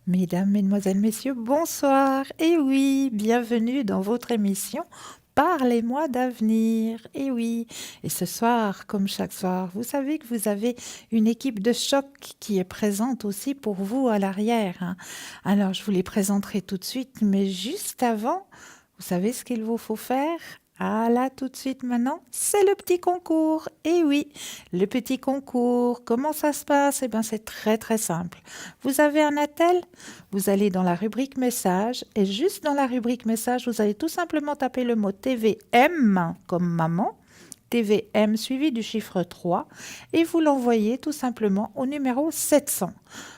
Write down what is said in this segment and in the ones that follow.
Mesdames, Mesdemoiselles, Messieurs, bonsoir. Et oui, bienvenue dans votre émission Parlez-moi d'avenir. Et oui, et ce soir, comme chaque soir, vous savez que vous avez une équipe de choc qui est présente aussi pour vous à l'arrière, hein. Alors, je vous les présenterai tout de suite, mais juste avant, vous savez ce qu'il vous faut faire? Ah là, tout de suite maintenant, c'est le petit concours. Et oui, le petit concours, comment ça se passe? Eh bien, c'est très très simple. Vous avez un attel? Vous allez dans la rubrique message et juste dans la rubrique message, vous allez tout simplement taper le mot TVM comme maman, TVM suivi du chiffre 3 et vous l'envoyez tout simplement au numéro 700.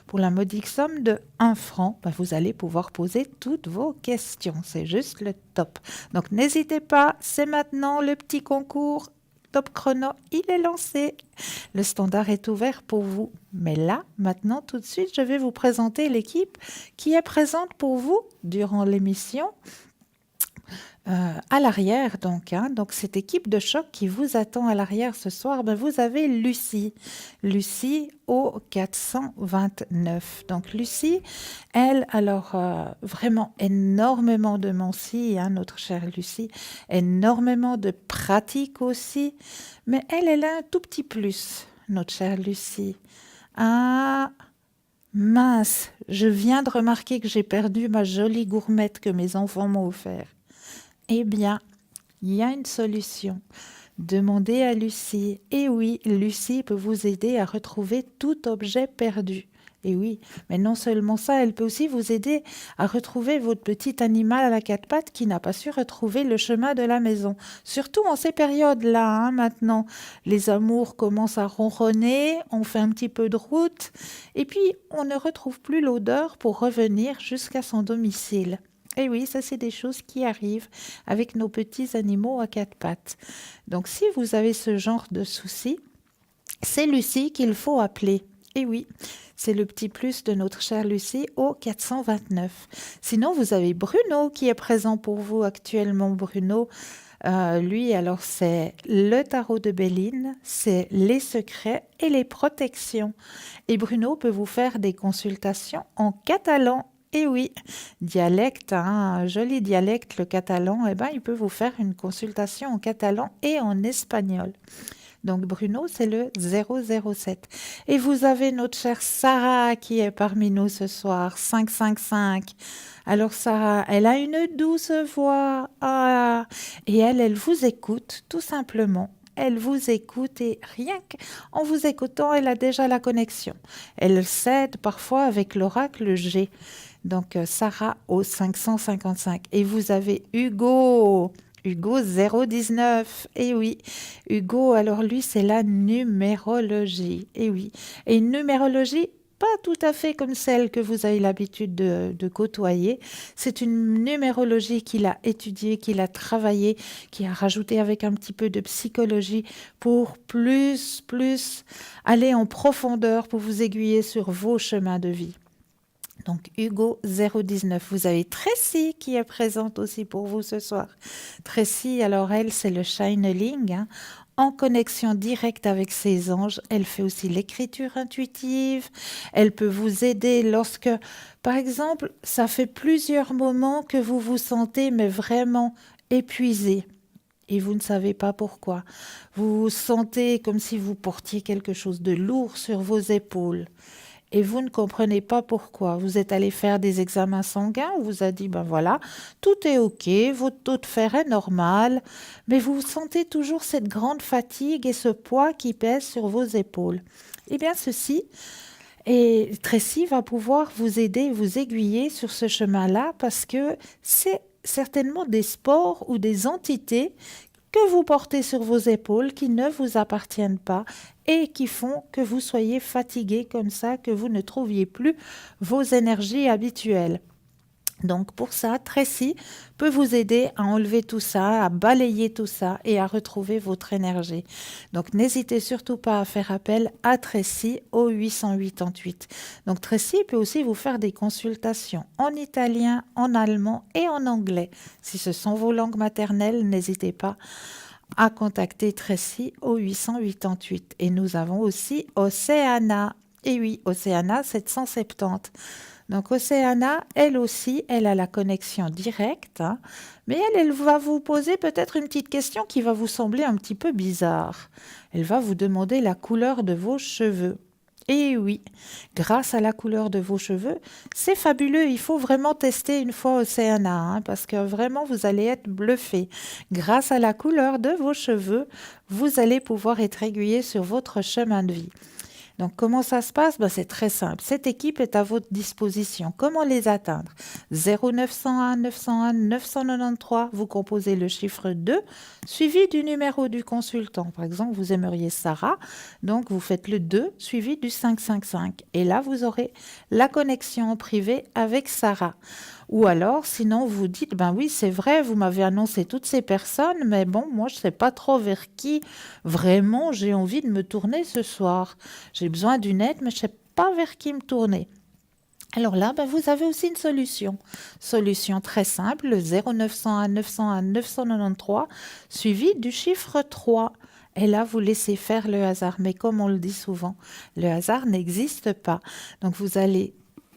Pour la modique somme de 1 franc, vous allez pouvoir poser toutes vos questions. C'est juste le top. Donc n'hésitez pas, c'est maintenant le petit concours. Top chrono, il est lancé. Le standard est ouvert pour vous. Mais là, maintenant, tout de suite, je vais vous présenter l'équipe qui est présente pour vous durant l'émission. À l'arrière, donc cette équipe de choc qui vous attend à l'arrière ce soir, vous avez Lucie. Lucie au 429. Donc Lucie, elle, alors vraiment énormément de mensie, hein, notre chère Lucie, énormément de pratique aussi, mais elle a un tout petit plus, notre chère Lucie. Ah, mince, je viens de remarquer que j'ai perdu ma jolie gourmette que mes enfants m'ont offerte. Eh bien, il y a une solution. Demandez à Lucie. Et oui, Lucie peut vous aider à retrouver tout objet perdu. Et oui, mais non seulement ça, elle peut aussi vous aider à retrouver votre petit animal à la quatre pattes qui n'a pas su retrouver le chemin de la maison. Surtout en ces périodes-là, hein, maintenant. Les amours commencent à ronronner, on fait un petit peu de route, et puis on ne retrouve plus l'odeur pour revenir jusqu'à son domicile. Et oui, ça c'est des choses qui arrivent avec nos petits animaux à quatre pattes. Donc si vous avez ce genre de soucis, c'est Lucie qu'il faut appeler. Et oui, c'est le petit plus de notre chère Lucie au 429. Sinon, vous avez Bruno qui est présent pour vous actuellement. Bruno, lui, alors c'est le tarot de Béline, c'est les secrets et les protections. Et Bruno peut vous faire des consultations en catalan. Et oui, dialecte, hein, un joli dialecte, le catalan, il peut vous faire une consultation en catalan et en espagnol. Donc Bruno, c'est le 007. Et vous avez notre chère Sarah qui est parmi nous ce soir, 555. Alors Sarah, elle a une douce voix. Ah, et elle vous écoute tout simplement. Elle vous écoute et rien qu'en vous écoutant, elle a déjà la connexion. Elle s'aide parfois avec l'oracle G. Donc Sarah au 555. Et vous avez Hugo. Hugo 019, et oui, Hugo, alors lui, c'est la numérologie, et oui, et une numérologie pas tout à fait comme celle que vous avez l'habitude de côtoyer, c'est une numérologie qu'il a étudiée, qu'il a travaillée, qui a rajouté avec un petit peu de psychologie pour plus aller en profondeur, pour vous aiguiller sur vos chemins de vie. Donc Hugo 019. Vous avez Tracy qui est présente aussi pour vous ce soir. Tracy, alors elle, c'est le channeling, hein, en connexion directe avec ses anges. Elle fait aussi l'écriture intuitive. Elle peut vous aider lorsque, par exemple, ça fait plusieurs moments que vous vous sentez mais vraiment épuisé. Et vous ne savez pas pourquoi. Vous vous sentez comme si vous portiez quelque chose de lourd sur vos épaules. Et vous ne comprenez pas pourquoi. Vous êtes allé faire des examens sanguins, on vous a dit, voilà, tout est OK, votre taux de fer est normal, mais vous sentez toujours cette grande fatigue et ce poids qui pèse sur vos épaules. Eh bien, ceci, et Tracy va pouvoir vous aider, vous aiguiller sur ce chemin-là parce que c'est certainement des sports ou des entités que vous portez sur vos épaules qui ne vous appartiennent pas et qui font que vous soyez fatigué comme ça, que vous ne trouviez plus vos énergies habituelles. Donc pour ça, Tracy peut vous aider à enlever tout ça, à balayer tout ça et à retrouver votre énergie. Donc n'hésitez surtout pas à faire appel à Tracy au 888. Donc Tracy peut aussi vous faire des consultations en italien, en allemand et en anglais. Si ce sont vos langues maternelles, n'hésitez pas à contacter Tracy au 888. Et nous avons aussi Océana. Et oui, Océana 770. Donc Océana, elle aussi, elle a la connexion directe, hein, mais elle va vous poser peut-être une petite question qui va vous sembler un petit peu bizarre. Elle va vous demander la couleur de vos cheveux. Et oui, grâce à la couleur de vos cheveux, c'est fabuleux. Il faut vraiment tester une fois Océana, hein, parce que vraiment, vous allez être bluffé. Grâce à la couleur de vos cheveux, vous allez pouvoir être aiguillé sur votre chemin de vie. Donc, comment ça se passe? Ben, c'est très simple. Cette équipe est à votre disposition. Comment les atteindre? 0901 901 993, vous composez le chiffre 2, suivi du numéro du consultant. Par exemple, vous aimeriez Sarah, donc vous faites le 2, suivi du 555. Et là, vous aurez la connexion en privé avec Sarah. Ou alors, sinon, vous dites, ben oui, c'est vrai, vous m'avez annoncé toutes ces personnes, mais bon, moi, je ne sais pas trop vers qui vraiment j'ai envie de me tourner ce soir. J'ai besoin d'une aide, mais je ne sais pas vers qui me tourner. Alors là, ben, vous avez aussi une solution. Solution très simple, le 0901 901 993, suivi du chiffre 3. Et là, vous laissez faire le hasard. Mais comme on le dit souvent, le hasard n'existe pas. Donc,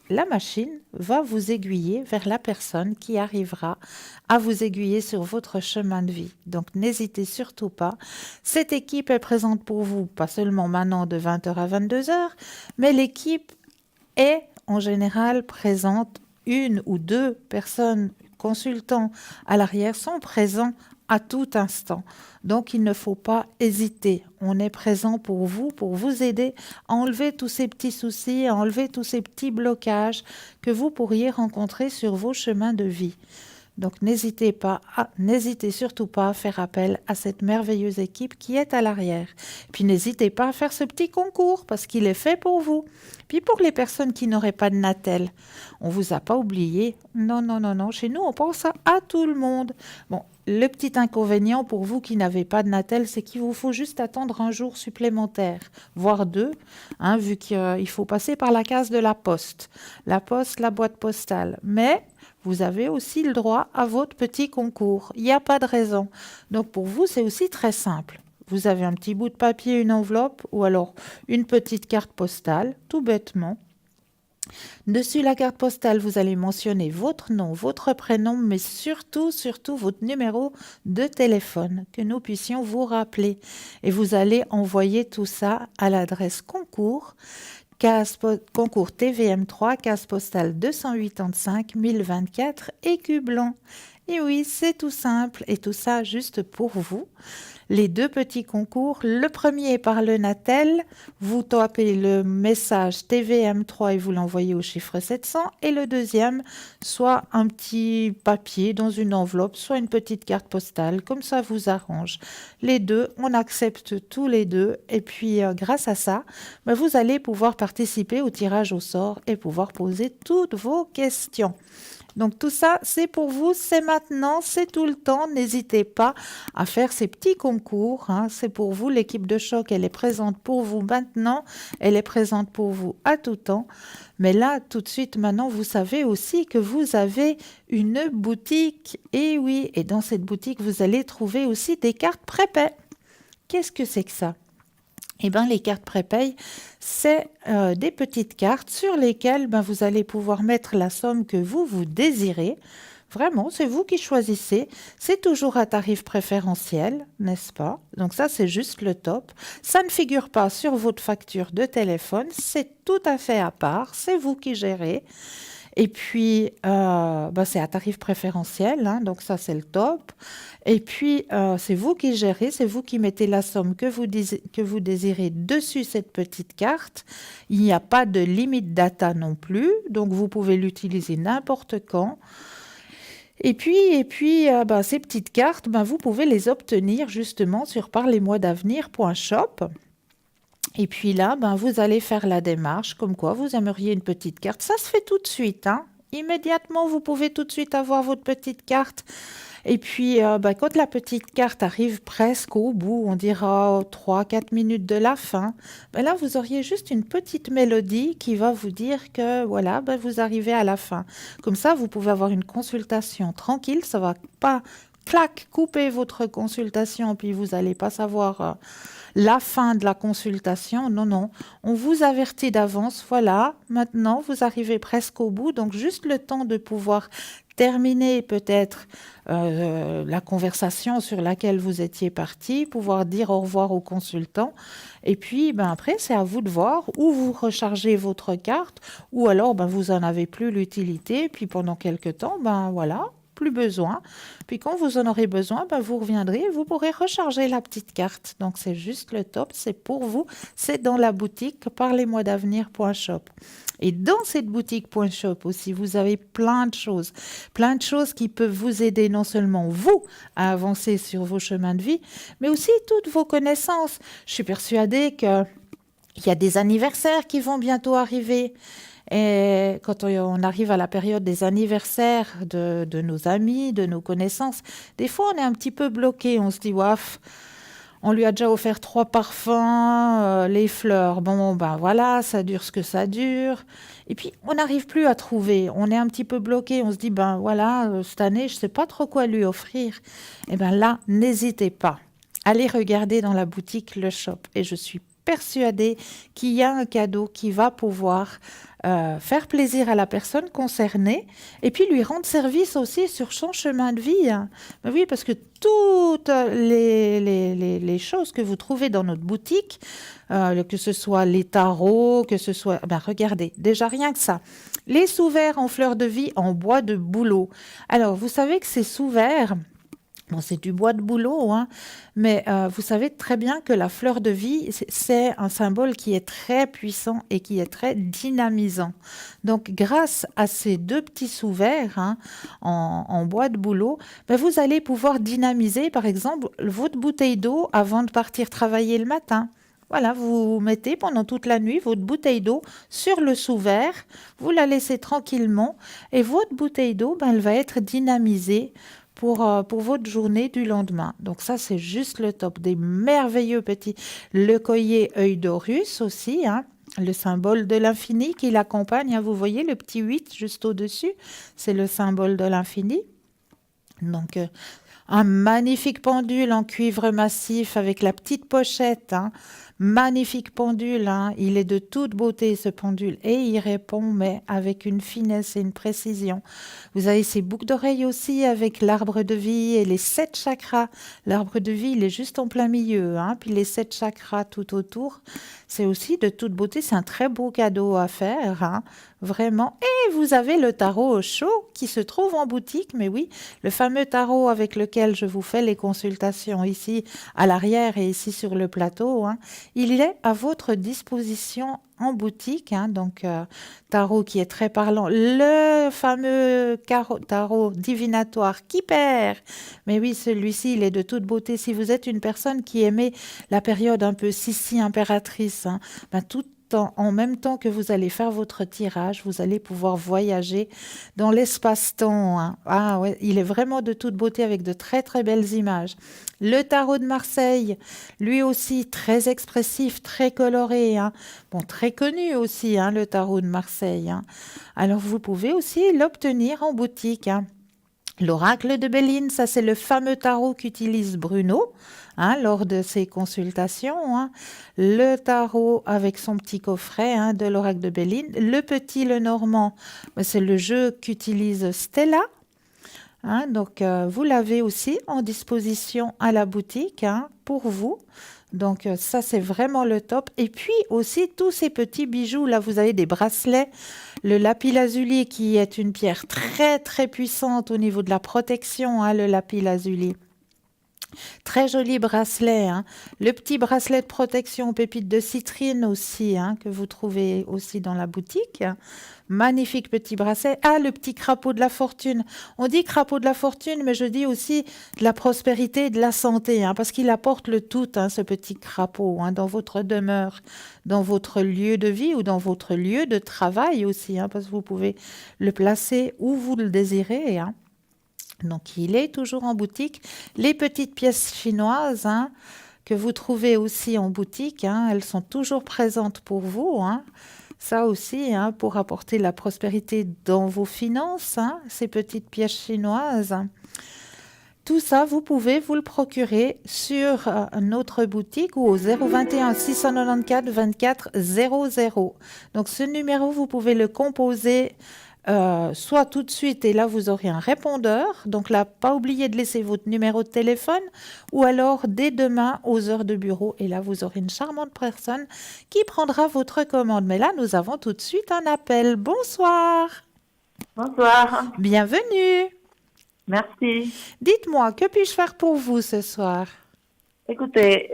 la machine va vous aiguiller vers la personne qui arrivera à vous aiguiller sur votre chemin de vie. Donc n'hésitez surtout pas. Cette équipe est présente pour vous, pas seulement maintenant de 20h à 22h, mais l'équipe est en général présente. Une ou deux personnes consultants à l'arrière sont présents à tout instant. Donc, il ne faut pas hésiter. On est présent pour vous aider à enlever tous ces petits soucis, à enlever tous ces petits blocages que vous pourriez rencontrer sur vos chemins de vie. Donc, n'hésitez surtout pas à faire appel à cette merveilleuse équipe qui est à l'arrière. Puis, n'hésitez pas à faire ce petit concours parce qu'il est fait pour vous. Puis, pour les personnes qui n'auraient pas de Natel, on vous a pas oublié. Non, non, non, non. Chez nous, on pense à tout le monde. Bon, le petit inconvénient pour vous qui n'avez pas de Natel, c'est qu'il vous faut juste attendre un jour supplémentaire, voire deux, hein, vu qu'il faut passer par la case de la poste. La poste, la boîte postale. Mais vous avez aussi le droit à votre petit concours. Il n'y a pas de raison. Donc pour vous, c'est aussi très simple. Vous avez un petit bout de papier, une enveloppe ou alors une petite carte postale, tout bêtement. Dessus la carte postale, vous allez mentionner votre nom, votre prénom, mais surtout votre numéro de téléphone, que nous puissions vous rappeler. Et vous allez envoyer tout ça à l'adresse concours, concours TVM3, case postale 285 1024, Écu Blanc. Et oui, c'est tout simple et tout ça juste pour vous. Les deux petits concours, le premier est par le Natel, vous tapez le message TVM3 et vous l'envoyez au chiffre 700, et le deuxième, soit un petit papier dans une enveloppe, soit une petite carte postale, comme ça vous arrange. Les deux, on accepte tous les deux, et puis grâce à ça, vous allez pouvoir participer au tirage au sort et pouvoir poser toutes vos questions. Donc tout ça, c'est pour vous, c'est maintenant, c'est tout le temps. N'hésitez pas à faire ces petits concours, hein. C'est pour vous, l'équipe de choc, elle est présente pour vous maintenant, elle est présente pour vous à tout temps. Mais là, tout de suite, maintenant, vous savez aussi que vous avez une boutique. Et oui, et dans cette boutique, vous allez trouver aussi des cartes prépay. Qu'est-ce que c'est que ça? Eh bien, les cartes prépay, c'est des petites cartes sur lesquelles vous allez pouvoir mettre la somme que vous désirez. Vraiment, c'est vous qui choisissez. C'est toujours à tarif préférentiel, n'est-ce pas? Donc ça, c'est juste le top. Ça ne figure pas sur votre facture de téléphone. C'est tout à fait à part. C'est vous qui gérez. Et puis, c'est à tarif préférentiel, hein, donc ça, c'est le top. Et puis, c'est vous qui gérez, c'est vous qui mettez la somme que vous désirez dessus cette petite carte. Il n'y a pas de limite data non plus, donc vous pouvez l'utiliser n'importe quand. Et puis, ces petites cartes, vous pouvez les obtenir justement sur parlez-moi-d'avenir.shop. Et puis là, vous allez faire la démarche, comme quoi vous aimeriez une petite carte. Ça se fait tout de suite, hein. Immédiatement, vous pouvez tout de suite avoir votre petite carte. Et puis, quand la petite carte arrive presque au bout, on dira 3-4 minutes de la fin, là, vous auriez juste une petite mélodie qui va vous dire que, voilà, vous arrivez à la fin. Comme ça, vous pouvez avoir une consultation tranquille, ça va pas clac, coupez votre consultation, puis vous n'allez pas savoir la fin de la consultation. Non, non, on vous avertit d'avance. Voilà, maintenant, vous arrivez presque au bout. Donc, juste le temps de pouvoir terminer peut-être la conversation sur laquelle vous étiez parti, pouvoir dire au revoir au consultant. Et puis, ben, après, c'est à vous de voir où vous rechargez votre carte ou alors ben, vous n'en avez plus l'utilité. Puis pendant quelques temps, ben voilà, plus besoin. Puis quand vous en aurez besoin, ben, vous reviendrez et vous pourrez recharger la petite carte. Donc c'est juste le top, c'est pour vous, c'est dans la boutique parlez-moi-d'avenir.shop. Et dans cette boutique .shop aussi, vous avez plein de choses qui peuvent vous aider non seulement vous à avancer sur vos chemins de vie, mais aussi toutes vos connaissances. Je suis persuadée qu'il y a des anniversaires qui vont bientôt arriver. Et quand on arrive à la période des anniversaires de nos amis, de nos connaissances, des fois on est un petit peu bloqué. On se dit, waf, on lui a déjà offert 3 parfums, les fleurs. Bon, ben voilà, ça dure ce que ça dure. Et puis, on n'arrive plus à trouver. On est un petit peu bloqué. On se dit, ben voilà, cette année, je ne sais pas trop quoi lui offrir. Et bien là, n'hésitez pas. Allez regarder dans la boutique Le Shop. Et je suis persuadée qu'il y a un cadeau qui va pouvoir faire plaisir à la personne concernée et puis lui rendre service aussi sur son chemin de vie. Hein. Ben oui, parce que toutes les choses que vous trouvez dans notre boutique, que ce soit les tarots, que ce soit... Ben regardez, déjà rien que ça. Les sous-verts en fleurs de vie en bois de bouleau. Alors, vous savez que ces sous-verts... Bon, c'est du bois de bouleau, hein, mais vous savez très bien que la fleur de vie, c'est un symbole qui est très puissant et qui est très dynamisant. Donc, grâce à ces 2 petits sous-verts hein, en bois de bouleau, ben, vous allez pouvoir dynamiser, par exemple, votre bouteille d'eau avant de partir travailler le matin. Voilà, vous mettez pendant toute la nuit votre bouteille d'eau sur le sous-verre, vous la laissez tranquillement et votre bouteille d'eau, ben, elle va être dynamisée pour votre journée du lendemain. Donc ça, c'est juste le top. Des merveilleux petits... Le collier œil d'Horus aussi, hein, le symbole de l'infini qui l'accompagne. Hein, vous voyez le petit 8 juste au-dessus, c'est le symbole de l'infini. Donc, un magnifique pendule en cuivre massif avec la petite pochette. Hein. Magnifique pendule, hein. Il est de toute beauté ce pendule et il répond mais avec une finesse et une précision. Vous avez ces boucles d'oreilles aussi avec l'arbre de vie et les 7 chakras. L'arbre de vie, il est juste en plein milieu, hein. Puis les 7 chakras tout autour. C'est aussi de toute beauté, c'est un très beau cadeau à faire, hein. Vraiment. Et vous avez le tarot au chaud qui se trouve en boutique, mais oui, le fameux tarot avec lequel je vous fais les consultations ici à l'arrière et ici sur le plateau, hein. Il est à votre disposition en boutique, hein, donc tarot qui est très parlant, le fameux tarot divinatoire qui perd. Mais oui, celui-ci, il est de toute beauté. Si vous êtes une personne qui aimait la période un peu Sissi impératrice, hein, ben, en même temps que vous allez faire votre tirage, vous allez pouvoir voyager dans l'espace-temps. Hein. Ah ouais, il est vraiment de toute beauté avec de très très belles images. Le tarot de Marseille, lui aussi très expressif, très coloré. Hein. Bon, très connu aussi, hein, le tarot de Marseille. Hein. Alors vous pouvez aussi l'obtenir en boutique. Hein. L'oracle de Béline, ça c'est le fameux tarot qu'utilise Bruno hein, lors de ses consultations. Hein. Le tarot avec son petit coffret hein, de l'oracle de Béline. Le petit, le normand, c'est le jeu qu'utilise Stella. Hein, donc vous l'avez aussi en disposition à la boutique hein, pour vous. Donc ça c'est vraiment le top. Et puis aussi tous ces petits bijoux, là vous avez des bracelets, le lapis-lazuli qui est une pierre très très puissante au niveau de la protection, hein, le lapis-lazuli. Très joli bracelet, hein. Le petit bracelet de protection pépite de citrine aussi, hein, que vous trouvez aussi dans la boutique. Magnifique petit bracelet. Ah, le petit crapaud de la fortune. On dit crapaud de la fortune, mais je dis aussi de la prospérité et de la santé, hein, parce qu'il apporte le tout, hein, ce petit crapaud, hein, dans votre demeure, dans votre lieu de vie ou dans votre lieu de travail aussi, hein, parce que vous pouvez le placer où vous le désirez, hein. Donc, il est toujours en boutique. Les petites pièces chinoises hein, que vous trouvez aussi en boutique, hein, elles sont toujours présentes pour vous. Hein. Ça aussi, hein, pour apporter la prospérité dans vos finances, hein, ces petites pièces chinoises. Tout ça, vous pouvez vous le procurer sur notre boutique ou au 021 694 24 00. Donc ce numéro, vous pouvez le composer soit tout de suite et là vous aurez un répondeur. Donc là, pas oublier de laisser votre numéro de téléphone ou alors dès demain aux heures de bureau et là vous aurez une charmante personne qui prendra votre commande. Mais là, nous avons tout de suite un appel. Bonsoir, Bonsoir, bienvenue. merci. Dites-moi, que puis-je faire pour vous ce soir? Écoutez,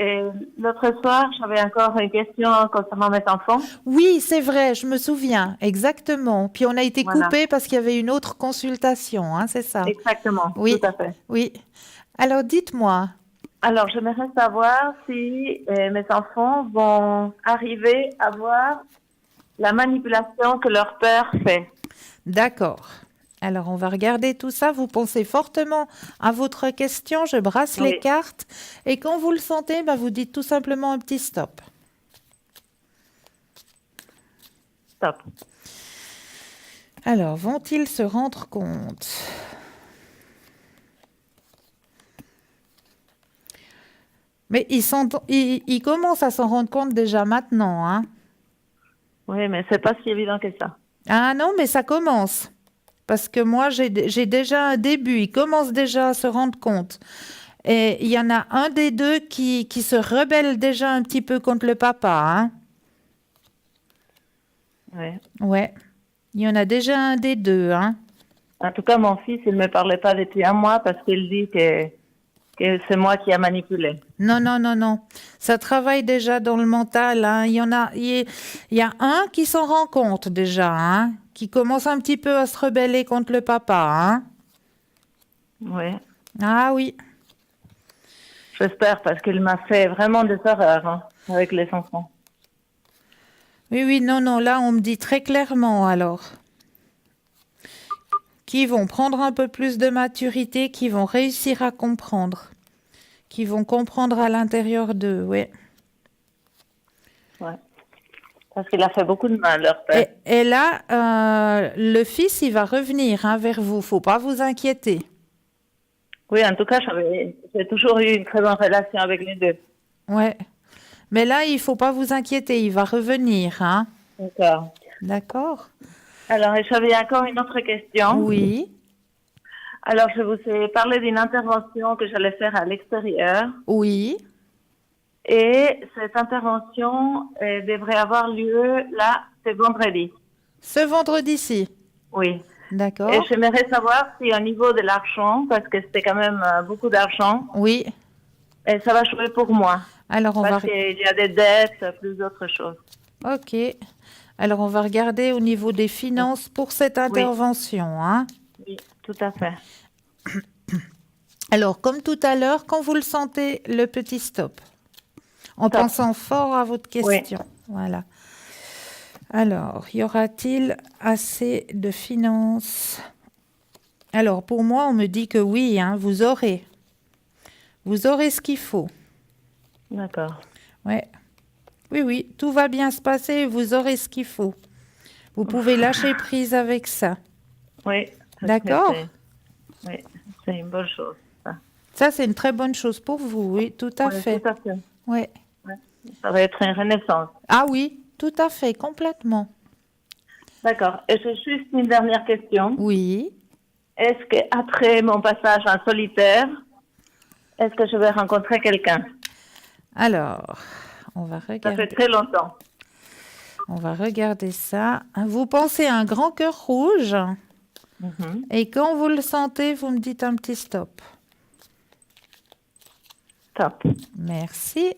l'autre soir, j'avais encore une question concernant mes enfants. Oui, c'est vrai, je me souviens, exactement. Puis on a été Voilà, coupé parce qu'il y avait une autre consultation, hein, c'est ça? exactement, tout Oui, à fait. oui. Alors dites-moi. Alors, j'aimerais savoir si mes enfants vont arriver à voir la manipulation que leur père fait. D'accord. Alors on va regarder tout ça. Vous pensez fortement à votre question. Je brasse les Oui, cartes. Et quand vous le sentez, bah, vous dites tout simplement un petit stop. stop. Alors, vont-ils se rendre compte? Mais ils commencent à s'en rendre compte déjà maintenant, hein? Oui, mais c'est pas si évident que ça. Ah non, mais ça commence. Parce que moi, j'ai déjà un début. Ils commencent déjà à se rendre compte. Et il y en a un des deux qui se rebelle déjà un petit peu contre le papa, hein? Oui. Ouais. Il y en a déjà un des deux, hein? En tout cas, mon fils, il ne me parlait pas depuis un mois parce qu'il dit que c'est moi qui a manipulé. Non, non, non, non. Ça travaille déjà dans le mental, hein. Il y a un qui s'en rend compte déjà, hein? Qui commence un petit peu à se rebeller contre le papa, hein? Oui. Ah oui. J'espère parce qu'il m'a fait vraiment des erreurs hein, avec les enfants. Oui, oui, non, non. Là, on me dit très clairement, alors, qui vont prendre un peu plus de maturité, qui vont réussir à comprendre, qui vont comprendre à l'intérieur d'eux, oui. Ouais. Parce qu'il a fait beaucoup de mal, leur Et, père. et là, le fils, il va revenir hein, vers vous. Faut pas vous inquiéter. Oui, en tout cas, j'ai toujours eu une très bonne relation avec les deux. Ouais. Mais là, il faut pas vous inquiéter. Il va revenir, hein. D'accord. D'accord? Alors, et j'avais encore une autre question. Oui, Alors, je vous ai parlé d'une intervention que j'allais faire à l'extérieur. oui. Et cette intervention devrait avoir lieu là, c'est vendredi. Ce vendredi-ci. Oui. Et D'accord? j'aimerais savoir si au niveau de l'argent, parce que c'était quand même beaucoup d'argent, Oui. et ça va jouer pour moi. Alors, on va... Parce qu'il y a des dettes, plus d'autres choses. Ok. Alors, on va regarder au niveau des finances pour cette Oui, intervention, hein. oui, tout à fait. Alors, comme tout à l'heure, quand vous le sentez, le petit stop. En Top. pensant fort à votre Oui. question. Voilà. Alors, y aura-t-il assez de finances? Alors, pour moi, on me dit que oui, hein, vous aurez. Vous aurez ce qu'il faut. D'accord. Ouais. Oui, oui, tout va bien se passer, vous aurez ce qu'il faut. Vous pouvez lâcher prise avec ça. Oui. D'accord? Oui, c'est une bonne chose. Ça. Ça, c'est une très bonne chose pour vous, oui, tout à Oui, fait. tout à fait. Ouais. Ouais. Ça va être une renaissance. Ah oui, tout à fait, complètement. D'accord. Et j'ai juste une dernière question. Oui. Est-ce qu'après mon passage en solitaire, est-ce que je vais rencontrer quelqu'un? Alors, on va Ça fait regarder. très longtemps. On va regarder ça. Vous pensez à un grand cœur rouge Mhm. et quand vous le sentez, vous me dites un petit stop. Top. Merci.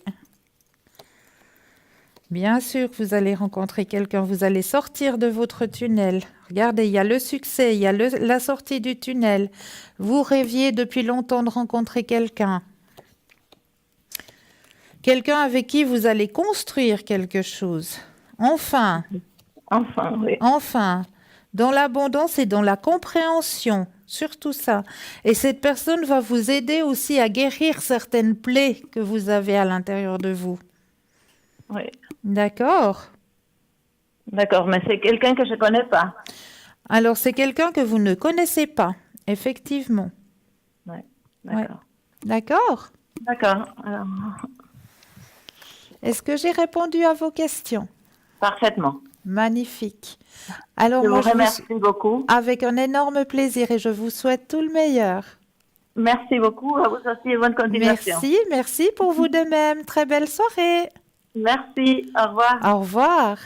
Bien sûr que vous allez rencontrer quelqu'un, vous allez sortir de votre tunnel. Regardez, il y a le succès, il y a la sortie du tunnel. Vous rêviez depuis longtemps de rencontrer quelqu'un. Quelqu'un avec qui vous allez construire quelque chose. Enfin, Enfin, oui. enfin, dans l'abondance et dans la compréhension, surtout ça. Et cette personne va vous aider aussi à guérir certaines plaies que vous avez à l'intérieur de vous. Oui. D'accord? D'accord, mais c'est quelqu'un que je connais pas. Alors, c'est quelqu'un que vous ne connaissez pas, effectivement. Ouais. Ouais. D'accord. D'accord? D'accord. Alors, Est-ce que j'ai répondu à vos questions? parfaitement. Magnifique. Alors Je vous moi, remercie beaucoup. avec un énorme plaisir et je vous souhaite tout le meilleur. Merci beaucoup. À vous aussi et bonne continuation. Merci, merci pour vous de même. Très belle soirée. Merci. Au revoir. Au revoir.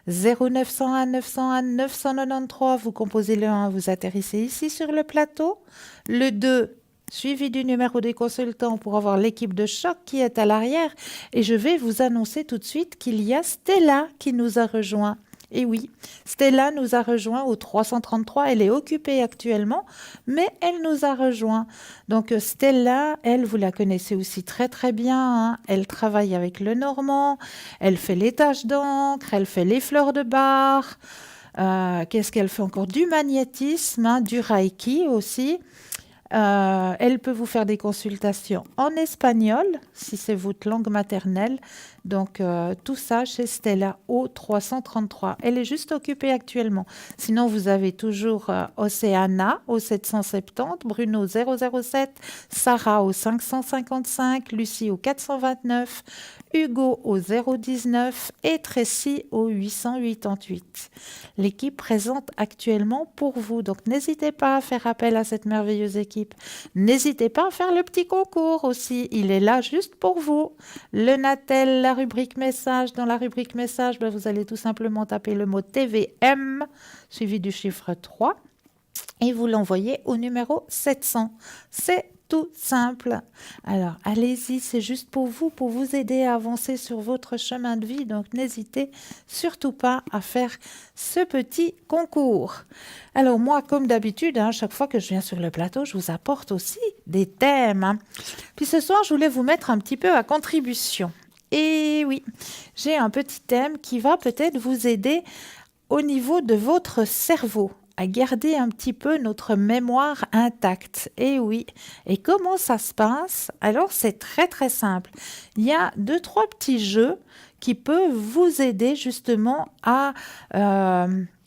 0901 901 993, vous composez le 1, vous atterrissez ici sur le plateau. Le 2, suivi du numéro des consultants pour avoir l'équipe de choc qui est à l'arrière. Et je vais vous annoncer tout de suite qu'il y a Stella qui nous a rejoint. Et oui, Stella nous a rejoint au 333. Elle est occupée actuellement, mais elle nous a rejoint. Donc Stella, elle, vous la connaissez aussi très très bien, hein. Elle travaille avec le normand, elle fait les taches d'encre, elle fait les fleurs de bar. Qu'est-ce qu'elle fait encore? Du magnétisme, hein, du reiki aussi. Elle peut vous faire des consultations en espagnol, si c'est votre langue maternelle. Donc, tout ça chez Stella au 333. Elle est juste occupée actuellement. Sinon, vous avez toujours Océana au 770, Bruno 007, Sarah au 555, Lucie au 429, Hugo au 019 et Tracy au 888. L'équipe présente actuellement pour vous. Donc, n'hésitez pas à faire appel à cette merveilleuse équipe. N'hésitez pas à faire le petit concours aussi. Il est là juste pour vous. Le Natel, la rubrique message. Dans la rubrique message, vous allez tout simplement taper le mot TVM suivi du chiffre 3 et vous l'envoyez au numéro 700. C'est tout simple. Alors, allez-y, c'est juste pour vous aider à avancer sur votre chemin de vie. Donc, n'hésitez surtout pas à faire ce petit concours. Alors, moi, comme d'habitude, hein, chaque fois que je viens sur le plateau, je vous apporte aussi des thèmes, hein. Puis ce soir, je voulais vous mettre un petit peu à contribution. Et oui, j'ai un petit thème qui va peut-être vous aider au niveau de votre cerveau, à garder un petit peu notre mémoire intacte. Et oui, et comment ça se passe? Alors, c'est très très simple. Il y a 2-3 petits jeux qui peuvent vous aider justement à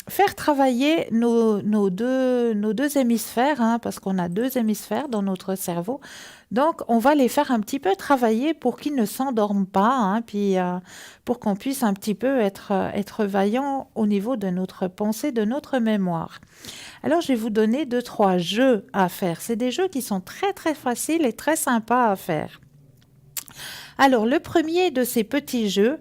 faire travailler nos deux hémisphères, hein, parce qu'on a 2 hémisphères dans notre cerveau. Donc, on va les faire un petit peu travailler pour qu'ils ne s'endorment pas, hein, puis pour qu'on puisse un petit peu être vaillant au niveau de notre pensée, de notre mémoire. Alors, je vais vous donner 2-3 jeux à faire. C'est des jeux qui sont très, très faciles et très sympas à faire. Alors, le premier de ces petits jeux,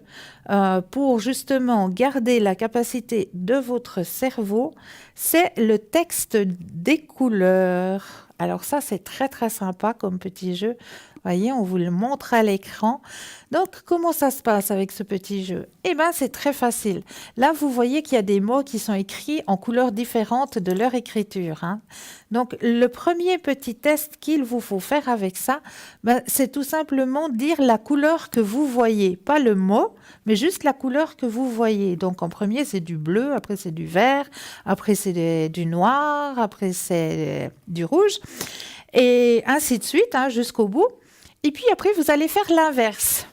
pour justement garder la capacité de votre cerveau, c'est le texte des couleurs. Alors ça, c'est très très sympa comme petit jeu. Voyez, on vous le montre à l'écran. Donc, comment ça se passe avec ce petit jeu? Eh bien, c'est très facile. Là, vous voyez qu'il y a des mots qui sont écrits en couleurs différentes de leur écriture, hein. Donc, le premier petit test qu'il vous faut faire avec ça, c'est tout simplement dire la couleur que vous voyez. Pas le mot, mais juste la couleur que vous voyez. Donc, en premier, c'est du bleu, après, c'est du vert, après, c'est du noir, après, c'est du rouge, et ainsi de suite, hein, jusqu'au bout. Et puis après, vous allez faire l'inverse.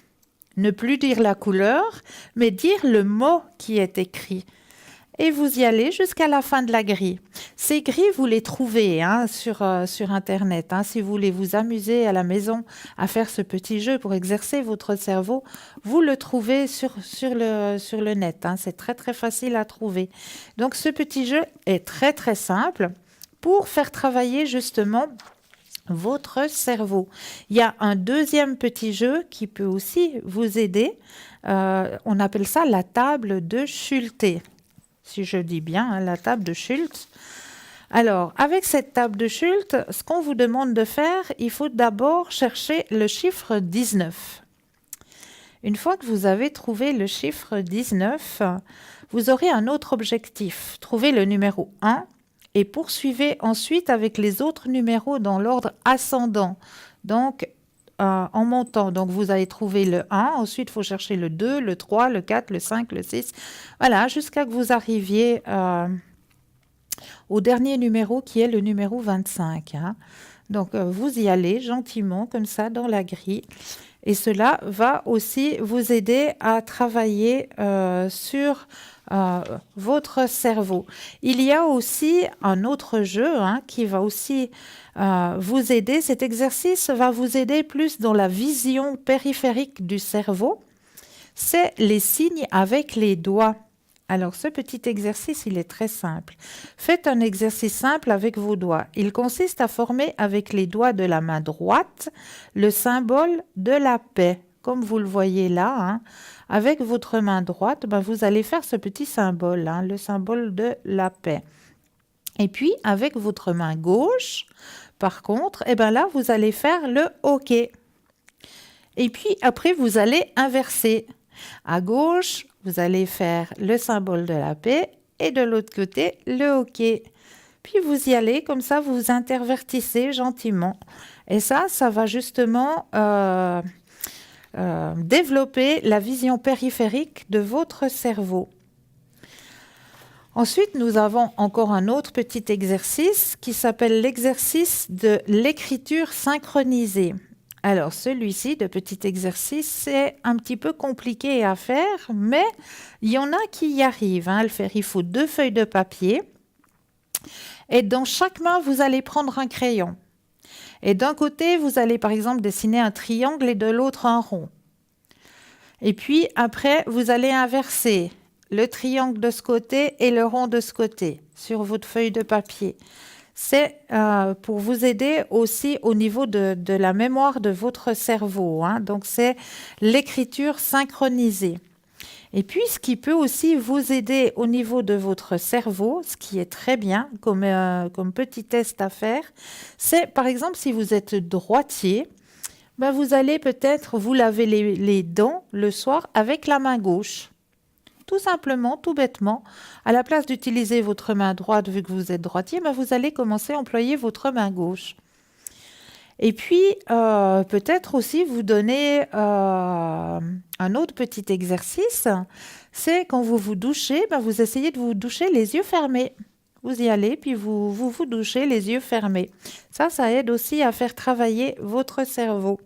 Ne plus dire la couleur, mais dire le mot qui est écrit. Et vous y allez jusqu'à la fin de la grille. Ces grilles, vous les trouvez, hein, sur Internet, hein. Si vous voulez vous amuser à la maison à faire ce petit jeu pour exercer votre cerveau, vous le trouvez sur le net, hein. C'est très, très facile à trouver. Donc, ce petit jeu est très, très simple pour faire travailler justement votre cerveau. Il y a un deuxième petit jeu qui peut aussi vous aider. On appelle ça la table de Schulte. Si je dis bien, hein, la table de Schulte. Alors, avec cette table de Schulte, ce qu'on vous demande de faire, il faut d'abord chercher le chiffre 19. Une fois que vous avez trouvé le chiffre 19, vous aurez un autre objectif. Trouver le numéro 1 et poursuivez ensuite avec les autres numéros dans l'ordre ascendant. Donc, en montant. Donc, vous allez trouver le 1. Ensuite, il faut chercher le 2, le 3, le 4, le 5, le 6. Voilà, jusqu'à que vous arriviez au dernier numéro qui est le numéro 25. Hein. Donc, vous y allez gentiment, comme ça, dans la grille. Et cela va aussi vous aider à travailler sur votre cerveau. Il y a aussi un autre jeu qui va aussi vous aider. Cet exercice va vous aider plus dans la vision périphérique du cerveau. C'est les signes avec les doigts. Alors, ce petit exercice, il est très simple. Faites un exercice simple avec vos doigts. Il consiste à former avec les doigts de la main droite le symbole de la paix. Comme vous le voyez là, avec votre main droite, vous allez faire ce petit symbole, le symbole de la paix. Et puis, avec votre main gauche, par contre, là, vous allez faire le OK. Et puis, après, vous allez inverser. À gauche, vous allez faire le symbole de la paix et de l'autre côté, le OK. Puis vous y allez, comme ça, vous intervertissez gentiment. Et ça va justement développer la vision périphérique de votre cerveau. Ensuite, nous avons encore un autre petit exercice qui s'appelle l'exercice de l'écriture synchronisée. Alors, celui-ci, de petit exercice, c'est un petit peu compliqué à faire, mais il y en a qui y arrivent à le faire. Il faut 2 feuilles de papier et dans chaque main, vous allez prendre un crayon. Et d'un côté, vous allez par exemple dessiner un triangle et de l'autre un rond. Et puis après, vous allez inverser le triangle de ce côté et le rond de ce côté sur votre feuille de papier. C'est pour vous aider aussi au niveau de la mémoire de votre cerveau. Donc, c'est l'écriture synchronisée. Et puis, ce qui peut aussi vous aider au niveau de votre cerveau, ce qui est très bien comme petit test à faire, c'est par exemple si vous êtes droitier, vous allez peut-être vous laver les dents le soir avec la main gauche. Tout simplement, tout bêtement, à la place d'utiliser votre main droite, vu que vous êtes droitier, vous allez commencer à employer votre main gauche. Et puis, peut-être aussi vous donner un autre petit exercice, c'est quand vous vous douchez, vous essayez de vous doucher les yeux fermés. Vous y allez, puis vous douchez les yeux fermés. Ça aide aussi à faire travailler votre cerveau.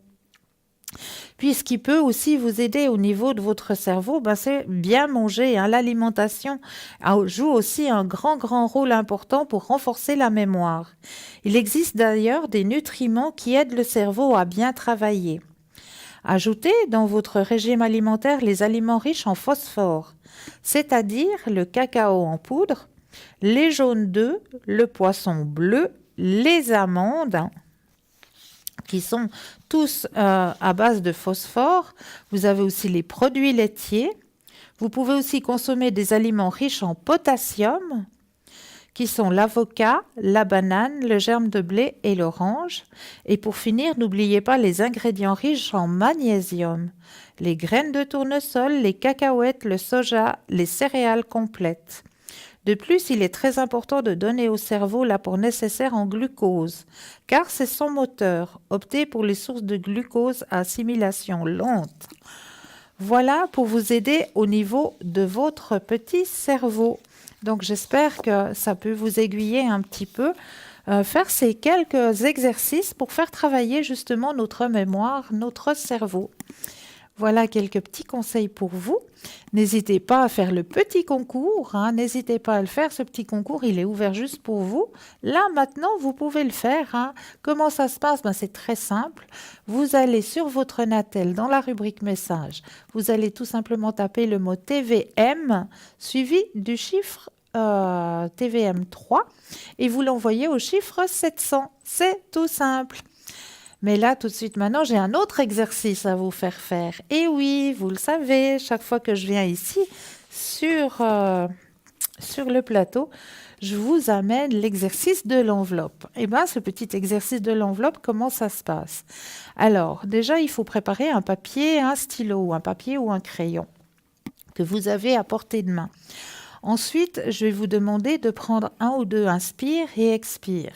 Puis, ce qui peut aussi vous aider au niveau de votre cerveau, c'est bien manger. L'alimentation joue aussi un grand rôle important pour renforcer la mémoire. Il existe d'ailleurs des nutriments qui aident le cerveau à bien travailler. Ajoutez dans votre régime alimentaire les aliments riches en phosphore, c'est-à-dire le cacao en poudre, les jaunes d'œufs, le poisson bleu, les amandes, qui sont tous à base de phosphore. Vous avez aussi les produits laitiers. Vous pouvez aussi consommer des aliments riches en potassium, qui sont l'avocat, la banane, le germe de blé et l'orange. Et pour finir, n'oubliez pas les ingrédients riches en magnésium, les graines de tournesol, les cacahuètes, le soja, les céréales complètes. De plus, il est très important de donner au cerveau l'apport nécessaire en glucose, car c'est son moteur. Optez pour les sources de glucose à assimilation lente. Voilà pour vous aider au niveau de votre petit cerveau. Donc, j'espère que ça peut vous aiguiller un petit peu. Faire ces quelques exercices pour faire travailler justement notre mémoire, notre cerveau. Voilà quelques petits conseils pour vous. N'hésitez pas à faire le petit concours. N'hésitez pas à le faire. Ce petit concours, il est ouvert juste pour vous. Là, maintenant, vous pouvez le faire. Comment ça se passe? C'est très simple. Vous allez sur votre Natel, dans la rubrique message, vous allez tout simplement taper le mot TVM suivi du chiffre TVM 3 et vous l'envoyez au chiffre 700. C'est tout simple. Mais là, tout de suite, maintenant, j'ai un autre exercice à vous faire faire. Et oui, vous le savez, chaque fois que je viens ici sur le plateau, je vous amène l'exercice de l'enveloppe. Et ce petit exercice de l'enveloppe, comment ça se passe? Alors, déjà, il faut préparer un papier, un stylo, un papier ou un crayon que vous avez à portée de main. Ensuite, je vais vous demander de prendre 1 ou 2 inspire et expire.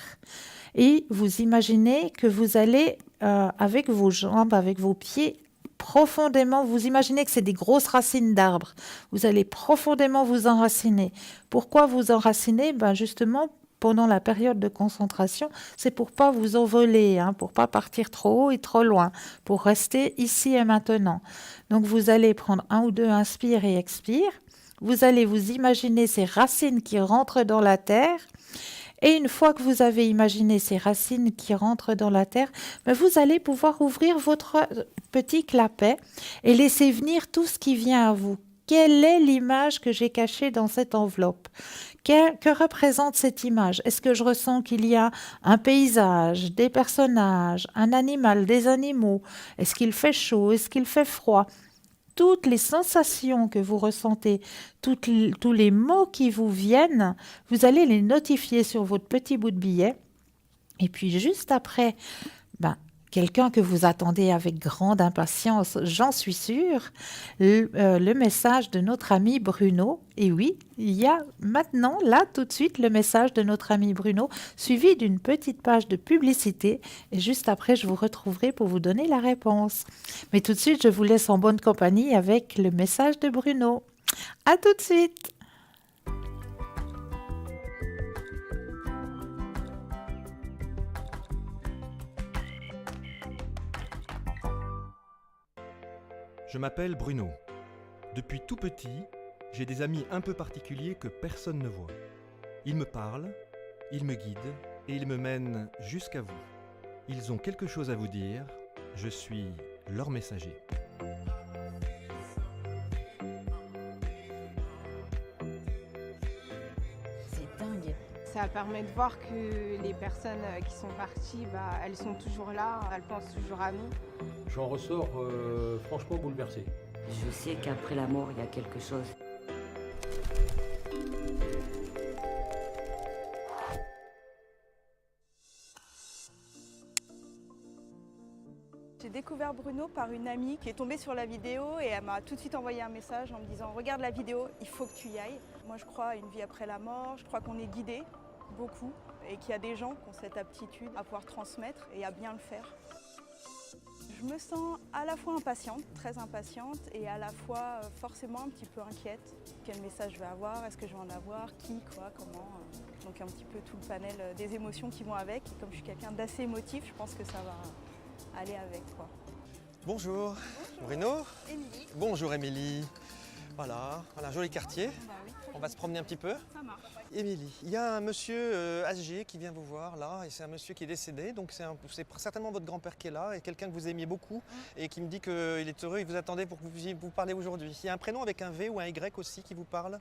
Et vous imaginez que vous allez, avec vos jambes, avec vos pieds, profondément, vous imaginez que c'est des grosses racines d'arbres. Vous allez profondément vous enraciner. Pourquoi vous enraciner? Justement, pendant la période de concentration, c'est pour pas vous envoler, hein, pour pas partir trop haut et trop loin, pour rester ici et maintenant. Donc vous allez prendre un ou deux inspire et expire. Vous allez vous imaginer ces racines qui rentrent dans la terre. Et une fois que vous avez imaginé ces racines qui rentrent dans la terre, ben vous allez pouvoir ouvrir votre petit clapet et laisser venir tout ce qui vient à vous. Quelle est l'image que j'ai cachée dans cette enveloppe? Que représente cette image? Est-ce que je ressens qu'il y a un paysage, des personnages, un animal, des animaux? Est-ce qu'il fait chaud? Est-ce qu'il fait froid? Toutes les sensations que vous ressentez, tous les mots qui vous viennent, vous allez les notifier sur votre petit bout de billet. Et puis juste après, ben, quelqu'un que vous attendez avec grande impatience, j'en suis sûre, le message de notre ami Bruno. Et oui, il y a maintenant, là, tout de suite, le message de notre ami Bruno, suivi d'une petite page de publicité. Et juste après, je vous retrouverai pour vous donner la réponse. Mais tout de suite, je vous laisse en bonne compagnie avec le message de Bruno. À tout de suite! Je m'appelle Bruno. Depuis tout petit, j'ai des amis un peu particuliers que personne ne voit. Ils me parlent, ils me guident et ils me mènent jusqu'à vous. Ils ont quelque chose à vous dire, je suis leur messager. C'est dingue. Ça permet de voir que les personnes qui sont parties, elles sont toujours là, elles pensent toujours à nous. J'en ressors franchement bouleversé. Je sais qu'après la mort, il y a quelque chose. J'ai découvert Bruno par une amie qui est tombée sur la vidéo et elle m'a tout de suite envoyé un message en me disant « Regarde la vidéo, il faut que tu y ailles ». Moi je crois à une vie après la mort, je crois qu'on est guidé beaucoup et qu'il y a des gens qui ont cette aptitude à pouvoir transmettre et à bien le faire. Je me sens à la fois impatiente, très impatiente, et à la fois forcément un petit peu inquiète. Quel message je vais avoir? Est-ce que je vais en avoir? Qui? Quoi? Comment? Donc un petit peu tout le panel des émotions qui vont avec. Et comme je suis quelqu'un d'assez émotif, je pense que ça va aller avec, quoi. Bonjour, Bruno. Émilie. Bonjour Émilie. Voilà, un joli quartier. Bah oui. On va se promener un petit peu. Ça marche. Émilie, il y a un monsieur âgé qui vient vous voir là, et c'est un monsieur qui est décédé, donc c'est certainement votre grand-père qui est là, et quelqu'un que vous aimiez beaucoup, et qui me dit qu'il est heureux, il vous attendait pour que vous puissiez vous parler aujourd'hui. Il y a un prénom avec un V ou un Y aussi qui vous parle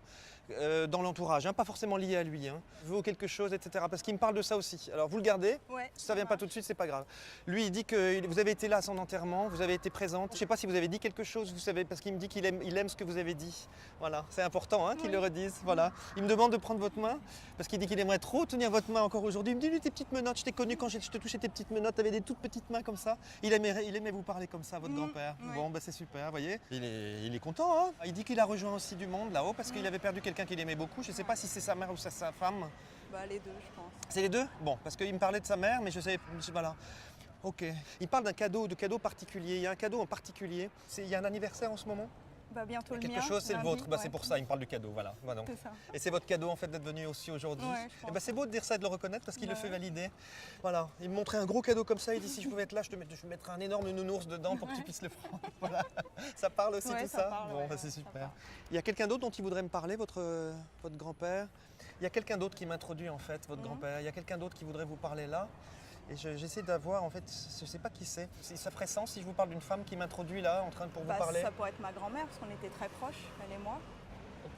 dans l'entourage, hein, pas forcément lié à lui, hein. Vaut quelque chose, etc. Parce qu'il me parle de ça aussi. Alors vous le gardez, Ouais, si ça vient pas tout de suite, c'est pas grave. Lui, il dit que vous avez été là à son enterrement, vous avez été présente. Je sais pas si vous avez dit quelque chose, vous savez, parce qu'il me dit qu'il aime ce que vous avez dit. Voilà, c'est important hein, qu'il le redise. Voilà. Il me demande de prendre votre main, parce qu'il dit qu'il aimerait trop tenir votre main encore aujourd'hui. Il me dit, lui, tes petites menottes, je t'ai connu quand je te touchais tes petites menottes, tu avais des toutes petites mains comme ça. Il aimait vous parler comme ça, votre grand-père. Ouais. Bon, bah, c'est super, vous voyez. Il est content. Hein. Il dit qu'il a rejoint aussi du monde là-haut, parce qu'il avait perdu quelqu'un qu'il aimait beaucoup. Je ne sais pas si c'est sa mère ou sa femme. Bah les deux, je pense. C'est les deux? Bon, parce qu'il me parlait de sa mère, mais je savais pas là. Ok. Il parle de cadeau particulier. Il y a un cadeau en particulier. Il y a un anniversaire en ce moment? Bah bientôt le mien. Quelque chose, c'est le lundi, vôtre. Bah, ouais. c'est pour ça, il me parle du cadeau, voilà. Voilà. C'est ça. Et c'est votre cadeau en fait d'être venu aussi aujourd'hui. Ouais, je pense. Et bah, c'est beau de dire ça et de le reconnaître parce qu'il Bah le fait ouais. valider. Voilà. Il me montrait un gros cadeau comme ça. Il dit si je pouvais être là, je mettrais un énorme nounours dedans pour que tu puisses le prendre. Voilà. Ça parle aussi Ouais, tout ça ça. parle, Bon, ouais, bah, ouais, c'est ça super. parle. Il y a quelqu'un d'autre dont il voudrait me parler, votre grand-père. Il y a quelqu'un d'autre qui m'introduit en fait, votre grand-père. Il y a quelqu'un d'autre qui voudrait vous parler là. Et j'essaie d'avoir, en fait, je ne sais pas qui c'est. Ça ferait sens si je vous parle d'une femme qui m'introduit là, en train de pour vous parler. Ça pourrait être ma grand-mère, parce qu'on était très proches, elle et moi.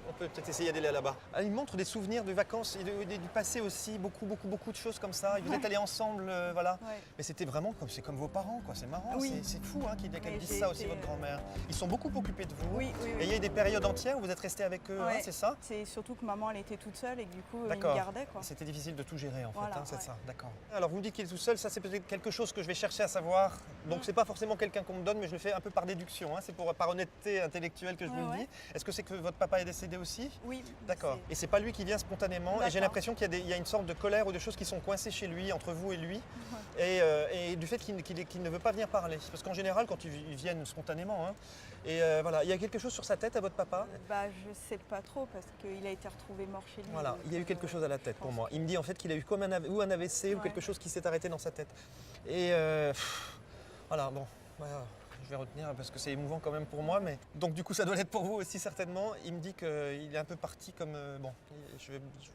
On peut peut-être essayer d'aller là-bas. Ah, il montre des souvenirs de vacances et du passé aussi, beaucoup de choses comme ça. Et vous êtes allés ensemble, voilà. Ouais. Mais c'était vraiment comme vos parents, quoi. C'est marrant, Oui. c'est fou hein, qu'elle Mais dise j'ai ça aussi, été, votre grand-mère. Ils sont beaucoup occupés de vous. Oui, oui, Et oui. il y a eu des périodes entières où vous êtes restés avec eux, Ouais. hein, c'est ça? C'est surtout que maman, elle était toute seule et que du coup, ils me D'accord. gardaient, quoi. C'était difficile de tout gérer en Voilà, fait, hein, c'est ouais. ça, d'accord. Alors vous me dites qu'il est tout seul, ça c'est peut-être quelque chose que je vais chercher à savoir. Donc c'est pas forcément quelqu'un qu'on me donne, mais je le fais un peu par déduction, hein. C'est par honnêteté intellectuelle que je vous le Ouais, dis. ouais. Est-ce que c'est que votre papa est décédé? décédé aussi? Oui. D'accord. Et c'est pas lui qui vient spontanément. Et j'ai D'accord. l'impression qu'il y a une sorte de colère ou de choses qui sont coincées chez lui, entre vous et lui. Et du fait qu'il ne veut pas venir parler. Parce qu'en général, quand ils viennent spontanément, hein, voilà. Il y a quelque chose sur sa tête à votre papa? Bah, je sais pas trop parce qu'il a été retrouvé mort chez lui. Voilà, donc, il y a eu quelque chose à la tête je pour pense moi. Il me dit en fait qu'il a eu comme un AVC ou Ouais. quelque chose qui s'est arrêté dans sa tête. Et voilà, bon, voilà, je vais retenir parce que c'est émouvant quand même pour moi. Mais donc du coup, ça doit l'être pour vous aussi certainement. Il me dit qu'il est un peu parti comme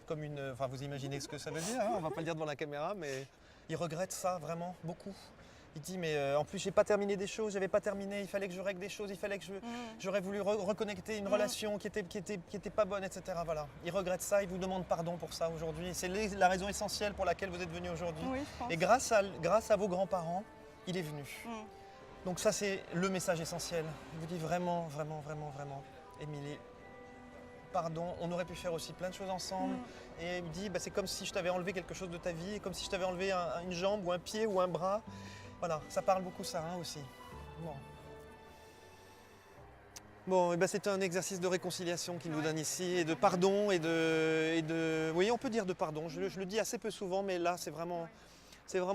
comme une. Enfin, vous imaginez ce que ça veut dire. Hein, on va pas le dire devant la caméra, mais il regrette ça vraiment beaucoup. Il dit mais en plus j'ai pas terminé des choses, j'avais pas terminé, il fallait que je règle des choses, il fallait que j'aurais voulu reconnecter une relation qui était pas bonne, etc. Voilà. Il regrette ça, il vous demande pardon pour ça aujourd'hui. C'est la raison essentielle pour laquelle vous êtes venu aujourd'hui. Oui, je pense. Et grâce à vos grands-parents, il est venu. Mm. Donc ça c'est le message essentiel. Il vous dit vraiment, vraiment, vraiment, vraiment, Émilie, pardon, on aurait pu faire aussi plein de choses ensemble. Et il me dit, bah, c'est comme si je t'avais enlevé quelque chose de ta vie, comme si je t'avais enlevé une jambe ou un pied ou un bras. Voilà, ça parle beaucoup ça hein, aussi. Bon, et ben c'est un exercice de réconciliation qu'il nous donne ici, et de pardon, et de... Oui, on peut dire de pardon, je le dis assez peu souvent, mais là c'est vraiment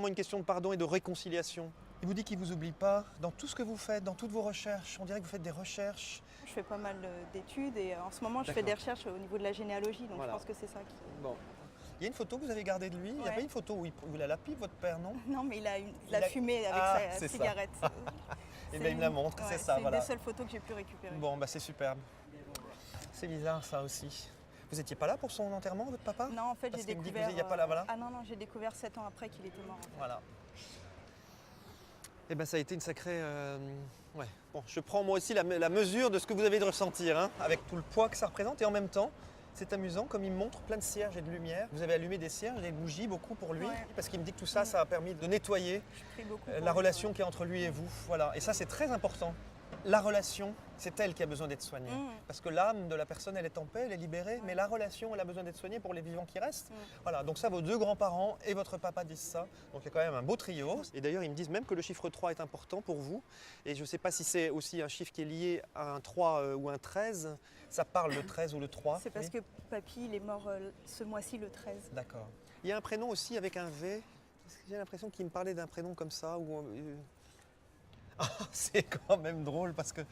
une question de pardon et de réconciliation. Il vous dit qu'il ne vous oublie pas dans tout ce que vous faites, dans toutes vos recherches. On dirait que vous faites des recherches. Je fais pas mal d'études et en ce moment je fais des recherches au niveau de la généalogie, donc Voilà. je pense que c'est ça qui... Bon. Il y a une photo que vous avez gardée de lui. Il n'y a Ouais. pas une photo où il a la pipe, votre père, non? Non, mais il a la fumée avec c'est sa ça. cigarette. Et bien il me la montre, c'est ça, C'est voilà. une des seules photos que j'ai pu récupérer. Bon, bah c'est superbe. C'est bizarre ça aussi. Vous n'étiez pas là pour son enterrement, votre papa? Non, en fait, Parce j'ai qu'il me dit que découvert... vous n'étiez pas là, voilà. Ah non, j'ai découvert 7 ans après qu'il était mort. En fait. Voilà. Eh bien, ça a été une sacrée... Ouais. Bon, je prends moi aussi la mesure de ce que vous avez de ressentir, hein, avec tout le poids que ça représente. Et en même temps, c'est amusant, comme il me montre plein de cierges et de lumière. Vous avez allumé des cierges, des bougies, beaucoup pour lui, Ouais. parce qu'il me dit que tout ça, ça a permis de nettoyer Je prie beaucoup. pour la lui, relation qui est entre lui et vous. Voilà. Et ça, c'est très important. La relation, c'est elle qui a besoin d'être soignée. Parce que l'âme de la personne, elle est en paix, elle est libérée, mais la relation, elle a besoin d'être soignée pour les vivants qui restent. Voilà, donc ça, vos deux grands-parents et votre papa disent ça. Donc il y a quand même un beau trio. Et d'ailleurs, ils me disent même que le chiffre 3 est important pour vous. Et je ne sais pas si c'est aussi un chiffre qui est lié à un 3 ou un 13. Ça parle le 13 ou le 3. C'est parce que papy, il est mort ce mois-ci, le 13. D'accord. Il y a un prénom aussi avec un V. J'ai l'impression qu'il me parlait d'un prénom comme ça. Ah, c'est quand même drôle parce qu'il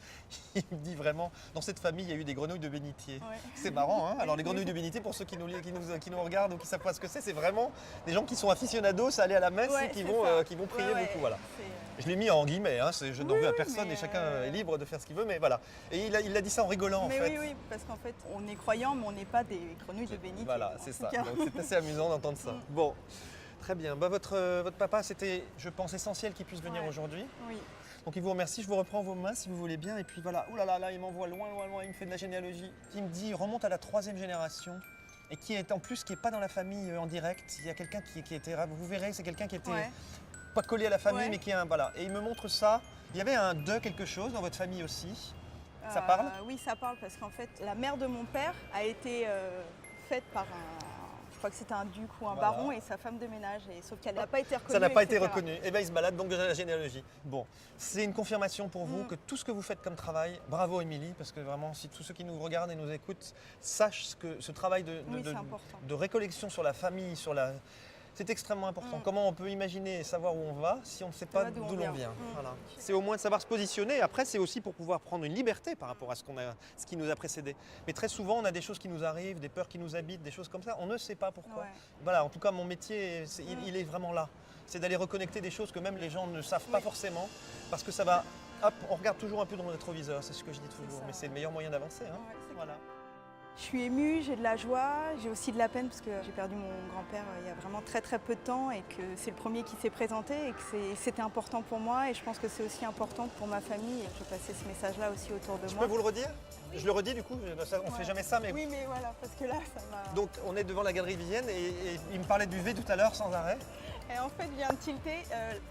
me dit vraiment, dans cette famille, il y a eu des grenouilles de bénitier. Ouais. C'est marrant, hein? Alors les grenouilles de bénitier, pour ceux qui nous regardent ou qui ne savent pas ce que c'est vraiment des gens qui sont aficionados à aller à la messe et qui vont prier beaucoup. Voilà. Je l'ai mis en guillemets, hein, je n'en veux à personne et chacun est libre de faire ce qu'il veut, mais voilà. Et il a dit ça en rigolant en fait. Oui, parce qu'en fait, on est croyant, mais on n'est pas des grenouilles de bénitier. Voilà, en c'est tout ça. cas. Donc c'est assez amusant d'entendre ça. Bon, très bien. Bah, votre papa, c'était, je pense, essentiel qu'il puisse venir aujourd'hui. Oui. Donc il vous remercie, je vous reprends vos mains si vous voulez bien. Et puis voilà, oh là là, là il m'envoie loin, loin, loin, il me fait de la généalogie. Il me dit, il remonte à la 3e génération. Et qui est en plus, qui n'est pas dans la famille en direct. Il y a quelqu'un qui était, vous verrez, c'est quelqu'un qui était pas collé à la famille, mais qui est un, voilà. Et il me montre ça. Il y avait un de quelque chose dans votre famille aussi. Ça parle? Oui, ça parle parce qu'en fait, la mère de mon père a été faite par je crois que c'était un duc ou un baron et sa femme de ménage, sauf qu'elle n'a pas été reconnue. Ça n'a pas été etc. reconnu. Et bien il se balade donc de la généalogie. Bon, c'est une confirmation pour vous que tout ce que vous faites comme travail, bravo Émilie, parce que vraiment, si tous ceux qui nous regardent et nous écoutent sachent que ce travail de récollection sur la famille, c'est extrêmement important. Comment on peut imaginer et savoir où on va si on ne sait pas d'où l'on vient. Voilà. C'est au moins de savoir se positionner. Après, c'est aussi pour pouvoir prendre une liberté par rapport à ce qui nous a précédé. Mais très souvent, on a des choses qui nous arrivent, des peurs qui nous habitent, des choses comme ça. On ne sait pas pourquoi. Ouais. Voilà, en tout cas, mon métier, il est vraiment là. C'est d'aller reconnecter des choses que même les gens ne savent pas forcément. Parce que ça va... Hop, on regarde toujours un peu dans le rétroviseur, c'est ce que je dis toujours. Mais c'est le meilleur moyen d'avancer. Hein. Ouais, voilà. Je suis émue, j'ai de la joie, j'ai aussi de la peine parce que j'ai perdu mon grand-père il y a vraiment très très peu de temps et que c'est le premier qui s'est présenté et que c'était important pour moi et je pense que c'est aussi important pour ma famille. Je vais passer ce message-là aussi autour de moi. Je peux vous le redire? Je le redis du coup, on ne fait jamais ça. Mais... Oui, mais voilà, parce que là, ça m'a... Donc on est devant la galerie Vivienne et il me parlait du V tout à l'heure sans arrêt. Et en fait, je viens de tilter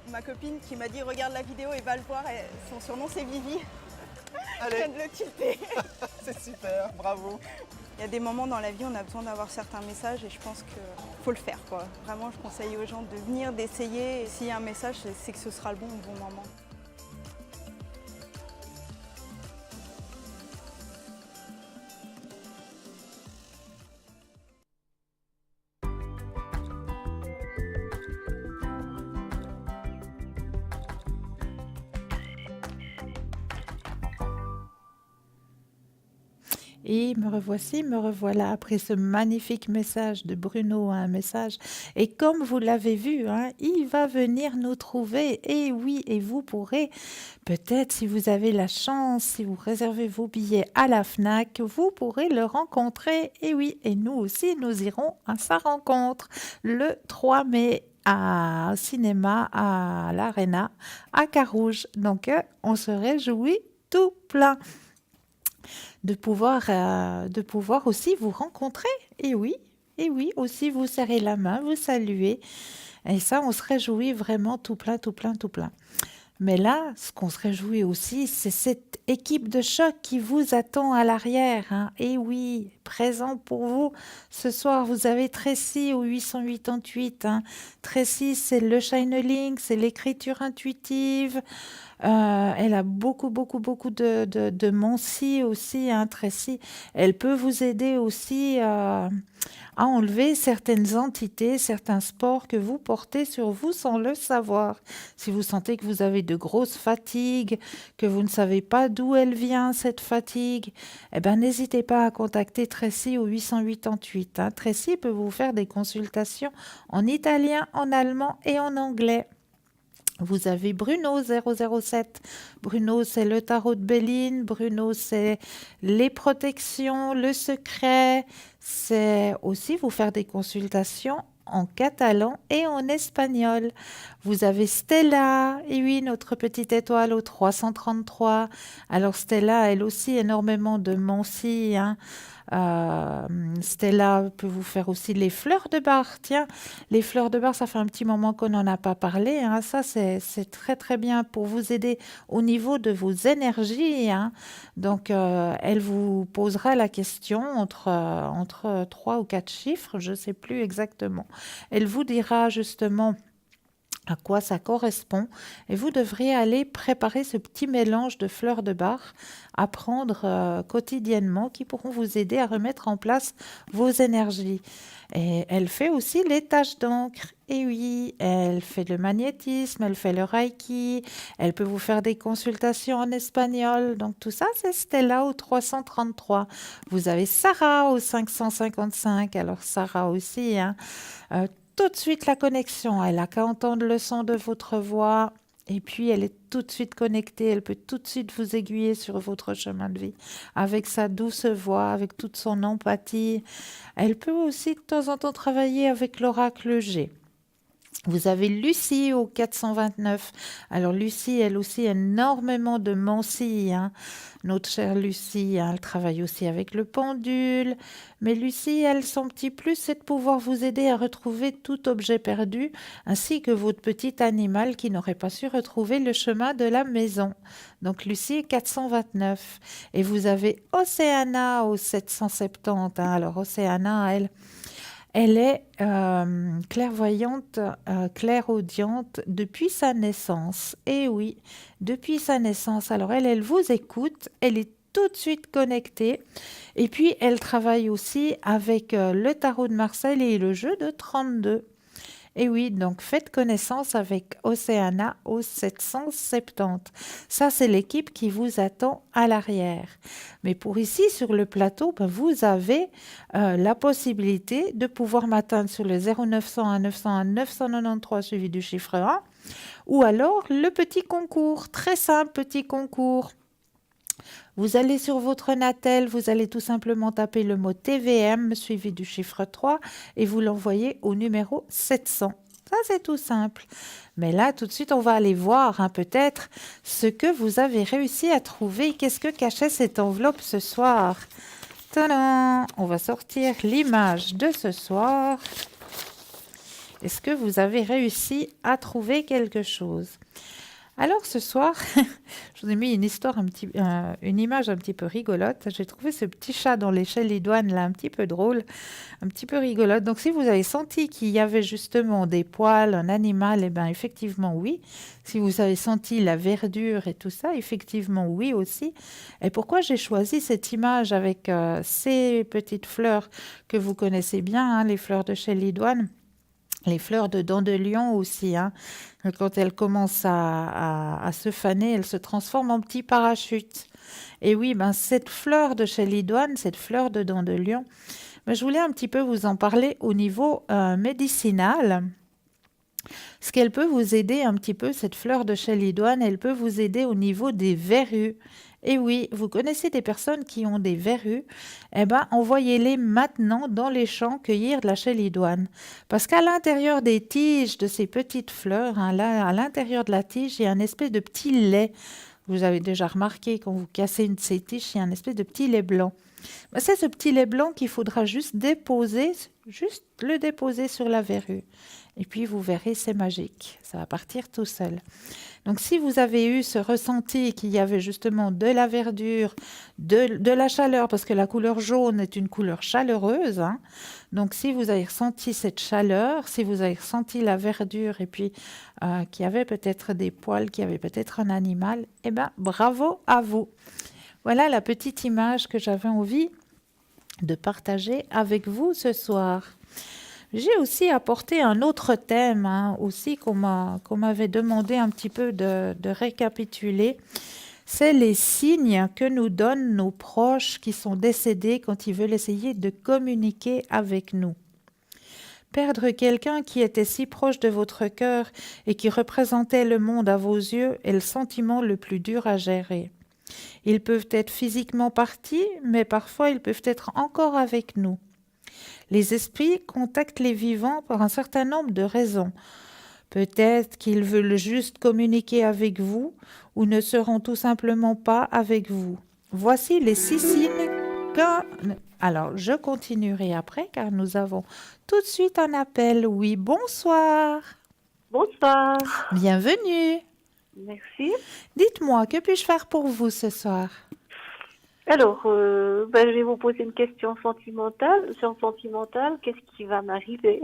ma copine qui m'a dit regarde la vidéo et va le voir, et son surnom c'est Vivi. Allez. Je viens de le tilter. C'est super, bravo. Il y a des moments dans la vie où on a besoin d'avoir certains messages et je pense qu'il faut le faire, quoi. Vraiment, je conseille aux gens de venir, d'essayer. Et s'il y a un message, c'est que ce sera le bon au bon moment. Et me revoici, me revoilà après ce magnifique message de Bruno, un message. Et comme vous l'avez vu, hein, il va venir nous trouver. Et oui, et vous pourrez, peut-être si vous avez la chance, si vous réservez vos billets à la FNAC, vous pourrez le rencontrer. Et oui, et nous aussi, nous irons à sa rencontre le 3 mai au cinéma, à l'Arena, à Carouge. Donc, on se réjouit tout plein de pouvoir aussi vous rencontrer. Et oui, aussi vous serrer la main, vous saluer. Et ça, on se réjouit vraiment tout plein, tout plein, tout plein. Mais là, ce qu'on se réjouit aussi, c'est cette équipe de choc qui vous attend à l'arrière, hein. Et oui, présent pour vous. Ce soir, vous avez Tracy au 888, hein. Tracy, c'est le channeling, c'est l'écriture intuitive. Elle a beaucoup de Monsi aussi, hein, Tracy. Elle peut vous aider aussi à enlever certaines entités, certains sports que vous portez sur vous sans le savoir. Si vous sentez que vous avez de grosses fatigues, que vous ne savez pas d'où elle vient, cette fatigue, eh ben, n'hésitez pas à contacter Tracy au 888. Hein. Tracy peut vous faire des consultations en italien, en allemand et en anglais. Vous avez Bruno 007. Bruno, c'est le tarot de Béline. Bruno, c'est les protections, le secret. C'est aussi vous faire des consultations en catalan et en espagnol. Vous avez Stella, et oui, notre petite étoile au 333. Alors Stella, elle aussi, énormément de Monsi, hein. Stella peut vous faire aussi les fleurs de bar. Tiens, les fleurs de bar, ça fait un petit moment qu'on n'en a pas parlé, hein. Ça, c'est très bien pour vous aider au niveau de vos énergies, hein. Donc, elle vous posera la question entre 3 ou 4 chiffres, je ne sais plus exactement. Elle vous dira justement à quoi ça correspond et vous devrez aller préparer ce petit mélange de fleurs de bar à prendre quotidiennement qui pourront vous aider à remettre en place vos énergies. Et elle fait aussi les taches d'encre. Et oui, elle fait le magnétisme, elle fait le reiki, elle peut vous faire des consultations en espagnol. Donc tout ça, c'est Stella au 333. Vous avez Sarah au 555. Alors Sarah aussi, hein, tout de suite la connexion. Elle n'a qu'à entendre le son de votre voix et puis elle est tout de suite connectée. Elle peut tout de suite vous aiguiller sur votre chemin de vie avec sa douce voix, avec toute son empathie. Elle peut aussi de temps en temps travailler avec l'oracle G. Vous avez Lucie au 429. Alors Lucie, elle aussi, énormément de Monsi, hein. Notre chère Lucie, hein, elle travaille aussi avec le pendule. Mais Lucie, elle, son petit plus, c'est de pouvoir vous aider à retrouver tout objet perdu, ainsi que votre petit animal qui n'aurait pas su retrouver le chemin de la maison. Donc Lucie, 429. Et vous avez Océana au 770. Hein. Alors Océana, elle est clairvoyante, clairaudiente depuis sa naissance. Et oui, depuis sa naissance. Alors elle vous écoute, elle est tout de suite connectée. Et puis, elle travaille aussi avec le tarot de Marseille et le jeu de 32. Et oui, donc faites connaissance avec Océana au 770. Ça, c'est l'équipe qui vous attend à l'arrière. Mais pour ici, sur le plateau, vous avez la possibilité de pouvoir m'atteindre sur le 0901 901 993 suivi du chiffre 1 ou alors le petit concours, très simple petit concours. Vous allez sur votre Natel, vous allez tout simplement taper le mot TVM suivi du chiffre 3 et vous l'envoyez au numéro 700. Ça, c'est tout simple. Mais là, tout de suite, on va aller voir peut-être ce que vous avez réussi à trouver. Qu'est-ce que cachait cette enveloppe ce soir? Tadam! On va sortir l'image de ce soir. Est-ce que vous avez réussi à trouver quelque chose? Alors ce soir, je vous ai mis une image un petit peu rigolote. J'ai trouvé ce petit chat dans l'échelle idoine là, un petit peu drôle, un petit peu rigolote. Donc si vous avez senti qu'il y avait justement des poils, un animal, eh bien effectivement oui. Si vous avez senti la verdure et tout ça, effectivement oui aussi. Et pourquoi j'ai choisi cette image avec ces petites fleurs que vous connaissez bien, hein, les fleurs de chez l'idoine? Les fleurs de dents de lion aussi, hein. Quand elles commencent à se faner, elles se transforment en petits parachutes. Et oui, ben, cette fleur de chélidoine, cette fleur de dent de lion, ben, je voulais un petit peu vous en parler au niveau médicinal. Ce qu'elle peut vous aider un petit peu, cette fleur de chélidoine, elle peut vous aider au niveau des verrues. Et oui, vous connaissez des personnes qui ont des verrues, eh ben, envoyez-les maintenant dans les champs cueillir de la chélidoine. Parce qu'à l'intérieur des tiges de ces petites fleurs, hein, là, à l'intérieur de la tige, il y a un espèce de petit lait. Vous avez déjà remarqué, quand vous cassez une de ces tiges, il y a un espèce de petit lait blanc. Ben, c'est ce petit lait blanc qu'il faudra juste le déposer sur la verrue. Et puis, vous verrez, c'est magique. Ça va partir tout seul. Donc, si vous avez eu ce ressenti qu'il y avait justement de la verdure, de la chaleur, parce que la couleur jaune est une couleur chaleureuse, hein. Donc, si vous avez ressenti cette chaleur, si vous avez ressenti la verdure et puis qu'il y avait peut-être des poils, qu'il y avait peut-être un animal, eh bien, bravo à vous. Voilà la petite image que j'avais envie de partager avec vous ce soir. J'ai aussi apporté un autre thème, hein, aussi qu'on m'avait demandé un petit peu de récapituler. C'est les signes que nous donnent nos proches qui sont décédés quand ils veulent essayer de communiquer avec nous. Perdre quelqu'un qui était si proche de votre cœur et qui représentait le monde à vos yeux est le sentiment le plus dur à gérer. Ils peuvent être physiquement partis, mais parfois ils peuvent être encore avec nous. Les esprits contactent les vivants pour un certain nombre de raisons. Peut-être qu'ils veulent juste communiquer avec vous ou ne seront tout simplement pas avec vous. Voici les 6 signes que... Alors, je continuerai après car nous avons tout de suite un appel. Oui, bonsoir. Bonsoir. Bienvenue. Merci. Dites-moi, que puis-je faire pour vous ce soir? Alors, je vais vous poser une question sentimentale. Qu'est-ce qui va m'arriver?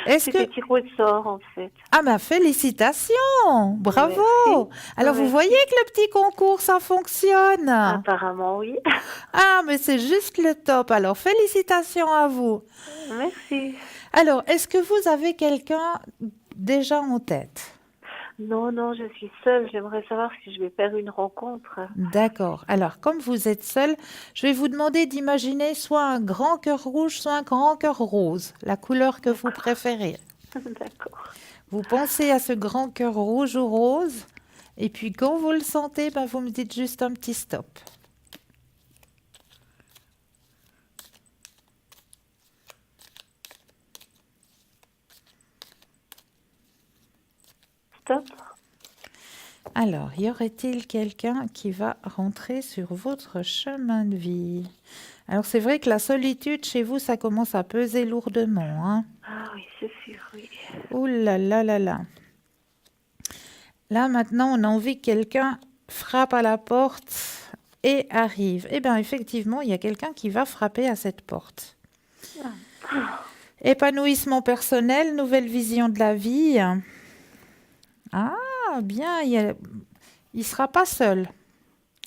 Est-ce C'est que... tiré au sort, en fait. Ah ben félicitations, bravo. Merci. Alors vous Merci. voyez que le petit concours, ça fonctionne. Apparemment, oui. Ah mais c'est juste le top. Alors félicitations à vous. Merci. Alors, est-ce que vous avez quelqu'un déjà en tête? Non, je suis seule. J'aimerais savoir si je vais faire une rencontre. D'accord. Alors, comme vous êtes seul, je vais vous demander d'imaginer soit un grand cœur rouge, soit un grand cœur rose, la couleur que vous préférez. D'accord. Vous pensez à ce grand cœur rouge ou rose, et puis quand vous le sentez, vous me dites juste un petit stop. Stop. Alors, y aurait-il quelqu'un qui va rentrer sur votre chemin de vie? Alors, c'est vrai que la solitude chez vous, ça commence à peser lourdement, hein? Ah oui, c'est sûr, oui. Ouh là là là là. Là, maintenant, on a envie que quelqu'un frappe à la porte et arrive. Eh bien, effectivement, il y a quelqu'un qui va frapper à cette porte. Épanouissement personnel, nouvelle vision de la vie. Ah, bien, il sera pas seul.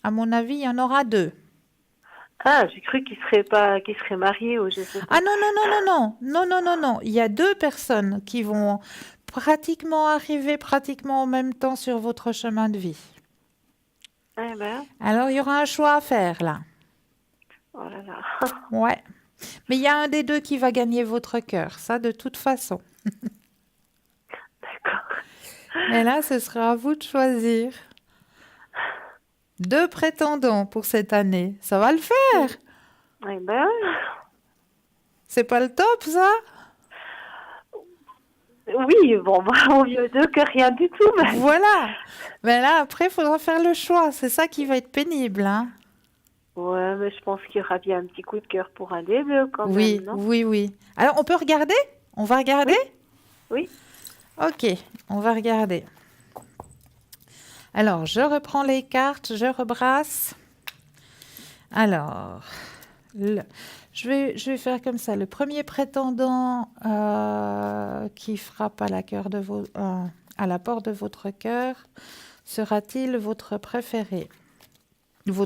À mon avis, il y en aura 2. Ah, j'ai cru qu'il serait marié ou je sais pas. Ah non. Il y a 2 personnes qui vont pratiquement arriver pratiquement en même temps sur votre chemin de vie. Eh ben, Alors, il y aura un choix à faire là. oh là là. Ouais. Mais il y a un des 2 qui va gagner votre cœur, ça de toute façon. D'accord. Mais là, ce sera à vous de choisir. 2 prétendants pour cette année. Ça va le faire. Eh ben, C'est pas le top, ça? oui, bon, au mieux d'eux que rien du tout. Mais... Voilà. Mais là, après, il faudra faire le choix. C'est ça qui va être pénible, hein? Ouais, mais je pense qu'il y aura bien un petit coup de cœur pour un des 2 quand Oui, même, non? oui. Alors, on peut regarder? On va regarder? Oui. Ok, on va regarder. Alors, je reprends les cartes, je rebrasse. Alors, je vais faire comme ça. Le premier prétendant qui frappe à la porte de votre cœur, sera-t-il votre préféré? Bon,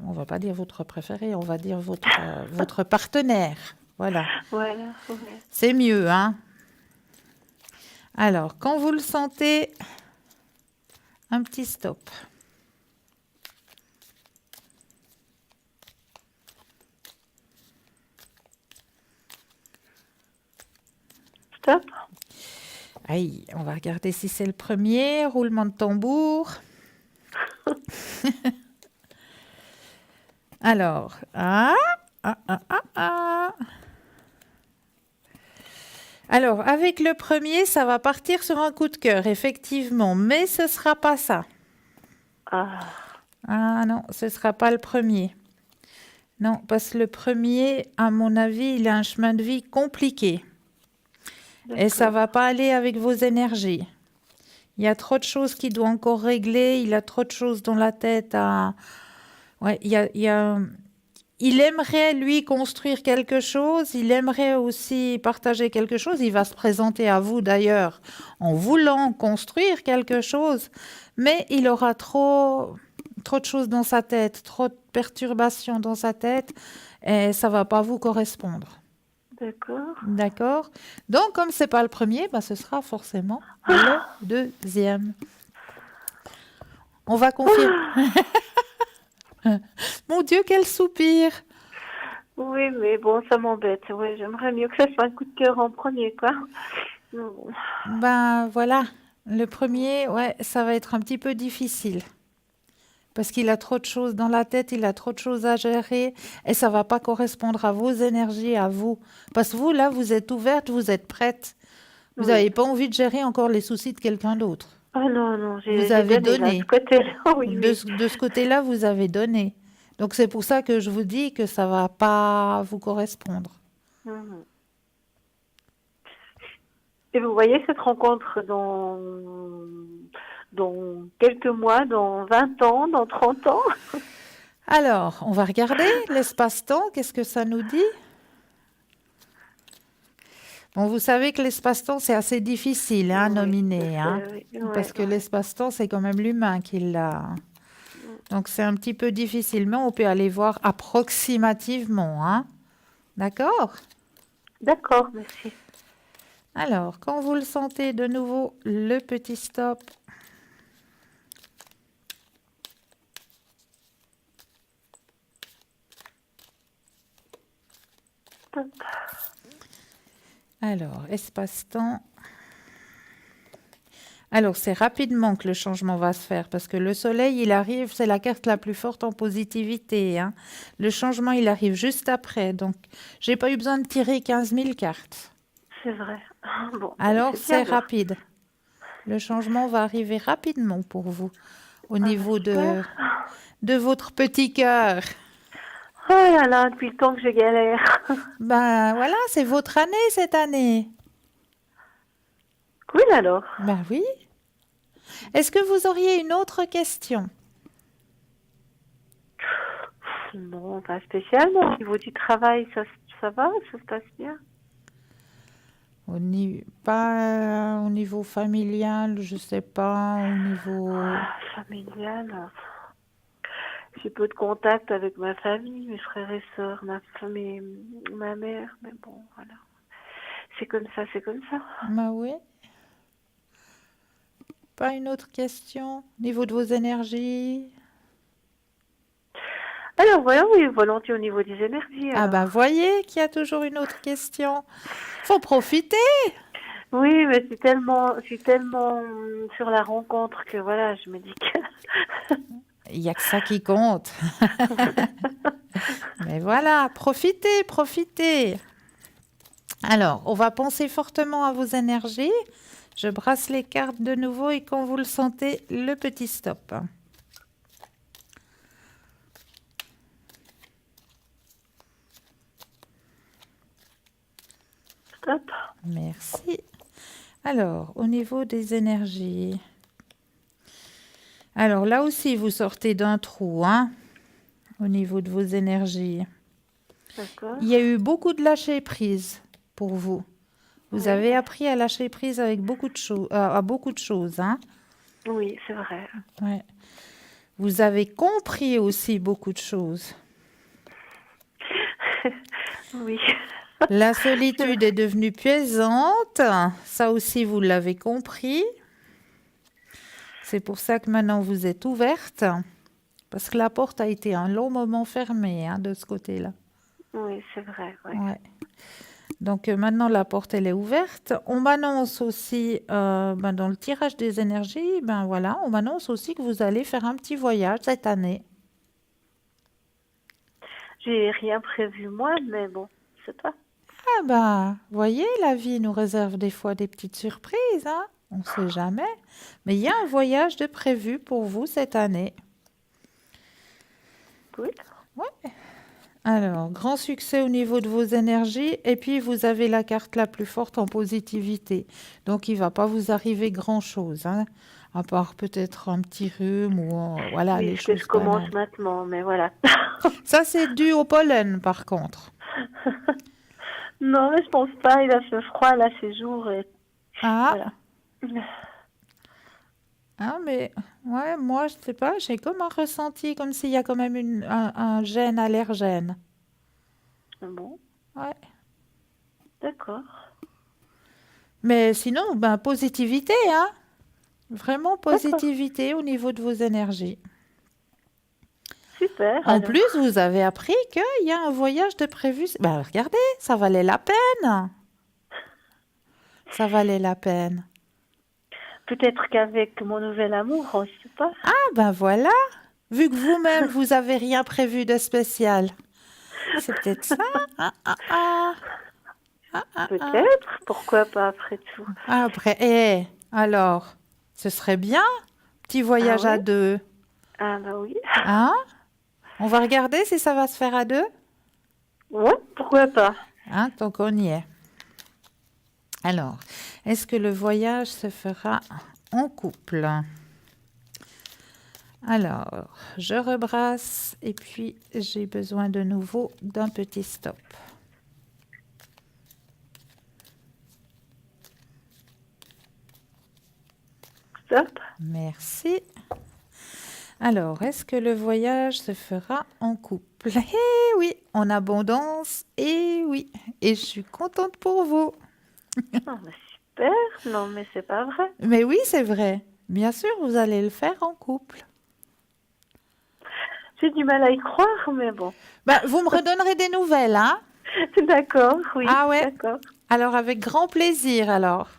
on va pas dire votre préféré, on va dire votre partenaire. Voilà. Voilà. Ouais. C'est mieux, hein? Alors, quand vous le sentez, un petit stop. Aïe, on va regarder si c'est le premier. Roulement de tambour. Alors, Alors, avec le premier, ça va partir sur un coup de cœur, effectivement, mais ce ne sera pas ça. Ah, Ah non, ce ne sera pas le premier. Non, parce que le premier, à mon avis, il a un chemin de vie compliqué. Et ça ne va pas aller avec vos énergies. Il y a trop de choses qu'il doit encore régler, il a trop de choses dans la tête à... Ouais, il aimerait, lui, construire quelque chose, il aimerait aussi partager quelque chose. Il va se présenter à vous, d'ailleurs, en voulant construire quelque chose, mais il aura trop de choses dans sa tête, trop de perturbations dans sa tête, et ça ne va pas vous correspondre. d'accord. D'accord? Donc, comme ce n'est pas le premier, bah, ce sera forcément le deuxième. On va confirmer. Mon Dieu, quel soupir! Oui, mais bon, ça m'embête. Ouais, j'aimerais mieux que ça soit un coup de cœur en premier, quoi. Ben voilà, le premier, ouais, ça va être un petit peu difficile. Parce qu'il a trop de choses dans la tête, il a trop de choses à gérer et ça va pas correspondre à vos énergies, à vous. Parce que vous, là, vous êtes ouverte, vous êtes prête. Vous Oui. n'avez pas envie de gérer encore les soucis de quelqu'un d'autre. Ah non, non, Vous j'ai avez donné, là, donné. de ce côté-là, oui, De, oui. de ce côté-là, vous avez donné. Donc c'est pour ça que je vous dis que ça va pas vous correspondre. Mhm. Et vous voyez cette rencontre dans quelques mois, dans 20 ans, dans 30 ans? Alors, on va regarder l'espace-temps. Qu'est-ce que ça nous dit? Bon, vous savez que l'espace-temps, c'est assez difficile à Oui, nominer, hein, oui, parce que ouais. l'espace-temps, c'est quand même l'humain qui l'a. Donc, c'est un petit peu difficile, mais on peut aller voir approximativement, hein. D'accord? D'accord, merci. Alors, quand vous le sentez de nouveau, le petit stop. Alors, espace-temps. Alors, c'est rapidement que le changement va se faire parce que le soleil, il arrive, c'est la carte la plus forte en positivité, hein. Le changement, il arrive juste après. Donc, j'ai pas eu besoin de tirer 15 000 cartes. C'est vrai. Bon, Alors, c'est c'est bien, alors. rapide. Le changement va arriver rapidement pour vous au niveau super. de votre petit cœur. Oh là là, depuis le temps que je galère. Ben voilà, c'est votre année cette année. Cool alors. Ben oui. Est-ce que vous auriez une autre question? Non, pas spécialement. Au niveau du travail, ça va, ça se passe bien. Pas au niveau familial, je sais pas, au niveau... Familial. J'ai peu de contact avec ma famille, mes frères et sœurs, ma mère, mais bon, voilà. C'est comme ça, c'est comme ça. Ben oui. Pas une autre question au niveau de vos énergies? Alors voilà, oui, volontiers au niveau des énergies. Ah alors. ben voyez qu'il y a toujours une autre question. Faut profiter. Oui, mais je suis tellement sur la rencontre que voilà, je me dis que... Il n'y a que ça qui compte. Mais voilà, profitez, profitez. Alors, on va penser fortement à vos énergies. Je brasse les cartes de nouveau et quand vous le sentez, le petit stop. Stop. Merci. Alors, au niveau des énergies. Alors, là aussi, vous sortez d'un trou, hein, au niveau de vos énergies. D'accord. Il y a eu beaucoup de lâcher prise pour vous. Vous Oui. avez appris à lâcher prise avec à beaucoup de choses, hein. Oui, c'est vrai. Ouais. Vous avez compris aussi beaucoup de choses. Oui. La solitude est devenue plaisante. Ça aussi, vous l'avez compris. C'est pour ça que maintenant, vous êtes ouverte. Parce que la porte a été un long moment fermée, hein, de ce côté-là. Oui, c'est vrai. Oui. Ouais. Donc maintenant, la porte, elle est ouverte. On m'annonce aussi, dans le tirage des énergies, voilà, on m'annonce aussi que vous allez faire un petit voyage cette année. J'ai rien prévu moi, mais bon, c'est pas. Voyez, la vie nous réserve des fois des petites surprises, hein. On ne sait jamais. Mais il y a un voyage de prévu pour vous cette année. Oui. Alors, grand succès au niveau de vos énergies. Et puis, vous avez la carte la plus forte en positivité. Donc, il ne va pas vous arriver grand-chose, hein, à part peut-être un petit rhume ou voilà, Oui, les ce que choses je commence banales. maintenant, mais voilà. Ça, c'est dû au pollen, par contre. Non, mais je pense pas. Il a fait froid là ces jours et Ah, voilà. mais ouais, moi, je sais pas, j'ai comme un ressenti, comme s'il y a quand même un gène allergène. Bon, Ouais. d'accord. Mais sinon, positivité, hein. Vraiment positivité au niveau de vos énergies. Super. En alors. plus, vous avez appris qu'il y a un voyage de prévu. Regardez, ça valait la peine. Ça valait la peine. Peut-être qu'avec mon nouvel amour, on ne sait pas. Voilà. Vu que vous-même, vous avez rien prévu de spécial. C'est peut-être ça. Peut-être. Pourquoi pas après tout. Après, alors, ce serait bien. Petit voyage Ah à oui? deux. Ah bah oui. Hein? On va regarder si ça va se faire à deux. Ouais, pourquoi pas. Hein, tant qu'on y est. Alors, est-ce que le voyage se fera en couple? Alors, je rebrasse et puis j'ai besoin de nouveau d'un petit stop. Stop. Merci. Alors, est-ce que le voyage se fera en couple? Eh oui, en abondance, eh oui. Et je suis contente pour vous. Oh, bah super. Non, mais c'est pas vrai. Mais oui, c'est vrai. Bien sûr, vous allez le faire en couple. J'ai du mal à y croire, mais bon. Vous me redonnerez des nouvelles, hein? D'accord, oui. Ah ouais. D'accord. Alors, avec grand plaisir, alors.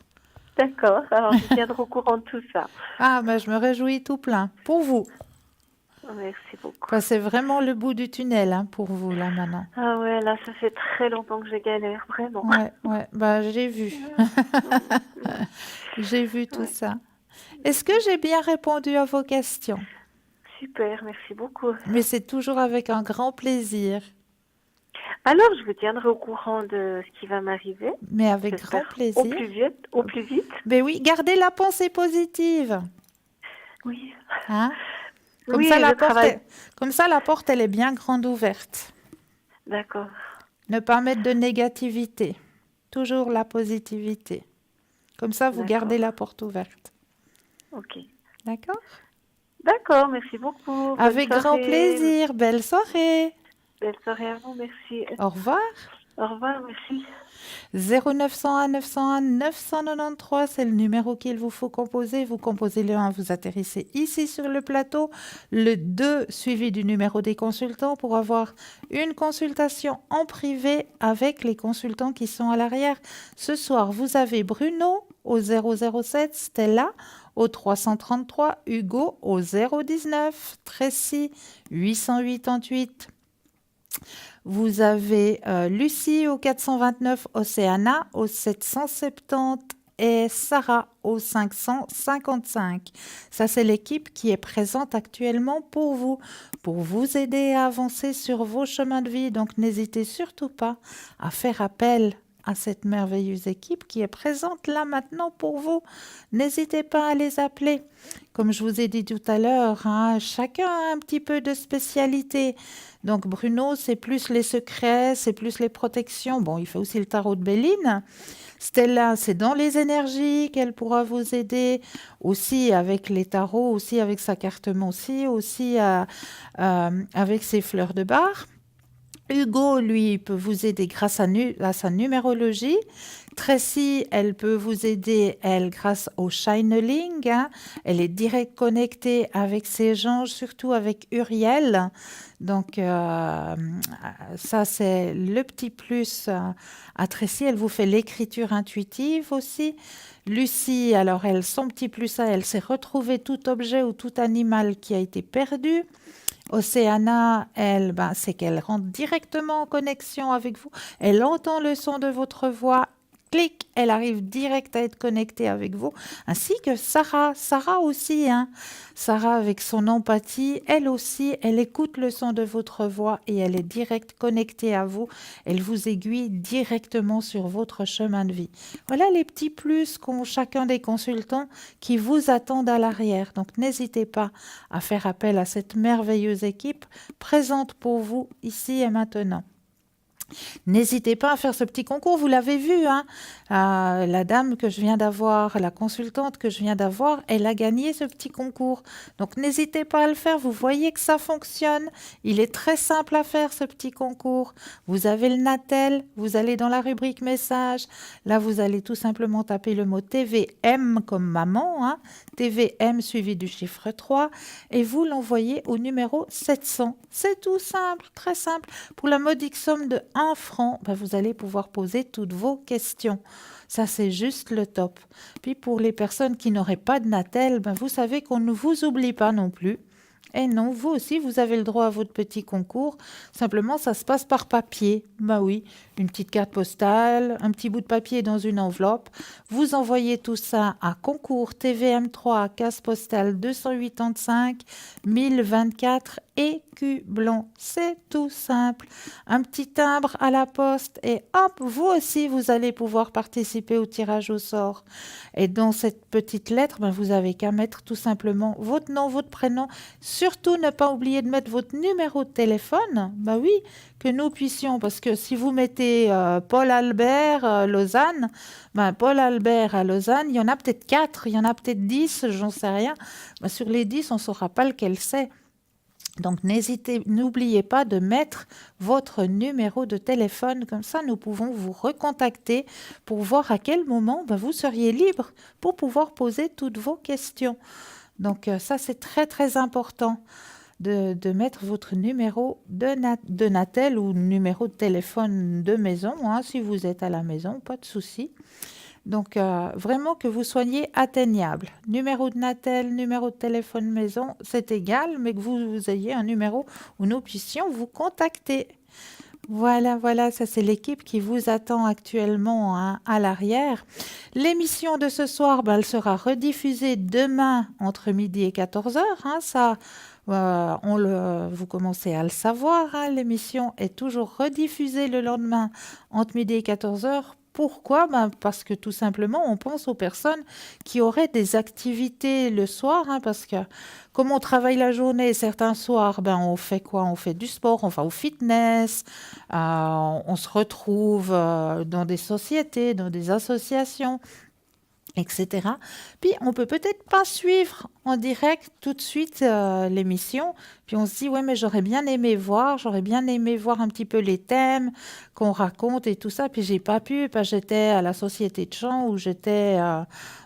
D'accord. Alors, je tiendrai au courant de tout ça. Je me réjouis tout plein. Pour vous. Merci beaucoup. C'est vraiment le bout du tunnel, hein, pour vous, là, maintenant. Ah ouais, là, ça fait très longtemps que je galère, vraiment. Ouais. J'ai vu. J'ai vu tout ça. Est-ce que j'ai bien répondu à vos questions? Super, merci beaucoup. Mais c'est toujours avec un grand plaisir. Alors, je vous tiendrai au courant de ce qui va m'arriver. Mais avec J'espère grand plaisir. Au plus vite. Mais oui, gardez la pensée positive. Oui. Hein? Oui, je travaille. Comme ça, la porte, elle est bien grande ouverte. D'accord. Ne pas mettre de négativité. Toujours la positivité. Comme ça, vous D'accord. gardez la porte ouverte. Ok. D'accord? D'accord, merci beaucoup. Bonne Avec grand soirée. plaisir. Belle soirée. Belle soirée à vous, merci. Au revoir. Au revoir, merci. 0901 901 993, c'est le numéro qu'il vous faut composer. Vous composez le 1, vous atterrissez ici sur le plateau. Le 2, suivi du numéro des consultants pour avoir une consultation en privé avec les consultants qui sont à l'arrière. Ce soir, vous avez Bruno au 007, Stella au 333, Hugo au 019, Tracy 888. Vous avez Lucie au 429, Océana au 770 et Sarah au 555. Ça, c'est l'équipe qui est présente actuellement pour vous aider à avancer sur vos chemins de vie. Donc, n'hésitez surtout pas à faire appel à cette merveilleuse équipe qui est présente là maintenant pour vous. N'hésitez pas à les appeler. Comme je vous ai dit tout à l'heure, hein, chacun a un petit peu de spécialité. Donc Bruno, c'est plus les secrets, c'est plus les protections. Bon, il fait aussi le tarot de Béline. Stella, c'est dans les énergies qu'elle pourra vous aider. Aussi avec les tarots, aussi avec sa carte Monsi, aussi avec ses fleurs de bar. Hugo, lui, peut vous aider grâce à sa numérologie. Tracy, elle peut vous aider, elle, grâce au channeling, hein. Elle est direct connectée avec ses gens, surtout avec Uriel. Donc, ça, c'est le petit plus à Tracy. Elle vous fait l'écriture intuitive aussi. Lucie, alors, elle, son petit plus à elle, c'est retrouver tout objet ou tout animal qui a été perdu. Océana, elle, c'est qu'elle rentre directement en connexion avec vous. Elle entend le son de votre voix. Clic, elle arrive direct à être connectée avec vous. Ainsi que Sarah. Sarah aussi, hein. Sarah, avec son empathie, elle aussi, elle écoute le son de votre voix et elle est direct connectée à vous. Elle vous aiguille directement sur votre chemin de vie. Voilà les petits plus qu'ont chacun des consultants qui vous attendent à l'arrière. Donc, n'hésitez pas à faire appel à cette merveilleuse équipe présente pour vous ici et maintenant. N'hésitez pas à faire ce petit concours, vous l'avez vu, hein. La dame que je viens d'avoir, la consultante que je viens d'avoir, elle a gagné ce petit concours. Donc n'hésitez pas à le faire, vous voyez que ça fonctionne. Il est très simple à faire ce petit concours. Vous avez le Natel, vous allez dans la rubrique message. Là, vous allez tout simplement taper le mot TVM comme maman, hein. TVM suivi du chiffre 3 et vous l'envoyez au numéro 700. C'est tout simple, très simple. Pour la modique somme de 1 franc, vous allez pouvoir poser toutes vos questions. Ça, c'est juste le top. Puis pour les personnes qui n'auraient pas de Natel, vous savez qu'on ne vous oublie pas non plus. Et non, vous aussi, vous avez le droit à votre petit concours. Simplement, ça se passe par papier. Oui, une petite carte postale, un petit bout de papier dans une enveloppe. Vous envoyez tout ça à concours TVM3, case postale 285 1024 écus blanc. C'est tout simple. Un petit timbre à la poste et hop, vous aussi, vous allez pouvoir participer au tirage au sort. Et dans cette petite lettre, vous avez qu'à mettre tout simplement votre nom, votre prénom. Surtout, ne pas oublier de mettre votre numéro de téléphone. Oui, que nous puissions, parce que si vous mettez Paul Albert Lausanne, Paul Albert à Lausanne, il y en a peut-être 4, il y en a peut-être 10, j'en sais rien. Sur les 10, on ne saura pas lequel c'est. Donc, n'oubliez pas de mettre votre numéro de téléphone. Comme ça, nous pouvons vous recontacter pour voir à quel moment vous seriez libre pour pouvoir poser toutes vos questions. Donc, ça, c'est très, très important de mettre votre numéro de Natel ou numéro de téléphone de maison, hein, si vous êtes à la maison, pas de souci. Donc, vraiment que vous soyez atteignable. Numéro de Natel, numéro de téléphone maison, c'est égal, mais que vous ayez un numéro où nous puissions vous contacter. Voilà, ça c'est l'équipe qui vous attend actuellement, hein, à l'arrière. L'émission de ce soir, elle sera rediffusée demain entre midi et 14h. Hein, ça, vous commencez à le savoir. Hein, l'émission est toujours rediffusée le lendemain entre midi et 14h. Pourquoi ? Parce que tout simplement, on pense aux personnes qui auraient des activités le soir, hein, parce que comme on travaille la journée, certains soirs, on fait quoi ? On fait du sport, on va au fitness, on se retrouve dans des sociétés, dans des associations, etc. Puis on peut-être pas suivre en direct tout de suite l'émission. Puis on se dit, ouais, mais j'aurais bien aimé voir un petit peu les thèmes qu'on raconte et tout ça. Puis j'ai pas pu, parce que j'étais à la société de chant ou j'étais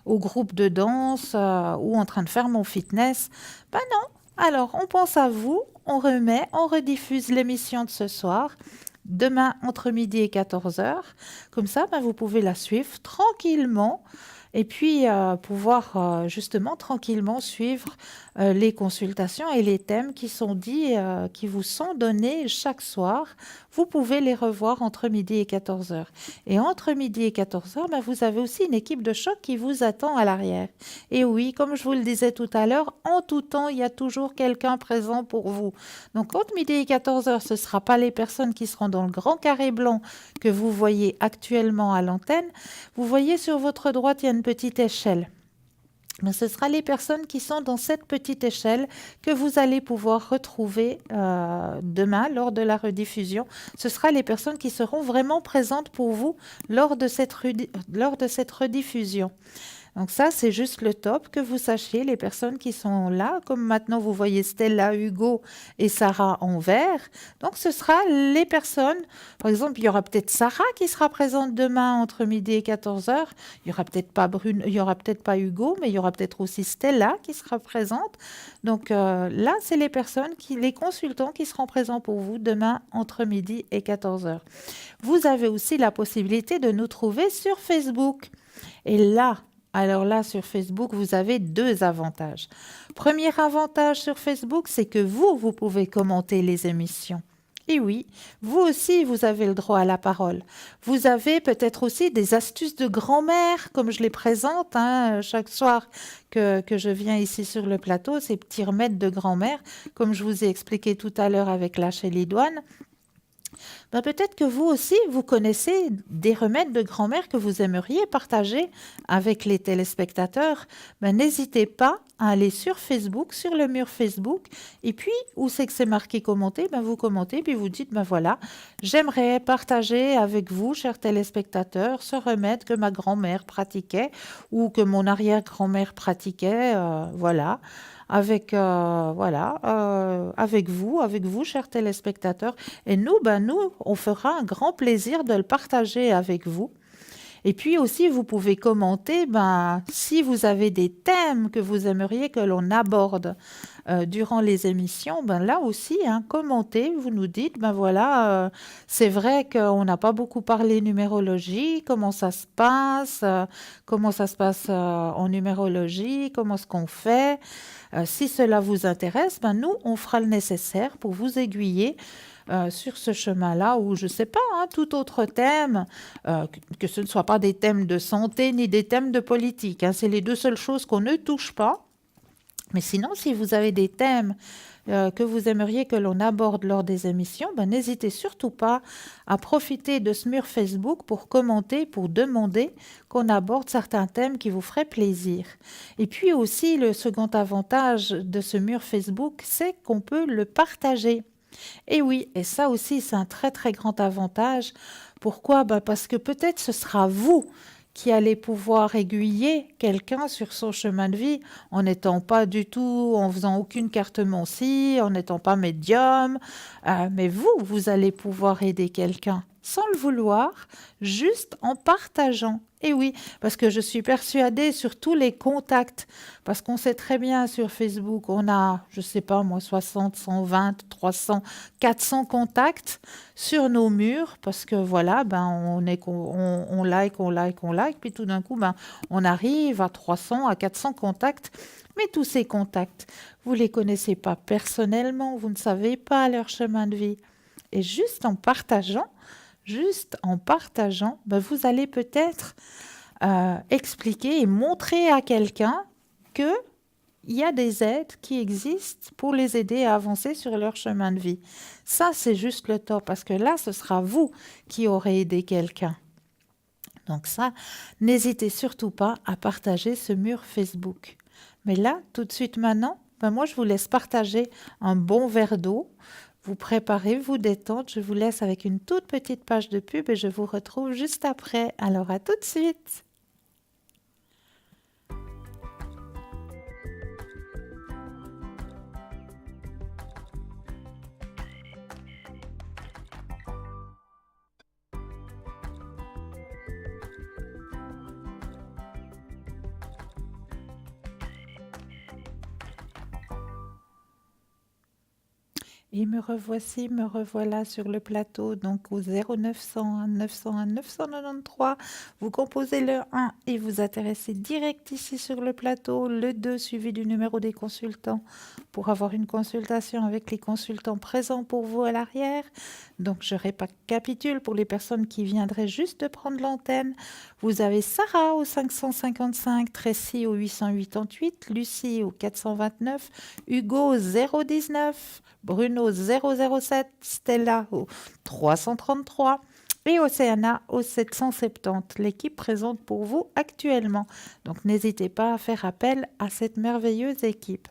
au groupe de danse ou en train de faire mon fitness. Non. Alors, on pense à vous, on rediffuse l'émission de ce soir. Demain, entre midi et 14h. Comme ça, vous pouvez la suivre tranquillement. Et puis, pouvoir justement tranquillement suivre les consultations et les thèmes qui sont dits, qui vous sont donnés chaque soir. Vous pouvez les revoir entre midi et 14h. Et entre midi et 14h, vous avez aussi une équipe de choc qui vous attend à l'arrière. Et oui, comme je vous le disais tout à l'heure, en tout temps, il y a toujours quelqu'un présent pour vous. Donc, entre midi et 14h, ce ne sera pas les personnes qui seront dans le grand carré blanc que vous voyez actuellement à l'antenne. Vous voyez sur votre droite, il y a une petite échelle. Ce sera les personnes qui sont dans cette petite échelle que vous allez pouvoir retrouver demain lors de la rediffusion. Ce sera les personnes qui seront vraiment présentes pour vous lors de cette rediffusion. Donc ça, c'est juste le top, que vous sachiez, les personnes qui sont là, comme maintenant vous voyez Stella, Hugo et Sarah en vert. Donc ce sera les personnes, par exemple, il y aura peut-être Sarah qui sera présente demain entre midi et 14 heures. Il y aura peut-être pas il y aura peut-être pas Hugo, mais il y aura peut-être aussi Stella qui sera présente. Donc là, c'est les personnes, les consultants qui seront présents pour vous demain entre midi et 14 heures. Vous avez aussi la possibilité de nous trouver sur Facebook. Et là, alors là, sur Facebook, vous avez 2 avantages. Premier avantage sur Facebook, c'est que vous pouvez commenter les émissions. Et oui, vous aussi, vous avez le droit à la parole. Vous avez peut-être aussi des astuces de grand-mère, comme je les présente chaque soir que je viens ici sur le plateau, ces petits remèdes de grand-mère, comme je vous ai expliqué tout à l'heure avec la Chélidoine. Peut-être que vous aussi, vous connaissez des remèdes de grand-mère que vous aimeriez partager avec les téléspectateurs. N'hésitez pas à aller sur Facebook, sur le mur Facebook, et puis où c'est que c'est marqué commenter, vous commentez, puis vous dites, voilà, j'aimerais partager avec vous, chers téléspectateurs, ce remède que ma grand-mère pratiquait ou que mon arrière-grand-mère pratiquait, voilà. Avec vous, chers téléspectateurs. Et nous, on fera un grand plaisir de le partager avec vous. Et puis aussi, vous pouvez commenter si vous avez des thèmes que vous aimeriez que l'on aborde durant les émissions. Là aussi, commentez, vous nous dites, c'est vrai qu'on n'a pas beaucoup parlé numérologie, comment ça se passe en numérologie, comment est-ce qu'on fait. Si cela vous intéresse, nous, on fera le nécessaire pour vous aiguiller sur ce chemin-là, ou je ne sais pas, tout autre thème, que ce ne soit pas des thèmes de santé ni des thèmes de politique. C'est les 2 seules choses qu'on ne touche pas. Mais sinon, si vous avez des thèmes que vous aimeriez que l'on aborde lors des émissions, n'hésitez surtout pas à profiter de ce mur Facebook pour commenter, pour demander qu'on aborde certains thèmes qui vous feraient plaisir. Et puis aussi, le second avantage de ce mur Facebook, c'est qu'on peut le partager. Et oui, et ça aussi, c'est un très très grand avantage. Pourquoi ? Parce que peut-être ce sera vous qui allez pouvoir aiguiller quelqu'un sur son chemin de vie en n'étant pas du tout, en faisant aucune cartomancie, en n'étant pas médium. Mais vous allez pouvoir aider quelqu'un sans le vouloir, juste en partageant. Et oui, parce que je suis persuadée sur tous les contacts, parce qu'on sait très bien sur Facebook, on a, je sais pas moi, 60, 120, 300, 400 contacts sur nos murs, parce que voilà, on like, puis tout d'un coup, on arrive à 300, à 400 contacts. Mais tous ces contacts, vous les connaissez pas personnellement, vous ne savez pas leur chemin de vie. Et juste en partageant, vous allez peut-être expliquer et montrer à quelqu'un qu'il y a des aides qui existent pour les aider à avancer sur leur chemin de vie. Ça, c'est juste le top, parce que là, ce sera vous qui aurez aidé quelqu'un. Donc ça, n'hésitez surtout pas à partager ce mur Facebook. Mais là, tout de suite maintenant, moi, je vous laisse partager un bon verre d'eau. Vous préparez, vous détendre. Je vous laisse avec une toute petite page de pub et je vous retrouve juste après. Alors, à tout de suite. Et me revoilà sur le plateau, donc au 0901 901 993. Vous composez le 1 et vous atterrissez direct ici sur le plateau, le 2 suivi du numéro des consultants pour avoir une consultation avec les consultants présents pour vous à l'arrière. Donc je récapitule pour les personnes qui viendraient juste de prendre l'antenne. Vous avez Sarah au 555, Tracy au 888, Lucie au 429, Hugo au 019, Bruno 007, Stella au 333 et Océana au 770. L'équipe présente pour vous actuellement. Donc n'hésitez pas à faire appel à cette merveilleuse équipe.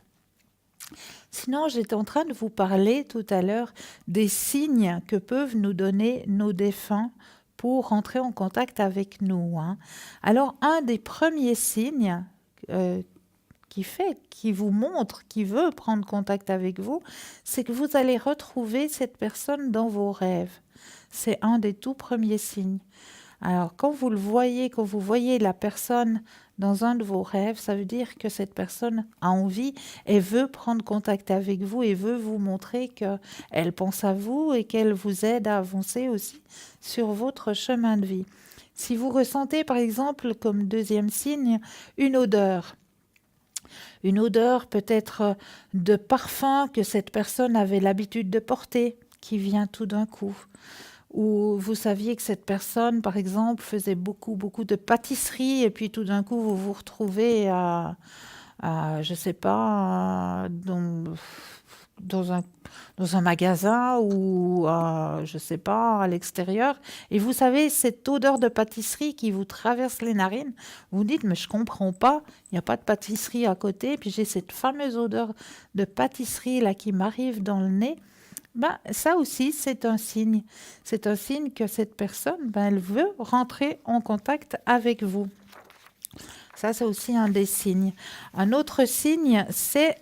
Sinon, j'étais en train de vous parler tout à l'heure des signes que peuvent nous donner nos défunts pour rentrer en contact avec nous, hein. Alors, un des premiers signes qui vous montre, qui veut prendre contact avec vous, c'est que vous allez retrouver cette personne dans vos rêves. C'est un des tout premiers signes. Alors, quand vous voyez la personne dans un de vos rêves, ça veut dire que cette personne a envie et veut prendre contact avec vous et veut vous montrer qu'elle pense à vous et qu'elle vous aide à avancer aussi sur votre chemin de vie. Si vous ressentez, par exemple, comme deuxième signe, une odeur peut-être de parfum que cette personne avait l'habitude de porter, qui vient tout d'un coup. Ou vous saviez que cette personne, par exemple, faisait beaucoup de pâtisserie et puis tout d'un coup, vous vous retrouvez je ne sais pas, dans un magasin ou, je ne sais pas, à l'extérieur. Et vous savez, cette odeur de pâtisserie qui vous traverse les narines, vous dites, mais je ne comprends pas, il n'y a pas de pâtisserie à côté. Puis j'ai cette fameuse odeur de pâtisserie là qui m'arrive dans le nez. Ça aussi, c'est un signe. C'est un signe que cette personne, elle veut rentrer en contact avec vous. Ça, c'est aussi un des signes. Un autre signe, c'est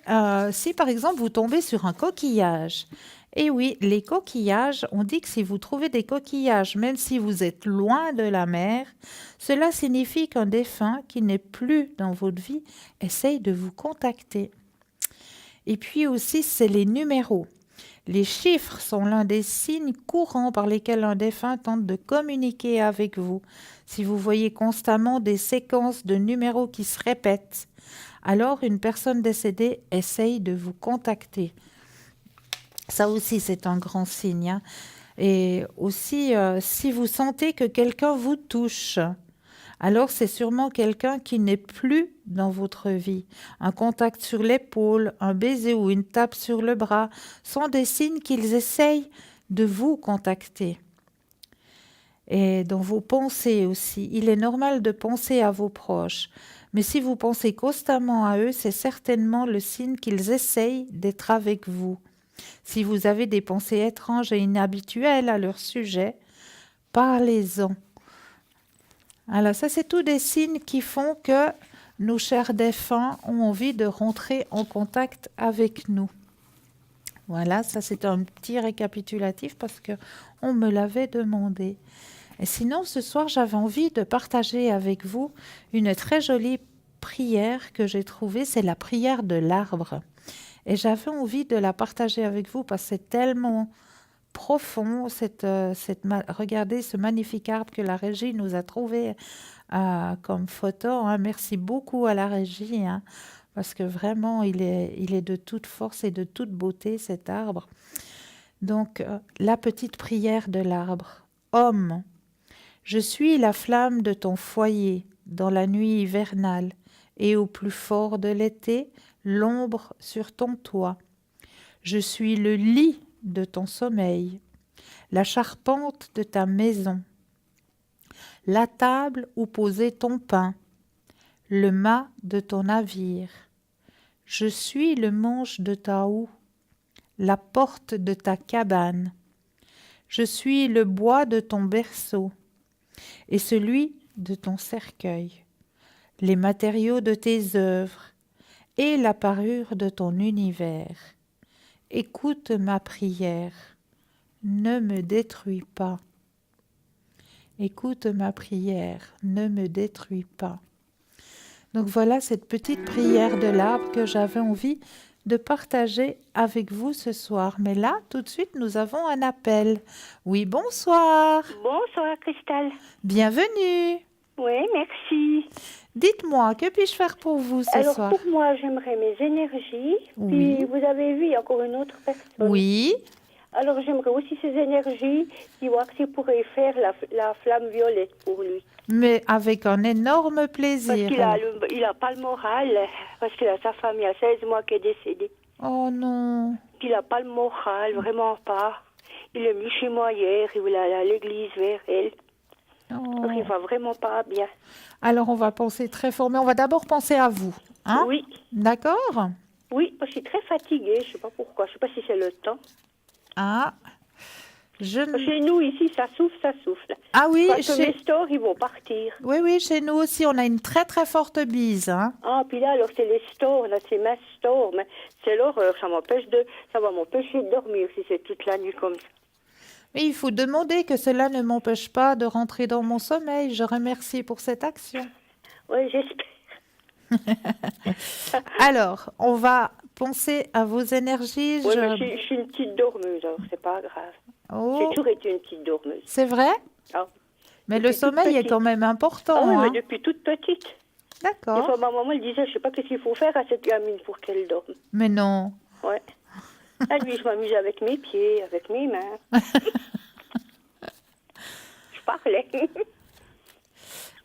si, par exemple, vous tombez sur un coquillage. Et oui, les coquillages, on dit que si vous trouvez des coquillages, même si vous êtes loin de la mer, cela signifie qu'un défunt qui n'est plus dans votre vie essaye de vous contacter. Et puis aussi, c'est les numéros. Les chiffres sont l'un des signes courants par lesquels un défunt tente de communiquer avec vous. Si vous voyez constamment des séquences de numéros qui se répètent, alors une personne décédée essaye de vous contacter. Ça aussi, c'est un grand signe, hein. Et aussi, si vous sentez que quelqu'un vous touche, alors c'est sûrement quelqu'un qui n'est plus dans votre vie. Un contact sur l'épaule, un baiser ou une tape sur le bras sont des signes qu'ils essayent de vous contacter. Et dans vos pensées aussi, il est normal de penser à vos proches. Mais si vous pensez constamment à eux, c'est certainement le signe qu'ils essayent d'être avec vous. Si vous avez des pensées étranges et inhabituelles à leur sujet, parlez-en. Alors ça, c'est tous des signes qui font que nos chers défunts ont envie de rentrer en contact avec nous. Voilà, ça c'est un petit récapitulatif parce qu'on me l'avait demandé. Et sinon, ce soir, j'avais envie de partager avec vous une très jolie prière que j'ai trouvée, c'est la prière de l'arbre. Et j'avais envie de la partager avec vous parce que c'est tellement profond, regardez ce magnifique arbre que la régie nous a trouvé comme photo, hein. Merci beaucoup à la régie, hein, parce que vraiment il est de toute force et de toute beauté cet arbre. Donc la petite prière de l'arbre. Homme, je suis la flamme de ton foyer dans la nuit hivernale et au plus fort de l'été, l'ombre sur ton toit. Je suis le lit de ton sommeil, la charpente de ta maison, la table où poser ton pain, le mât de ton navire. Je suis le manche de ta houe, la porte de ta cabane. Je suis le bois de ton berceau et celui de ton cercueil, les matériaux de tes œuvres et la parure de ton univers. Écoute ma prière, ne me détruis pas. Écoute ma prière, ne me détruis pas. Donc voilà cette petite prière de l'arbre que j'avais envie de partager avec vous ce soir. Mais là, tout de suite, nous avons un appel. Oui, bonsoir. Bonsoir, Cristal. Bienvenue. Oui, merci. Dites-moi, que puis-je faire pour vous ce soir? Alors, pour moi, j'aimerais mes énergies. Oui. Puis, vous avez vu, il y a encore une autre personne. Oui. Alors, j'aimerais aussi ces énergies, puis voir s'il pourrait faire la flamme violette pour lui. Mais avec un énorme plaisir. Parce qu'il n'a pas le moral, parce qu'il a sa femme, il y a 16 mois qui est décédée. Oh non. Puis, il n'a pas le moral, vraiment pas. Il est venu chez moi hier, il voulait aller à l'église vers elle. Oh. Donc, il va vraiment pas bien. Alors, on va penser très fort, mais on va d'abord penser à vous. Hein? Oui. D'accord? Oui, parce que je suis très fatiguée, je ne sais pas pourquoi, je ne sais pas si c'est le temps. Ah, Chez nous, ici, ça souffle. Ah oui, Quand mes stores, ils vont partir. oui, chez nous aussi, on a une très très forte bise. Hein. Ah, puis là, alors, c'est les stores, là, c'est ma store. Mais c'est l'horreur, ça va m'empêcher de dormir si c'est toute la nuit comme ça. Mais il faut demander que cela ne m'empêche pas de rentrer dans mon sommeil. Je remercie pour cette action. Oui, j'espère. Alors, on va penser à vos énergies. Oui, mais je suis une petite dormeuse, alors c'est pas grave. Oh, J'ai toujours été une petite dormeuse. c'est vrai? Ah. Mais Depuis le sommeil toute est quand même important. Ah oui, hein. mais depuis toute petite. Des D'accord. fois, ma maman elle disait, je sais pas ce qu'il faut faire à cette gamine pour qu'elle dorme. Mais non. Ouais. Ah, lui, je m'amuse avec mes pieds, avec mes mains. Je parlais.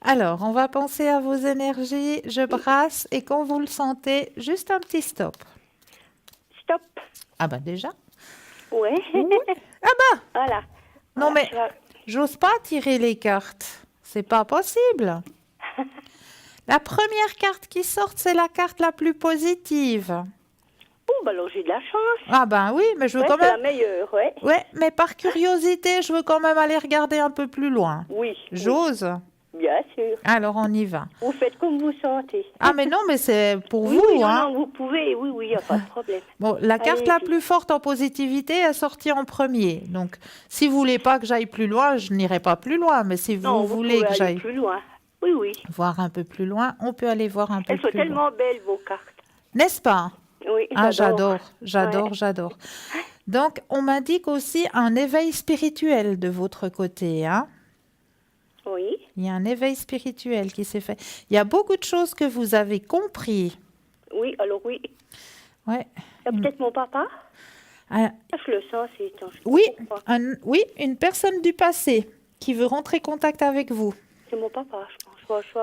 Alors, on va penser à vos énergies. Je brasse et quand vous le sentez, juste un petit stop. Stop. Ah bah déjà. Ouais. Ah bah. Voilà. Non Voilà, mais tu vois. j'ose pas tirer les cartes. C'est pas possible. La première carte qui sort, c'est la carte la plus positive. Oh, bah alors j'ai de la chance. Ah ben oui, mais je veux Ouais, quand c'est la même... meilleure, ouais. Ouais, mais par curiosité, je veux quand même aller regarder un peu plus loin. Oui. J'ose. Bien sûr. Alors on y va. Vous faites comme vous sentez. Ah mais non, mais c'est pour Oui, vous, oui, hein. non, vous pouvez, oui, il n'y a pas de problème. Bon, la carte la Allez-y. plus forte en positivité est sortie en premier. Donc, si vous voulez pas que j'aille plus loin, je n'irai pas plus loin. Mais si Non, vous vous voulez pouvez que aller j'aille plus loin. Oui, oui. voir un peu plus loin, on peut aller voir un peu Elles sont plus loin. tellement belles, vos cartes. N'est-ce pas? Oui, Ah, j'adore. j'adore. Donc, on m'indique aussi un éveil spirituel de votre côté, hein? Oui. Il y a un éveil spirituel qui s'est fait. Il y a beaucoup de choses que vous avez compris. Oui, alors oui. Ouais. Il y a peut-être mon papa. Ah, Je le sens, c'est étanche. oui, Pourquoi oui, une personne du passé qui veut rentrer en contact avec vous. C'est mon papa, je pense. Je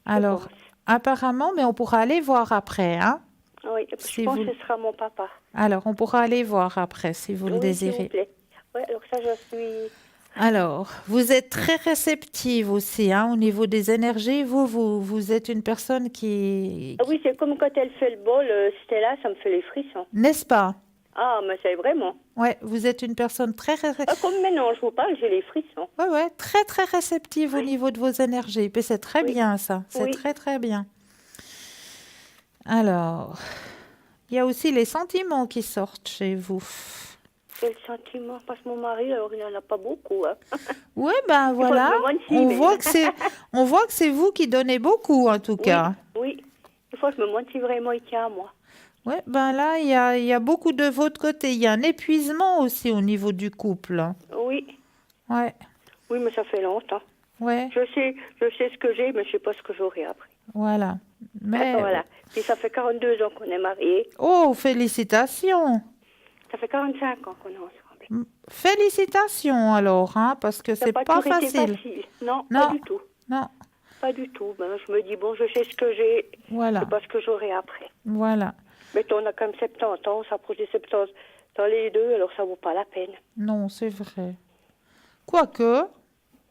Alors, pense. apparemment, mais on pourra aller voir après, hein? Oui, Si je pense vous- que ce sera mon papa. Alors, on pourra aller voir après si vous le Oui, s'il vous désirez. plaît. Oui, alors ça, je suis... Alors, vous êtes très réceptive aussi, hein, au niveau des énergies. Vous êtes une personne qui... Ah oui, c'est comme quand elle fait le bol, Stella, ça me fait les frissons. N'est-ce pas? Ah, mais c'est vraiment. Ouais, vous êtes une personne très... Ah, comme maintenant, je vous parle, j'ai les frissons. Ouais, très, très réceptive au niveau de vos énergies. Puis c'est très Oui. bien, ça. C'est Oui. très, très bien. Alors, il y a aussi les sentiments qui sortent chez vous. Quel sentiment? Parce que mon mari, alors, il n'en a pas beaucoup. Hein. Oui, ben voilà. je me demande si, On mais- voit que c'est vous qui donnez beaucoup, en tout cas. Oui. Des fois, je me demande si vraiment il tient à moi. Oui, ben là, il y a beaucoup de votre côté. Il y a un épuisement aussi au niveau du couple. Oui. Ouais, Oui, mais ça fait longtemps. ouais, Je sais ce que j'ai, mais je sais pas ce que j'aurai après. voilà. Mais, Voilà. Puis ça fait 42 ans qu'on est mariés. oh, félicitations. Ça fait 45 ans qu'on est ensemble. Félicitations alors, hein, parce que Ça c'est n'a pas toujours été facile. Non, Non. pas du tout. Non, Pas du tout. Ben, je me dis, bon, je sais ce que j'ai, voilà, je sais pas ce que j'aurai après. voilà. Mais on a quand même 70 ans, on s'approche des 70 dans les deux, alors ça vaut pas la peine. Non, c'est vrai. Quoique,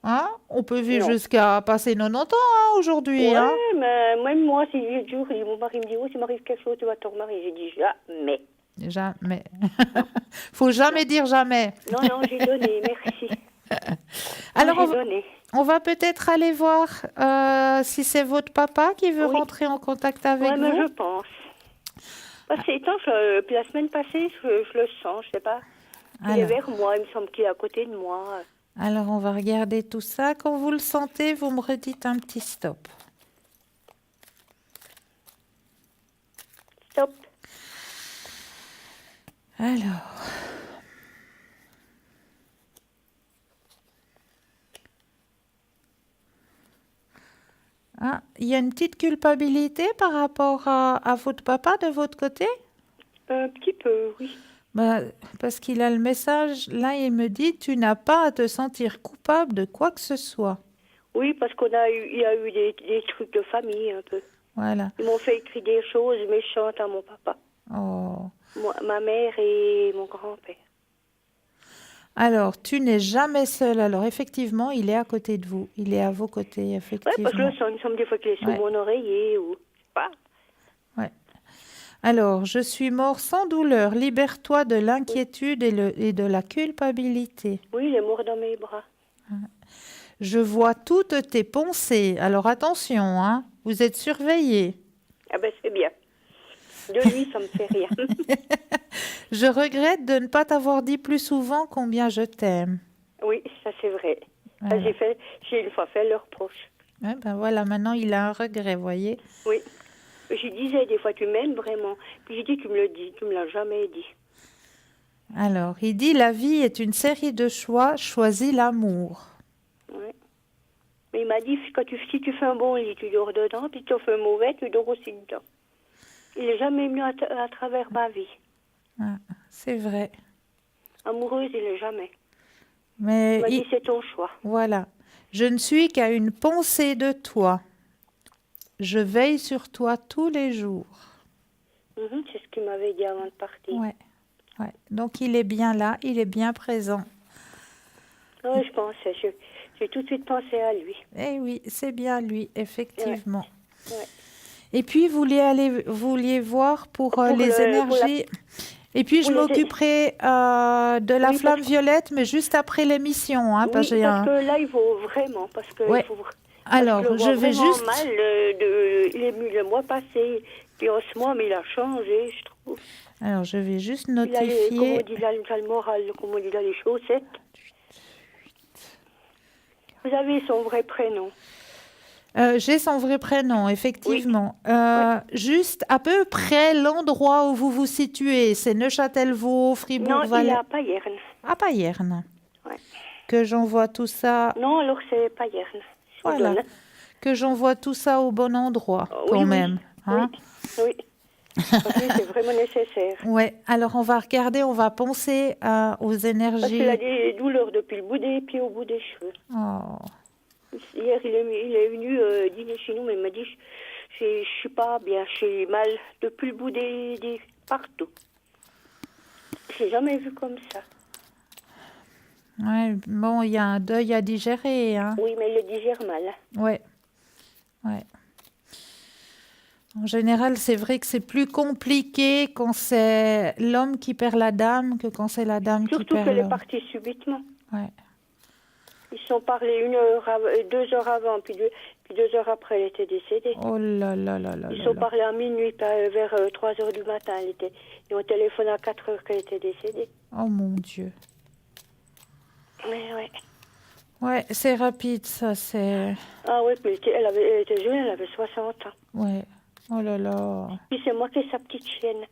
hein, on peut vivre Non. jusqu'à passer 90 ans hein, aujourd'hui. Ouais, Hein. mais même moi, si j'ai dur, mon mari me dit, oh, s'il m'arrive quelque chose, tu vas te remarier. J'ai dit, jamais. Jamais. Faut jamais dire jamais. Non, non, j'ai donné, merci. Alors, j'ai donné. on va peut-être aller voir si c'est votre papa qui veut Oui. rentrer en contact avec Ouais, mais vous. je pense. Parce que étant, puis la semaine passée, je le sens, je sais pas. Il est Alors. vers moi, il me semble qu'il est à côté de moi. Alors, on va regarder tout ça. Quand vous le sentez, vous me redites un petit stop. Stop. Alors. Ah, il y a une petite culpabilité par rapport à votre papa de votre côté? Un petit peu, oui. Bah, parce qu'il a le message, là, il me dit, tu n'as pas à te sentir coupable de quoi que ce soit. Oui, parce il y a eu des trucs de famille un peu. Voilà. Ils m'ont fait écrire des choses méchantes à mon papa. Oh. Ma mère et mon grand-père. Alors, tu n'es jamais seul. Alors, effectivement, il est à côté de vous. Il est à vos côtés, Ouais, effectivement. parce que je le sens, il me semble des fois qu'il est sous Ouais. mon oreiller ou... je sais pas. Ouais. Alors, je suis mort sans douleur. Libère-toi de l'inquiétude et de la culpabilité. Oui, il est mort dans mes bras. Je vois toutes tes pensées. Alors, attention, hein, vous êtes surveillés. Ah ben c'est bien. De lui, ça me fait rien. Je regrette de ne pas t'avoir dit plus souvent combien je t'aime. Oui, ça c'est vrai. Ça, Voilà. j'ai une fois fait le reproche. Ouais, ben voilà, maintenant il a un regret, voyez. Oui. Je disais des fois, tu m'aimes vraiment. Puis j'ai dit, tu me le dis, tu me l'as jamais dit. Alors, il dit, la vie est une série de choix, choisis l'amour. Ouais. Mais il m'a dit, si tu fais un bon lit, tu dors dedans, puis tu fais un mauvais, tu dors aussi dedans. Il n'est jamais venu à travers ma vie. Ah, c'est vrai. Amoureuse, il n'est jamais. Mais Il m'a dit, c'est ton choix. voilà. Je ne suis qu'à une pensée de toi. Je veille sur toi tous les jours. C'est ce qu'il m'avait dit avant de partir. Ouais, ouais. Donc il est bien là, il est bien présent. Oui, je pensais. J'ai tout de suite pensé à lui. Eh oui, c'est bien lui, effectivement. Ouais. Et puis, vous vouliez voir pour les énergies. Et puis, je m'occuperai de la flamme violette, mais juste après l'émission. Hein, Oui, parce que là, il faut vraiment. Parce que ouais. Alors, je vais juste... mal. Il est venu le mois passé. Puis en ce mois, mais il a changé, je trouve. Alors, je vais juste Il a notifier... comment on dit là, le moral, comment on dit là, les chaussettes. Vous avez son vrai prénom. J'ai son vrai prénom, effectivement. Juste à peu près l'endroit où vous vous situez, c'est Neuchâtel-Vaud, Fribourg, Non, il est à Payerne. À Payerne. Ouais. Que j'envoie tout ça... Non, alors c'est Payerne. Voilà. Que j'envoie tout ça au bon endroit, quand même. Hein? Oui. Parce que c'est vraiment nécessaire. Ouais. Alors, on va regarder, on va penser aux énergies... Parce qu'il a des douleurs depuis le bout des pieds au bout des cheveux. Oh... Hier, il est venu dîner chez nous, mais il m'a dit je suis pas bien, j'ai mal depuis le bout des partout. J'ai jamais vu comme ça. Ouais, bon, il y a un deuil à digérer. Hein. Oui, mais il le digère mal. Ouais. Ouais. En général, c'est vrai que c'est plus compliqué quand c'est l'homme qui perd la dame que quand c'est la dame qui perd l'homme. Surtout qu'elle est partie subitement. Ouais. Ils se sont parlé 2 heures avant, puis 2 heures après, elle était décédée. Oh là là là là. Ils se sont parlé à minuit, vers 3 heures du matin. Ils ont téléphoné à 4 heures qu'elle était décédée. Oh mon Dieu. Mais ouais. Ouais, c'est rapide, ça, c'est... Ah ouais, mais elle était jeune, elle avait 60 ans. Ouais. Oh là là. Puis c'est moi qui ai sa petite chienne.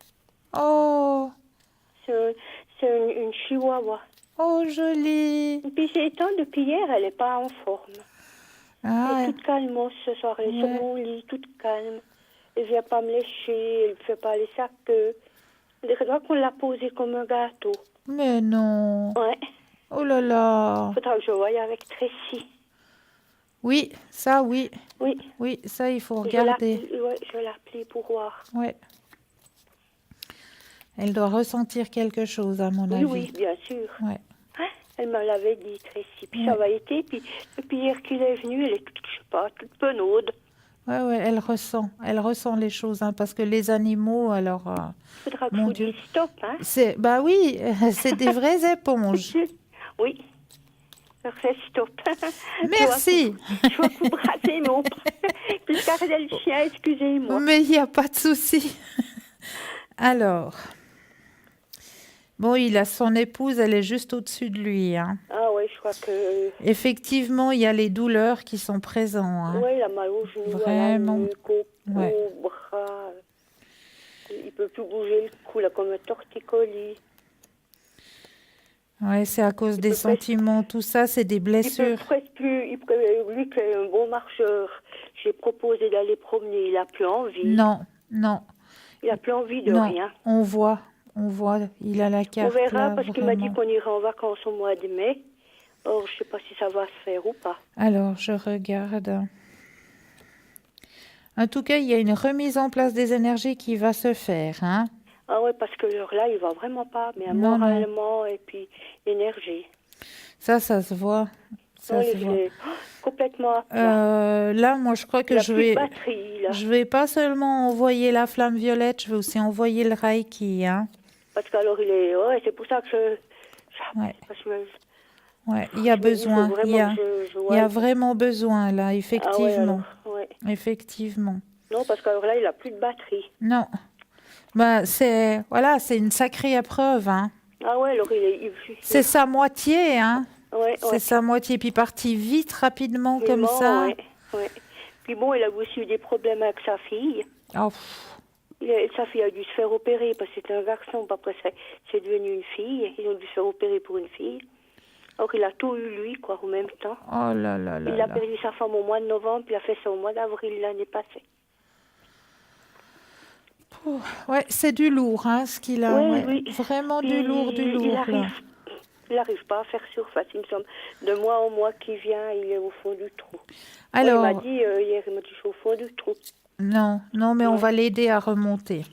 Oh. C'est une chihuahua. Oh, jolie. Et puis c'est étonnant, depuis hier, elle n'est pas en forme. Ah, elle est toute calme ce soir. Elle est sur mon lit, toute calme. Elle ne vient pas me lécher, elle ne fait pas les sacs. Elle croit qu'on l'a posée comme un gâteau. Mais non. Ouais. Oh là là. Il faudra que je voie avec Tracy. Oui, ça, oui. Oui. Oui, ça, il faut regarder. Je vais l'appeler pour voir. Ouais. Elle doit ressentir quelque chose, à mon avis. Oui, bien sûr. Ouais. Elle me l'avait dit, Tracy. Puis ça va été. Puis depuis hier qu'il est venu, elle est toute, je sais pas, toute penaude. Ouais, elle ressent les choses, hein, parce que les animaux, alors... Faudra que mon vous Dieu. dites stop, hein. Bah oui, c'est des vraies éponges. Oui. Alors c'est stop. Merci. Je vois que vous brassez mon... Puis je gardais le chien, excusez-moi. Mais il n'y a pas de souci. Alors... Bon, il a son épouse, elle est juste au-dessus de lui. Hein. Ah oui, je crois que... Effectivement, il y a les douleurs qui sont présentes. Hein. Oui, il a mal au genou, vraiment. à la nuque, au bras. Il ne peut plus bouger le cou, là, comme un torticolis. Oui, c'est à cause des sentiments, tout ça, c'est des blessures. Il peut presque plus... Lui qui est un bon marcheur, j'ai proposé d'aller promener, il n'a plus envie. Non. Il n'a plus envie de rien. On voit, il a la carte. On verra, là, parce qu'il m'a dit qu'on irait en vacances au mois de mai. Or, je ne sais pas si ça va se faire ou pas. Alors, je regarde. En tout cas, il y a une remise en place des énergies qui va se faire. Hein. Ah ouais, parce que là, il va vraiment pas, mais moralement et puis l'énergie. Ça se voit. Ça Non, se il voit. est complètement à plat. Là, moi, je crois que Il a je plus de vais, batterie, là. je vais pas seulement envoyer la flamme violette, je vais aussi envoyer le Reiki, hein. Parce qu'alors, il est... Ouais, c'est pour ça que Ouais. parce que Ouais, il y a je me dis, il faut besoin, vraiment que je il y a voie. vraiment besoin là, Ah ouais, effectivement, alors, ouais. effectivement. Non, parce qu'alors là, il a plus de batterie. Non, bah voilà, c'est une sacrée épreuve, hein. Ah ouais, alors C'est sa moitié, hein. Ouais, C'est sa moitié, puis parti vite, rapidement comme Vraiment, ça. ouais, ouais. Puis bon, il a aussi eu des problèmes avec sa fille. Oh, Sa fille a dû se faire opérer parce que c'était un garçon. Puis après, c'est devenu une fille. Ils ont dû se faire opérer pour une fille. Alors, il a tout eu, lui, quoi, en même temps. oh là là là Il a là. perdu sa femme au mois de novembre, puis il a fait ça au mois d'avril l'année passée. Ouais, c'est du lourd, hein, ce qu'il a. Oui, Ouais. oui. Vraiment Puis, du lourd, là. il n'arrive pas à faire surface. Il me semble, de mois en mois qui vient, il est au fond du trou. Alors, Ouais, il m'a dit hier, il m'a dit, je suis au fond du trou. non, mais on va l'aider à remonter.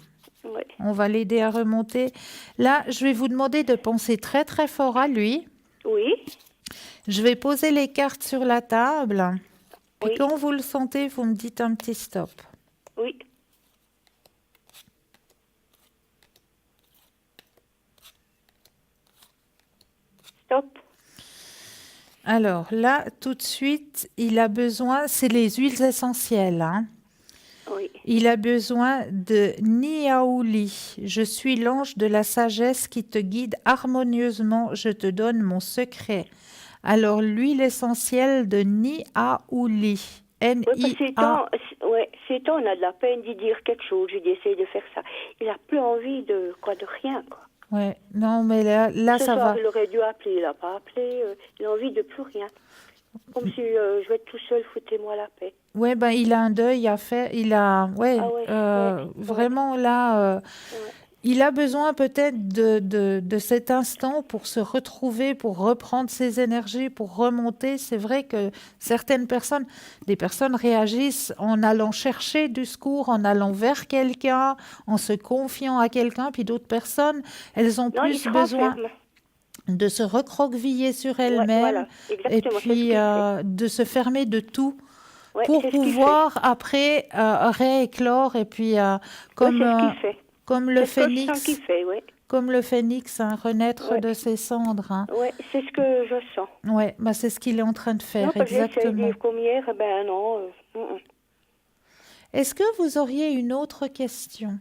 Ouais. On va l'aider à remonter. Là, je vais vous demander de penser très très fort à lui. Oui. Je vais poser les cartes sur la table. Puis Oui. quand vous le sentez, vous me dites un petit stop. Oui. Stop. Alors là, tout de suite, il a besoin, c'est les huiles essentielles, hein. Oui. Il a besoin de Niaouli. Je suis l'ange de la sagesse qui te guide harmonieusement. Je te donne mon secret. Alors, l'huile essentielle de Niaouli. N-I-A. Ces temps, on a de la peine d'y dire quelque chose. J'ai essayé de faire ça. Il a plus envie de rien, quoi. Ouais, non, mais là Ce ça soir, va. il aurait dû appeler. Il n'a pas appelé. Il a envie de plus rien. Comme si je vais être tout seul, foutez-moi la paix. Ouais, ben il a un deuil à faire. Il a, vraiment là, il a besoin peut-être de cet instant pour se retrouver, pour reprendre ses énergies, pour remonter. C'est vrai que des personnes réagissent en allant chercher du secours, en allant vers quelqu'un, en se confiant à quelqu'un, puis d'autres personnes, elles ont plus besoin de se recroqueviller sur elles-mêmes et puis de se fermer de tout pour pouvoir après rééclore et puis comme le phénix, comme le phénix, hein, renaître de ses cendres. Hein. Oui, c'est ce que je sens. Ouais, bah c'est ce qu'il est en train de faire, non, exactement. Comme hier, ben non. Est-ce que vous auriez une autre question?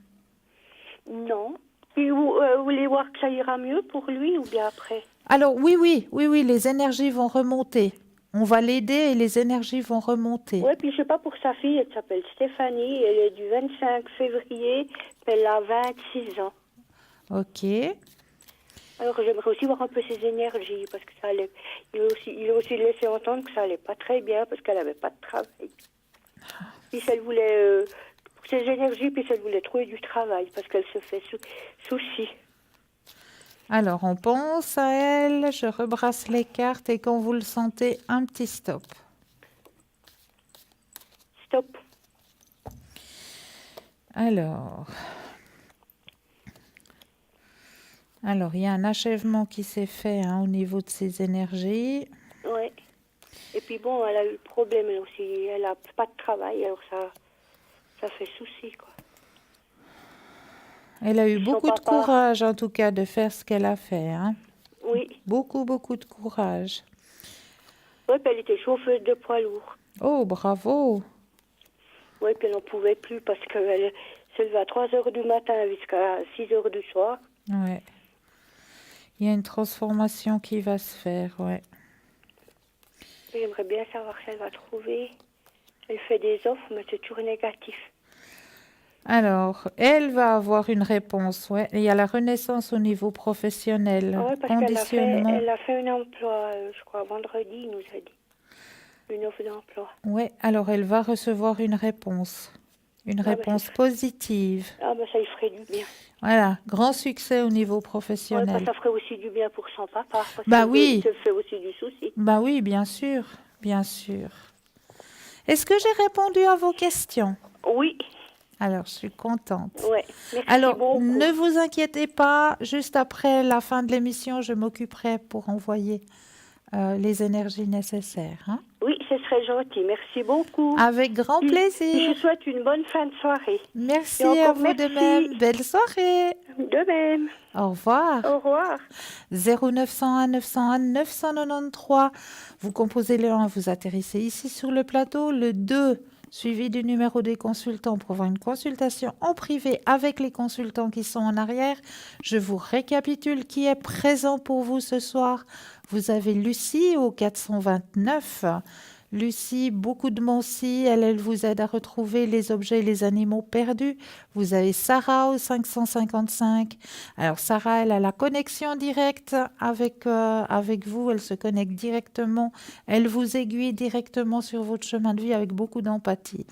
Non. Et vous voulez voir que ça ira mieux pour lui ou bien après? Alors oui, les énergies vont remonter. On va l'aider et les énergies vont remonter. Oui, puis je sais pas pour sa fille, elle s'appelle Stéphanie, elle est du 25 février, elle a 26 ans. Ok. Alors j'aimerais aussi voir un peu ses énergies, parce que ça allait... Il a aussi laissé entendre que ça allait pas très bien, parce qu'elle avait pas de travail. Puis elle voulait... pour ses énergies, puis elle voulait trouver du travail, parce qu'elle se fait souci. Alors, on pense à elle, je rebrasse les cartes et quand vous le sentez, un petit stop. Stop. Alors, il y a un achèvement qui s'est fait au niveau de ses énergies. Oui. Et puis bon, elle a eu le problème elle aussi. Elle n'a pas de travail, alors ça fait souci, quoi. Elle a eu beaucoup de courage, en tout cas, de faire ce qu'elle a fait. Hein. Oui. Beaucoup de courage. Oui, puis elle était chauffeuse de poids lourd. Oh, bravo. Oui, puis elle n'en pouvait plus parce qu'elle se levait à 3 heures du matin jusqu'à 6 heures du soir. Ouais. Il y a une transformation qui va se faire, ouais. J'aimerais bien savoir si elle va trouver. Elle fait des offres, mais c'est toujours négatif. Alors, elle va avoir une réponse, ouais. Il y a la renaissance au niveau professionnel. Oui, parce conditionnement. qu'elle a fait un emploi, je crois, vendredi, il nous a dit. Une offre d'emploi. Oui, alors elle va recevoir une réponse. Une réponse positive. Ah, ben ça, il ferait du bien. Voilà, grand succès au niveau professionnel. Ouais, ça ferait aussi du bien pour son papa. Bah oui. Ça fait aussi du souci. Bah oui, bien sûr, bien sûr. Est-ce que j'ai répondu à vos questions? Oui. Alors, je suis contente. Ouais, merci alors, beaucoup. ne vous inquiétez pas, juste après la fin de l'émission, je m'occuperai pour envoyer les énergies nécessaires. Hein. Oui, ce serait gentil. Merci beaucoup. Avec grand Et plaisir. je souhaite une bonne fin de soirée. Merci Et encore à vous de même. Belle soirée. De même. Au revoir. Au revoir. 0901 901 993. Vous composez le 1, vous atterrissez ici sur le plateau. Le 2, suivi du numéro des consultants pour avoir une consultation en privé avec les consultants qui sont en arrière. Je vous récapitule qui est présent pour vous ce soir. Vous avez Lucie au 429. Lucie, beaucoup de Moncy, elle vous aide à retrouver les objets et les animaux perdus. Vous avez Sarah au 555. Alors Sarah, elle a la connexion directe avec vous, elle se connecte directement, elle vous aiguille directement sur votre chemin de vie avec beaucoup d'empathie.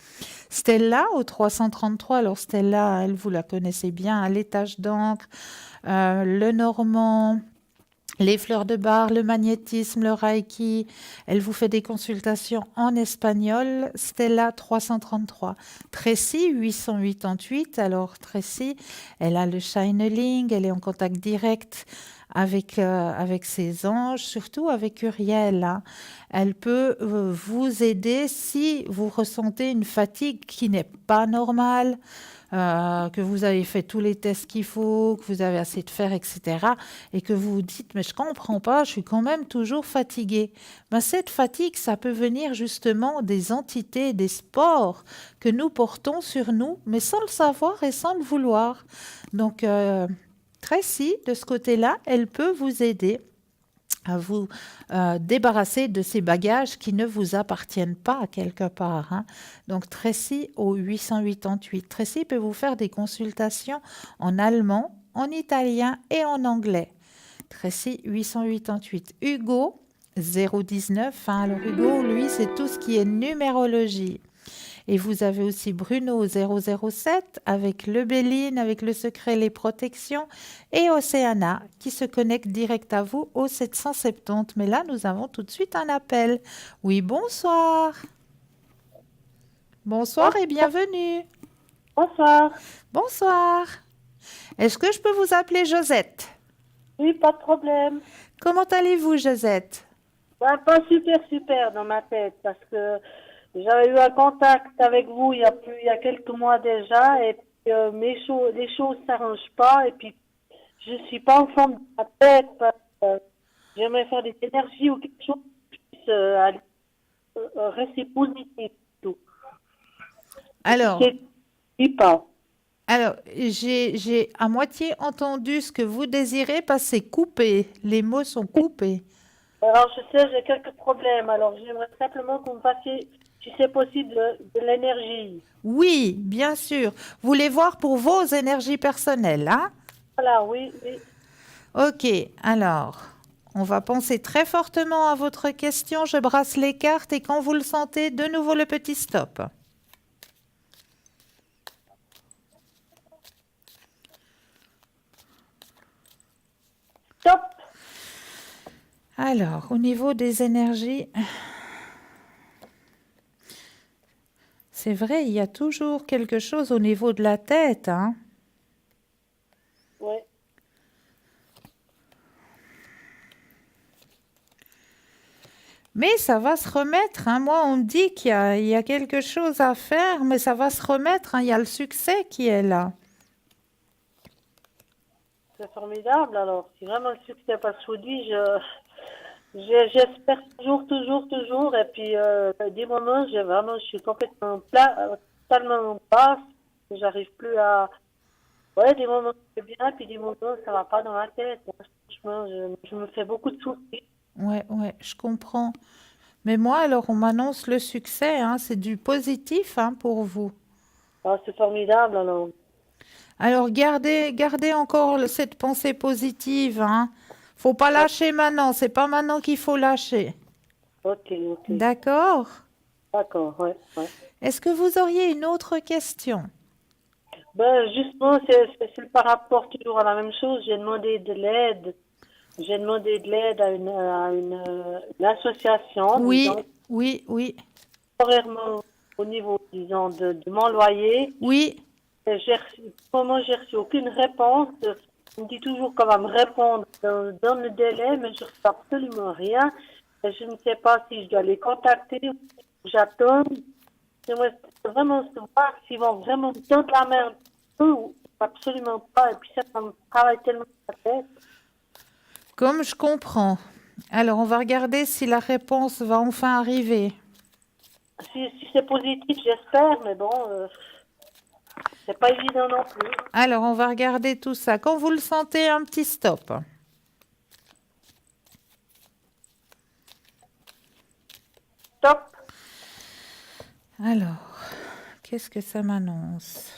Stella au 333, alors Stella, elle, vous la connaissez bien, à l'étage d'encre, le Normand, les fleurs de bar, le magnétisme, le reiki. Elle vous fait des consultations en espagnol. Stella 333. Tracy 888. Alors Tracy, elle a le channeling, elle est en contact direct avec ses anges, surtout avec Uriel. Hein. Elle peut vous aider si vous ressentez une fatigue qui n'est pas normale. Que vous avez fait tous les tests qu'il faut, que vous avez assez de fer, etc. Et que vous vous dites, mais je ne comprends pas, je suis quand même toujours fatiguée. Ben, cette fatigue, ça peut venir justement des entités, des spores que nous portons sur nous, mais sans le savoir et sans le vouloir. Donc, Tracy, de ce côté-là, elle peut vous aider à vous débarrasser de ces bagages qui ne vous appartiennent pas quelque part. Hein. Donc Tracy au 888. Tracy peut vous faire des consultations en allemand, en italien et en anglais. Tracy 888. Hugo 019. Hein. Alors Hugo, lui, c'est tout ce qui est numérologie. Et vous avez aussi Bruno 007 avec le Béline, avec le secret, les protections, et Océana qui se connecte direct à vous au 770. Mais là, nous avons tout de suite un appel. Oui, bonsoir. Bonsoir et bienvenue. Bonsoir. Bonsoir. Est-ce que je peux vous appeler Josette? Oui, pas de problème. Comment allez-vous, Josette? Pas super dans ma tête parce que j'avais eu un contact avec vous il y a quelques mois déjà et puis, les choses ne s'arrangent pas et puis je suis pas en forme de ma tête parce que j'aimerais faire des énergies ou quelque chose qui puisse rester positif. Tout. Alors, pas. Alors, j'ai à moitié entendu ce que vous désirez parce que c'est coupé. Les mots sont coupés. Alors, je sais, j'ai quelques problèmes. Alors, j'aimerais simplement que vous me fassiez, si c'est possible, de l'énergie. Oui, bien sûr. Vous voulez voir pour vos énergies personnelles, hein? Voilà, oui. Ok, alors, on va penser très fortement à votre question. Je brasse les cartes et quand vous le sentez, de nouveau le petit stop. Stop. Alors, au niveau des énergies, c'est vrai, il y a toujours quelque chose au niveau de la tête, hein? Oui. Mais ça va se remettre. Hein. Moi, on me dit qu'il y a quelque chose à faire, mais ça va se remettre. Hein. Il y a le succès qui est là. C'est formidable. Alors, si vraiment le succès n'est pas soudain, j'espère toujours. Et puis, des moments, je suis complètement totalement en passe. J'arrive plus à... Ouais, des moments, c'est bien, puis des moments, ça va pas dans la tête. Franchement, je me fais beaucoup de soucis. Ouais, je comprends. Mais moi, alors, on m'annonce le succès. Hein, c'est du positif hein, pour vous. Ah, c'est formidable, alors. Alors, gardez encore cette pensée positive. Hein. Faut pas lâcher maintenant. C'est pas maintenant qu'il faut lâcher. Ok. D'accord? D'accord, ouais. Est-ce que vous auriez une autre question? Ben, justement, c'est par rapport toujours à la même chose. J'ai demandé de l'aide. J'ai demandé de l'aide à une association. Oui, disons, oui. Temporairement, au niveau, disons, de mon loyer. Oui. Pour moi, j'ai reçu aucune réponse. On me dit toujours qu'on va me répondre dans le délai, mais je ne reçois absolument rien. Et je ne sais pas si je dois les contacter ou j'attends. J'aimerais vraiment savoir s'ils vont vraiment me tendre la main un peu ou absolument pas. Et puis ça me travaille tellement la tête. Comme je comprends. Alors, on va regarder si la réponse va enfin arriver. Si c'est positif, j'espère, mais bon, c'est pas évident non plus. Alors, on va regarder tout ça. Quand vous le sentez, un petit stop. Stop. Alors, qu'est-ce que ça m'annonce?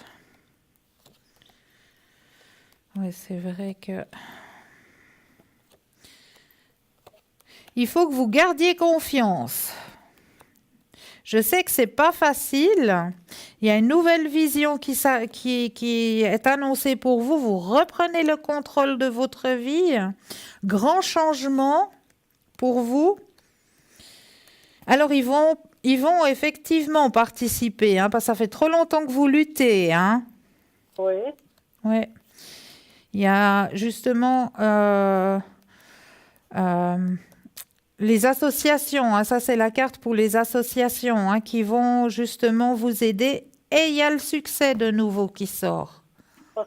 Oui, c'est vrai que... Il faut que vous gardiez confiance. Je sais que c'est pas facile. Il y a une nouvelle vision qui est annoncée pour vous. Vous reprenez le contrôle de votre vie. Grand changement pour vous. Alors, ils vont effectivement participer, hein, parce que ça fait trop longtemps que vous luttez. Hein. Oui. Ouais. Il y a justement les associations, hein, ça c'est la carte pour les associations, hein, qui vont justement vous aider. Et il y a le succès de nouveau qui sort. Oh,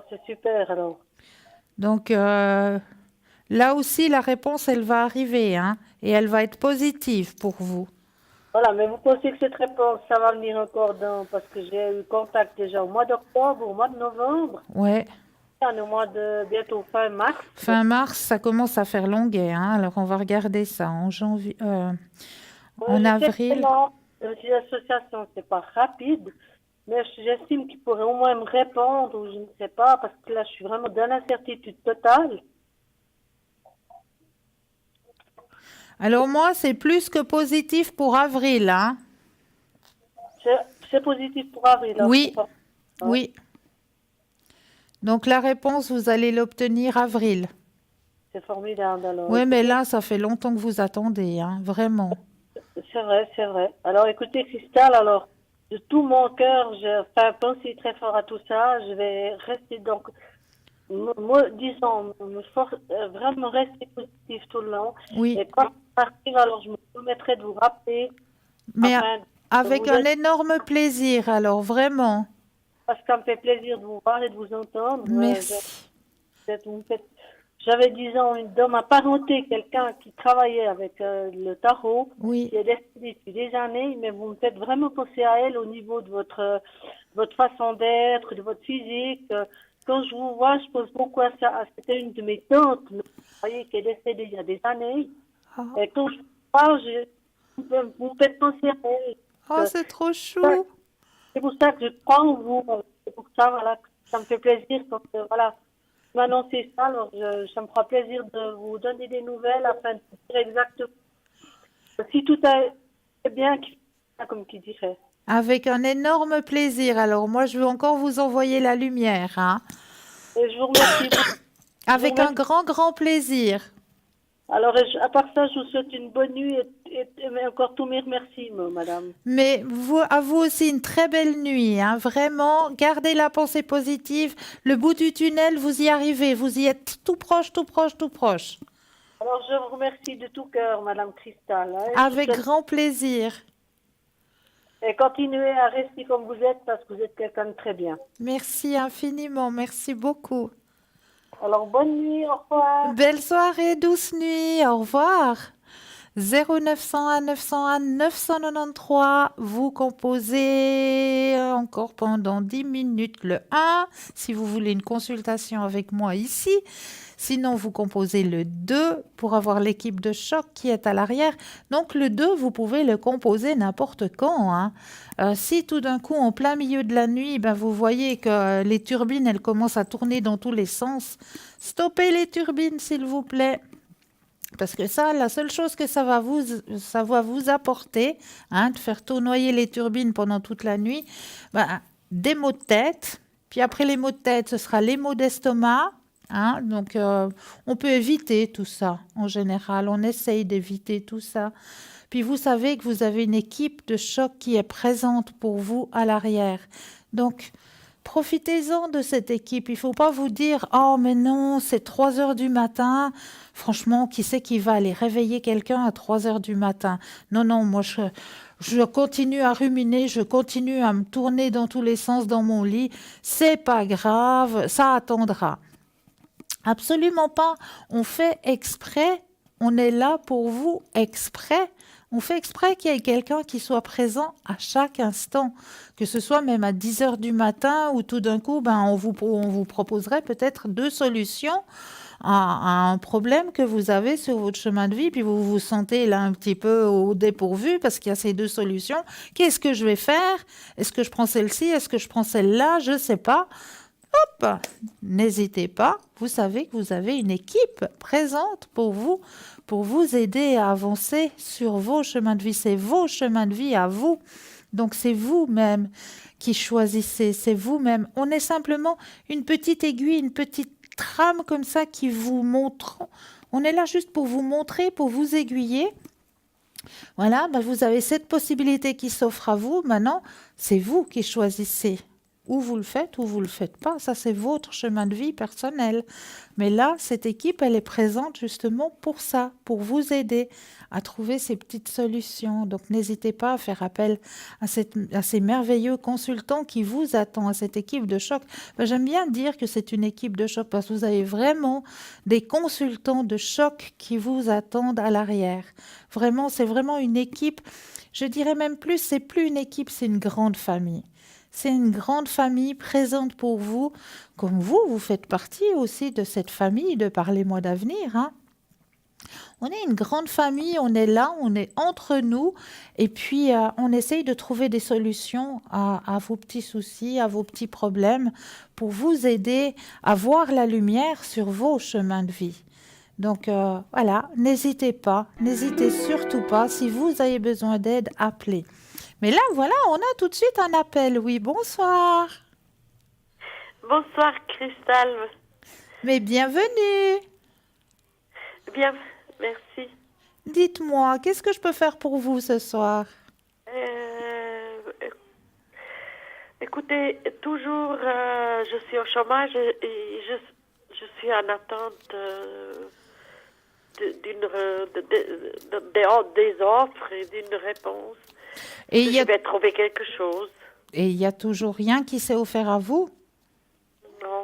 c'est super alors. Donc là aussi, la réponse, elle va arriver, hein, et elle va être positive pour vous. Voilà, mais vous pensez que cette réponse, ça va venir encore parce que j'ai eu contact déjà au mois d'octobre, au mois de novembre. Ouais. Au mois de bientôt fin mars. Fin mars, ça commence à faire longuet, hein, alors on va regarder ça en janvier, en avril. Les associations, c'est pas rapide, mais j'estime qu'ils pourraient au moins me répondre, ou je ne sais pas, parce que là, je suis vraiment dans l'incertitude totale. Alors moi, c'est plus que positif pour avril, hein. C'est positif pour avril. Hein, oui, oui. Donc la réponse, vous allez l'obtenir avril. C'est formidable alors. Oui, mais là, ça fait longtemps que vous attendez, hein, vraiment. C'est vrai, c'est vrai. Alors écoutez, Cristal, alors, de tout mon cœur, je pense très fort à tout ça. Je vais rester donc, disons, vraiment rester positif tout le long. Oui. Et quand ça arrive, alors je me permettrai de vous rappeler. Mais avec un énorme plaisir, alors vraiment. Parce que ça me fait plaisir de vous voir et de vous entendre. Merci. J'avais, disons, dans ma parenté, quelqu'un qui travaillait avec le tarot, oui. qui est décédé depuis des années, mais vous me faites vraiment penser à elle au niveau de votre façon d'être, de votre physique. Quand je vous vois, je pense beaucoup à ça. C'était une de mes tantes, vous voyez, qui est décédée il y a des années. Oh. Et quand je vous vois, vous me faites penser à elle. Oh, c'est trop chou. C'est pour ça que je crois en vous. C'est pour ça, voilà, ça me fait plaisir quand, voilà, vous m'annoncez ça. Alors, ça me fera plaisir de vous donner des nouvelles afin de dire exactement si tout est bien, comme qui dirait. Avec un énorme plaisir. Alors, moi, je veux encore vous envoyer la lumière. Hein. Et je vous remercie. Avec un grand, grand plaisir. Alors, à part ça, je vous souhaite une bonne nuit et encore tous mes remerciements, madame. Mais à vous aussi, une très belle nuit. Hein. Vraiment, gardez la pensée positive. Le bout du tunnel, vous y arrivez. Vous y êtes tout proche, tout proche, tout proche. Alors, je vous remercie de tout cœur, madame Cristal. Hein, avec grand plaisir. Et continuez à rester comme vous êtes parce que vous êtes quelqu'un de très bien. Merci infiniment. Merci beaucoup. Alors, bonne nuit, au revoir. Belle soirée, douce nuit, au revoir. 0901 901 993, vous composez encore pendant 10 minutes le 1, si vous voulez une consultation avec moi ici. Sinon, vous composez le 2 pour avoir l'équipe de choc qui est à l'arrière. Donc, le 2, vous pouvez le composer n'importe quand. Hein. Si tout d'un coup, en plein milieu de la nuit, ben, vous voyez que les turbines, elles commencent à tourner dans tous les sens, stoppez les turbines, s'il vous plaît. Parce que ça, la seule chose que ça va vous apporter, hein, de faire tournoyer les turbines pendant toute la nuit, ben, des maux de tête. Puis après les maux de tête, ce sera les maux d'estomac. Hein, donc, on peut éviter tout ça. En général, on essaye d'éviter tout ça. Puis, vous savez que vous avez une équipe de choc qui est présente pour vous à l'arrière. Donc, Profitez-en de cette équipe. Il ne faut pas vous dire, oh mais non, c'est 3 heures du matin. Franchement, qui c'est qui va aller réveiller quelqu'un à 3 heures du matin? Non, non, moi je continue à ruminer, je continue à me tourner dans tous les sens dans mon lit. C'est pas grave, ça attendra. Absolument pas. On fait exprès. On est là pour vous exprès. On fait exprès qu'il y ait quelqu'un qui soit présent à chaque instant, que ce soit même à 10 heures du matin où tout d'un coup, on vous proposerait peut-être 2 solutions à un problème que vous avez sur votre chemin de vie, puis vous vous sentez là un petit peu au dépourvu parce qu'il y a ces 2 solutions. Qu'est-ce que je vais faire? Est-ce que je prends celle-ci? Est-ce que je prends celle-là? Je ne sais pas. Hop, n'hésitez pas. Vous savez que vous avez une équipe présente pour vous aider à avancer sur vos chemins de vie. C'est vos chemins de vie à vous. Donc, c'est vous-même qui choisissez. C'est vous-même. On est simplement une petite aiguille, une petite trame comme ça qui vous montre. On est là juste pour vous montrer, pour vous aiguiller. Voilà, vous avez cette possibilité qui s'offre à vous. Maintenant, c'est vous qui choisissez. Ou vous le faites ou vous le faites pas. Ça, c'est votre chemin de vie personnel. Mais là, cette équipe, elle est présente justement pour ça, pour vous aider à trouver ces petites solutions. Donc, n'hésitez pas à faire appel à ces merveilleux consultants qui vous attendent, à cette équipe de choc. J'aime bien dire que c'est une équipe de choc parce que vous avez vraiment des consultants de choc qui vous attendent à l'arrière. Vraiment, c'est vraiment une équipe. Je dirais même plus, c'est plus une équipe, c'est une grande famille. C'est une grande famille présente pour vous, comme vous faites partie aussi de cette famille de Parlez-moi d'avenir. Hein. On est une grande famille, on est là, on est entre nous, et puis on essaye de trouver des solutions à vos petits soucis, à vos petits problèmes, pour vous aider à voir la lumière sur vos chemins de vie. Donc voilà, n'hésitez surtout pas, si vous avez besoin d'aide, appelez. Mais là, voilà, on a tout de suite un appel. Oui, bonsoir. Bonsoir, Cristal. Mais bienvenue. Bien, merci. Dites-moi, qu'est-ce que je peux faire pour vous ce soir? Écoutez, toujours, je suis au chômage et je suis en attente des offres et d'une réponse. Et je vais trouver quelque chose. Et il n'y a toujours rien qui s'est offert à vous? Non.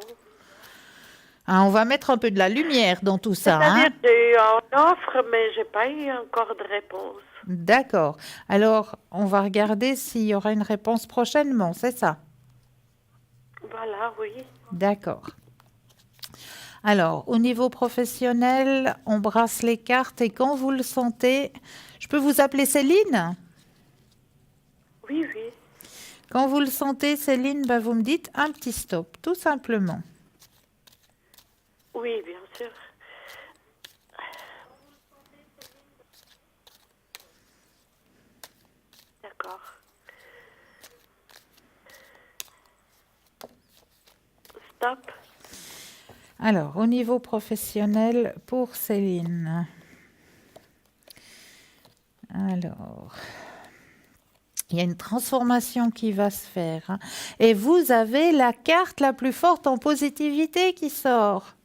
Ah, on va mettre un peu de la lumière dans tout ça. C'est-à-dire que j'ai eu une offre, mais je n'ai pas eu encore de réponse. D'accord. Alors, on va regarder s'il y aura une réponse prochainement, c'est ça? Voilà, oui. D'accord. Alors, au niveau professionnel, on brasse les cartes et quand vous le sentez, je peux vous appeler Céline? Oui, oui. Quand vous le sentez, Céline, vous me dites un petit stop, tout simplement. Oui, bien sûr. D'accord. Stop. Alors, au niveau professionnel, pour Céline. Alors... il y a une transformation qui va se faire. Hein. Et vous avez la carte la plus forte en positivité qui sort.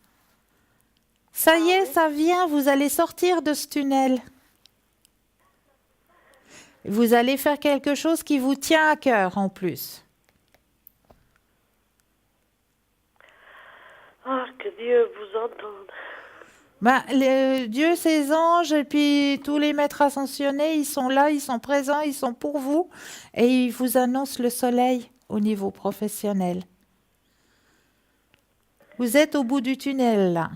Ça y est, ça vient, vous allez sortir de ce tunnel. Vous allez faire quelque chose qui vous tient à cœur en plus. Oh, que Dieu vous entende. Dieu, ses anges et puis tous les maîtres ascensionnés, ils sont là, ils sont présents, ils sont pour vous et ils vous annoncent le soleil au niveau professionnel. Vous êtes au bout du tunnel là.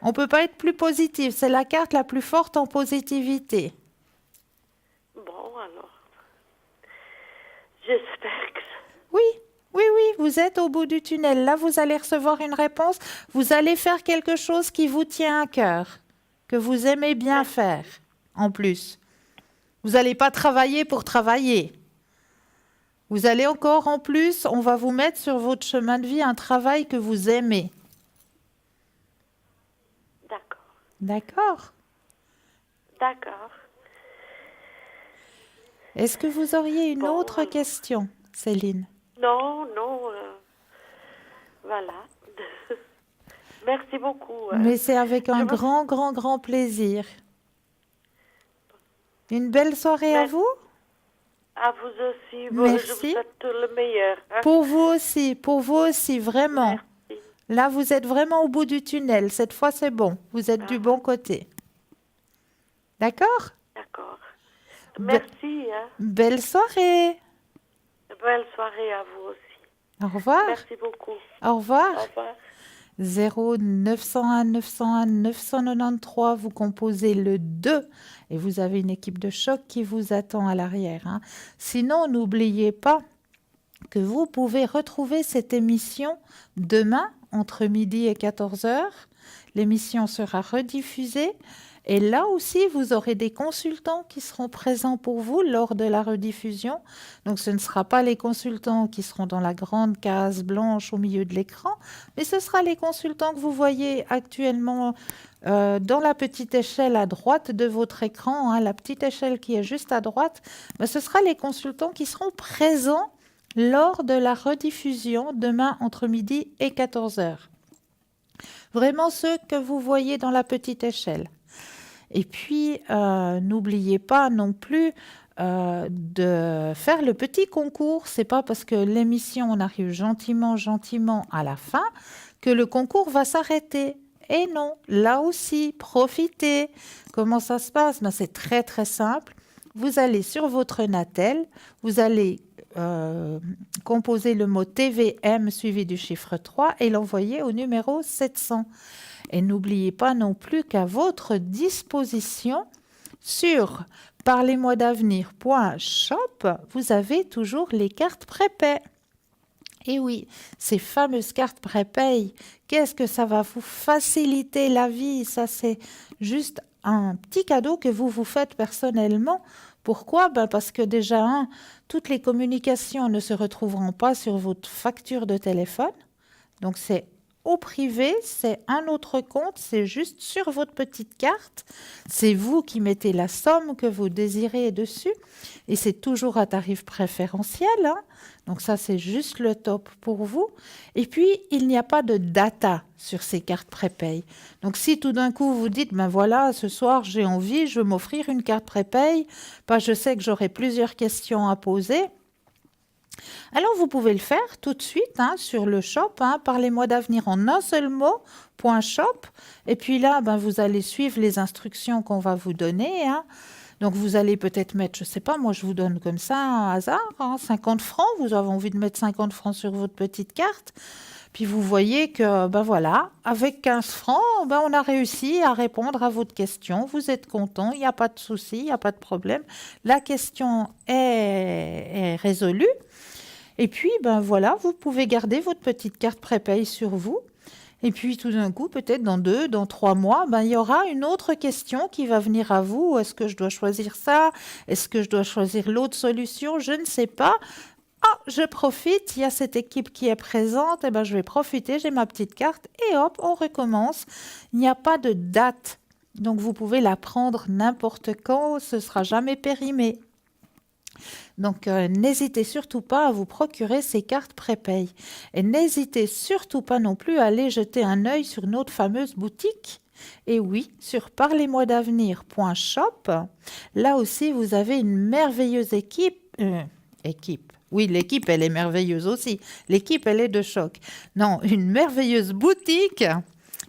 On ne peut pas être plus positif, c'est la carte la plus forte en positivité. Bon, alors, j'espère que... Oui. Oui, vous êtes au bout du tunnel. Là, vous allez recevoir une réponse. Vous allez faire quelque chose qui vous tient à cœur, que vous aimez bien faire, en plus. Vous n'allez pas travailler pour travailler. Vous allez encore, en plus, on va vous mettre sur votre chemin de vie un travail que vous aimez. D'accord. D'accord. D'accord. Est-ce que vous auriez une Bon, autre question, Céline? non, voilà. Merci beaucoup. Mais c'est avec un Je vous- grand, grand, grand plaisir. Une belle soirée à vous. À vous aussi. Bon, je vous Merci. souhaite tout le meilleur. Hein. Pour vous aussi, vraiment. Là, vous êtes vraiment au bout du tunnel. Cette fois, c'est bon. Vous êtes du bon côté. D'accord? D'accord. Merci. Hein. Belle soirée. Belle soirée à vous aussi. Au revoir. Merci beaucoup. Au revoir. Au revoir. 0 901 901 993, vous composez le 2 et vous avez une équipe de choc qui vous attend à l'arrière. Hein. Sinon, n'oubliez pas que vous pouvez retrouver cette émission demain entre midi et 14 heures. L'émission sera rediffusée et là aussi, vous aurez des consultants qui seront présents pour vous lors de la rediffusion. Donc, ce ne sera pas les consultants qui seront dans la grande case blanche au milieu de l'écran, mais ce sera les consultants que vous voyez actuellement dans la petite échelle à droite de votre écran, hein, la petite échelle qui est juste à droite. Ben, ce sera les consultants qui seront présents lors de la rediffusion demain entre midi et 14 heures. Vraiment ceux que vous voyez dans la petite échelle. Et puis, n'oubliez pas non plus de faire le petit concours. C'est pas parce que l'émission, on arrive gentiment à la fin que le concours va s'arrêter. Et non, là aussi, profitez. Comment ça se passe? Ben, c'est très, très simple. Vous allez sur votre Natel, vous allez composer le mot TVM suivi du chiffre 3 et l'envoyer au numéro 700. Et n'oubliez pas non plus qu'à votre disposition, sur parlez-moi-d'avenir.shop, vous avez toujours les cartes prépay. Et oui, ces fameuses cartes prépay, qu'est-ce que ça va vous faciliter la vie? Ça, c'est juste un petit cadeau que vous vous faites personnellement. Pourquoi? Ben parce que déjà, toutes les communications ne se retrouveront pas sur votre facture de téléphone. Donc, c'est au privé, c'est un autre compte, c'est juste sur votre petite carte. C'est vous qui mettez la somme que vous désirez dessus et c'est toujours à tarif préférentiel. Hein. Donc ça, c'est juste le top pour vous. Et puis, il n'y a pas de data sur ces cartes prépay. Donc si tout d'un coup, vous dites, ben voilà, ce soir, j'ai envie, je veux m'offrir une carte prépay, ben, je sais que j'aurai plusieurs questions à poser. Alors, vous pouvez le faire tout de suite hein, sur le shop. Hein, parlez-moi d'avenir en un seul mot, .shop. Et puis là, ben, vous allez suivre les instructions qu'on va vous donner. Hein. Donc, vous allez peut-être mettre, je ne sais pas, moi, je vous donne comme ça, un hasard, hein, 50 francs. Vous avez envie de mettre 50 francs sur votre petite carte. Puis, vous voyez que, ben voilà, avec 15 francs, ben, on a réussi à répondre à votre question. Vous êtes content, il n'y a pas de souci, il n'y a pas de problème. La question est résolue. Et puis, ben voilà, vous pouvez garder votre petite carte prépay sur vous. Et puis, tout d'un coup, peut-être dans 2, dans 3 mois, ben, il y aura une autre question qui va venir à vous. Est-ce que je dois choisir ça? Est-ce que je dois choisir l'autre solution? Je ne sais pas. Ah, je profite, il y a cette équipe qui est présente. Eh ben, je vais profiter, j'ai ma petite carte. Et hop, on recommence. Il n'y a pas de date. Donc, vous pouvez la prendre n'importe quand. Ce ne sera jamais périmé. Donc, n'hésitez surtout pas à vous procurer ces cartes prépay. Et n'hésitez surtout pas non plus à aller jeter un œil sur notre fameuse boutique. Et oui, sur parlez-moi-d'avenir.shop, là aussi, vous avez une merveilleuse équipe. Oui, l'équipe, elle est merveilleuse aussi. L'équipe, elle est de choc. Non, une merveilleuse boutique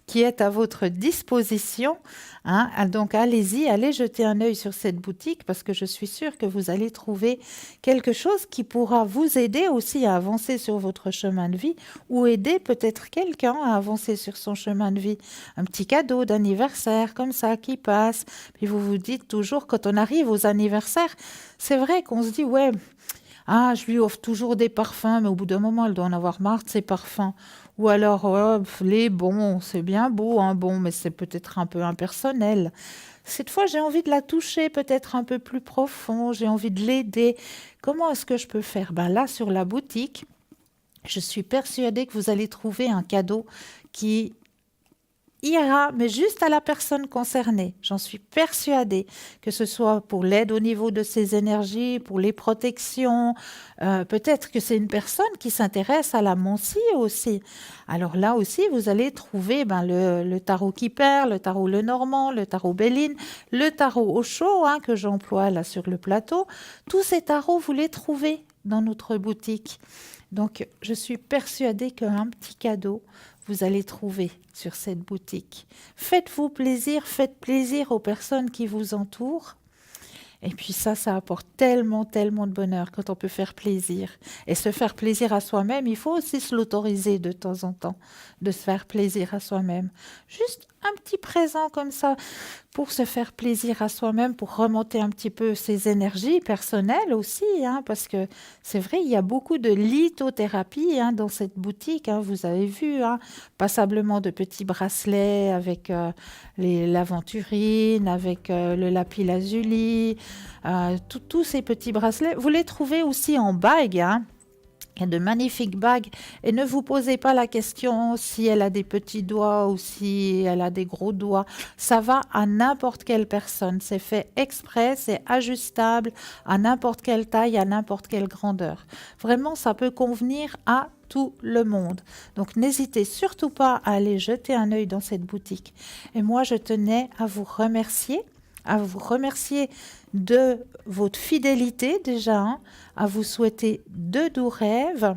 qui est à votre disposition. Hein. Donc, allez-y, allez jeter un œil sur cette boutique parce que je suis sûre que vous allez trouver quelque chose qui pourra vous aider aussi à avancer sur votre chemin de vie ou aider peut-être quelqu'un à avancer sur son chemin de vie. Un petit cadeau d'anniversaire comme ça qui passe. Puis vous vous dites toujours, quand on arrive aux anniversaires, c'est vrai qu'on se dit, ouais, ah, je lui offre toujours des parfums, mais au bout d'un moment, elle doit en avoir marre de ses parfums. Ou alors, oh, les bons, c'est bien beau, un bon, mais c'est peut-être un peu impersonnel. Cette fois, j'ai envie de la toucher peut-être un peu plus profond, j'ai envie de l'aider. Comment est-ce que je peux faire? Ben là, sur la boutique, je suis persuadée que vous allez trouver un cadeau qui ira, mais juste à la personne concernée. J'en suis persuadée, que ce soit pour l'aide au niveau de ses énergies, pour les protections. Peut-être que c'est une personne qui s'intéresse à la Moncie aussi. Alors là aussi, vous allez trouver le tarot Kipper, le tarot Lenormand, le tarot Béline, le tarot Osho que j'emploie là sur le plateau. Tous ces tarots, vous les trouvez dans notre boutique. Donc, je suis persuadée qu'un petit cadeau, vous allez trouver sur cette boutique. Faites-vous plaisir, faites plaisir aux personnes qui vous entourent. Et puis ça apporte tellement, tellement de bonheur quand on peut faire plaisir. Et se faire plaisir à soi-même, il faut aussi se l'autoriser de temps en temps, de se faire plaisir à soi-même. Juste un petit présent comme ça pour se faire plaisir à soi-même, pour remonter un petit peu ses énergies personnelles aussi, parce que c'est vrai, il y a beaucoup de lithothérapie dans cette boutique, vous avez vu, passablement de petits bracelets avec l'aventurine, avec le lapis lazuli, tous ces petits bracelets. Vous les trouvez aussi en bague, Il y a de magnifiques bagues et ne vous posez pas la question si elle a des petits doigts ou si elle a des gros doigts. Ça va à n'importe quelle personne. C'est fait exprès, c'est ajustable à n'importe quelle taille, à n'importe quelle grandeur. Vraiment, ça peut convenir à tout le monde. Donc, n'hésitez surtout pas à aller jeter un œil dans cette boutique. Et moi, je tenais à vous remercier de votre fidélité déjà, à vous souhaiter de doux rêves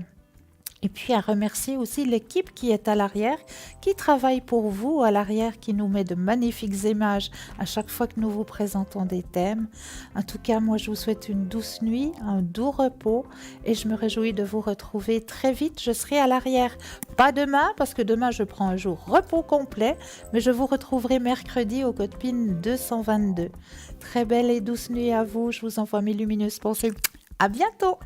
et puis à remercier aussi l'équipe qui est à l'arrière, qui travaille pour vous à l'arrière, qui nous met de magnifiques images à chaque fois que nous vous présentons des thèmes. En tout cas, moi je vous souhaite une douce nuit, un doux repos et je me réjouis de vous retrouver très vite. Je serai à l'arrière, pas demain parce que demain je prends un jour repos complet, mais je vous retrouverai mercredi au code PIN 222. Très belle et douce nuit à vous, je vous envoie mes lumineuses pensées. À bientôt!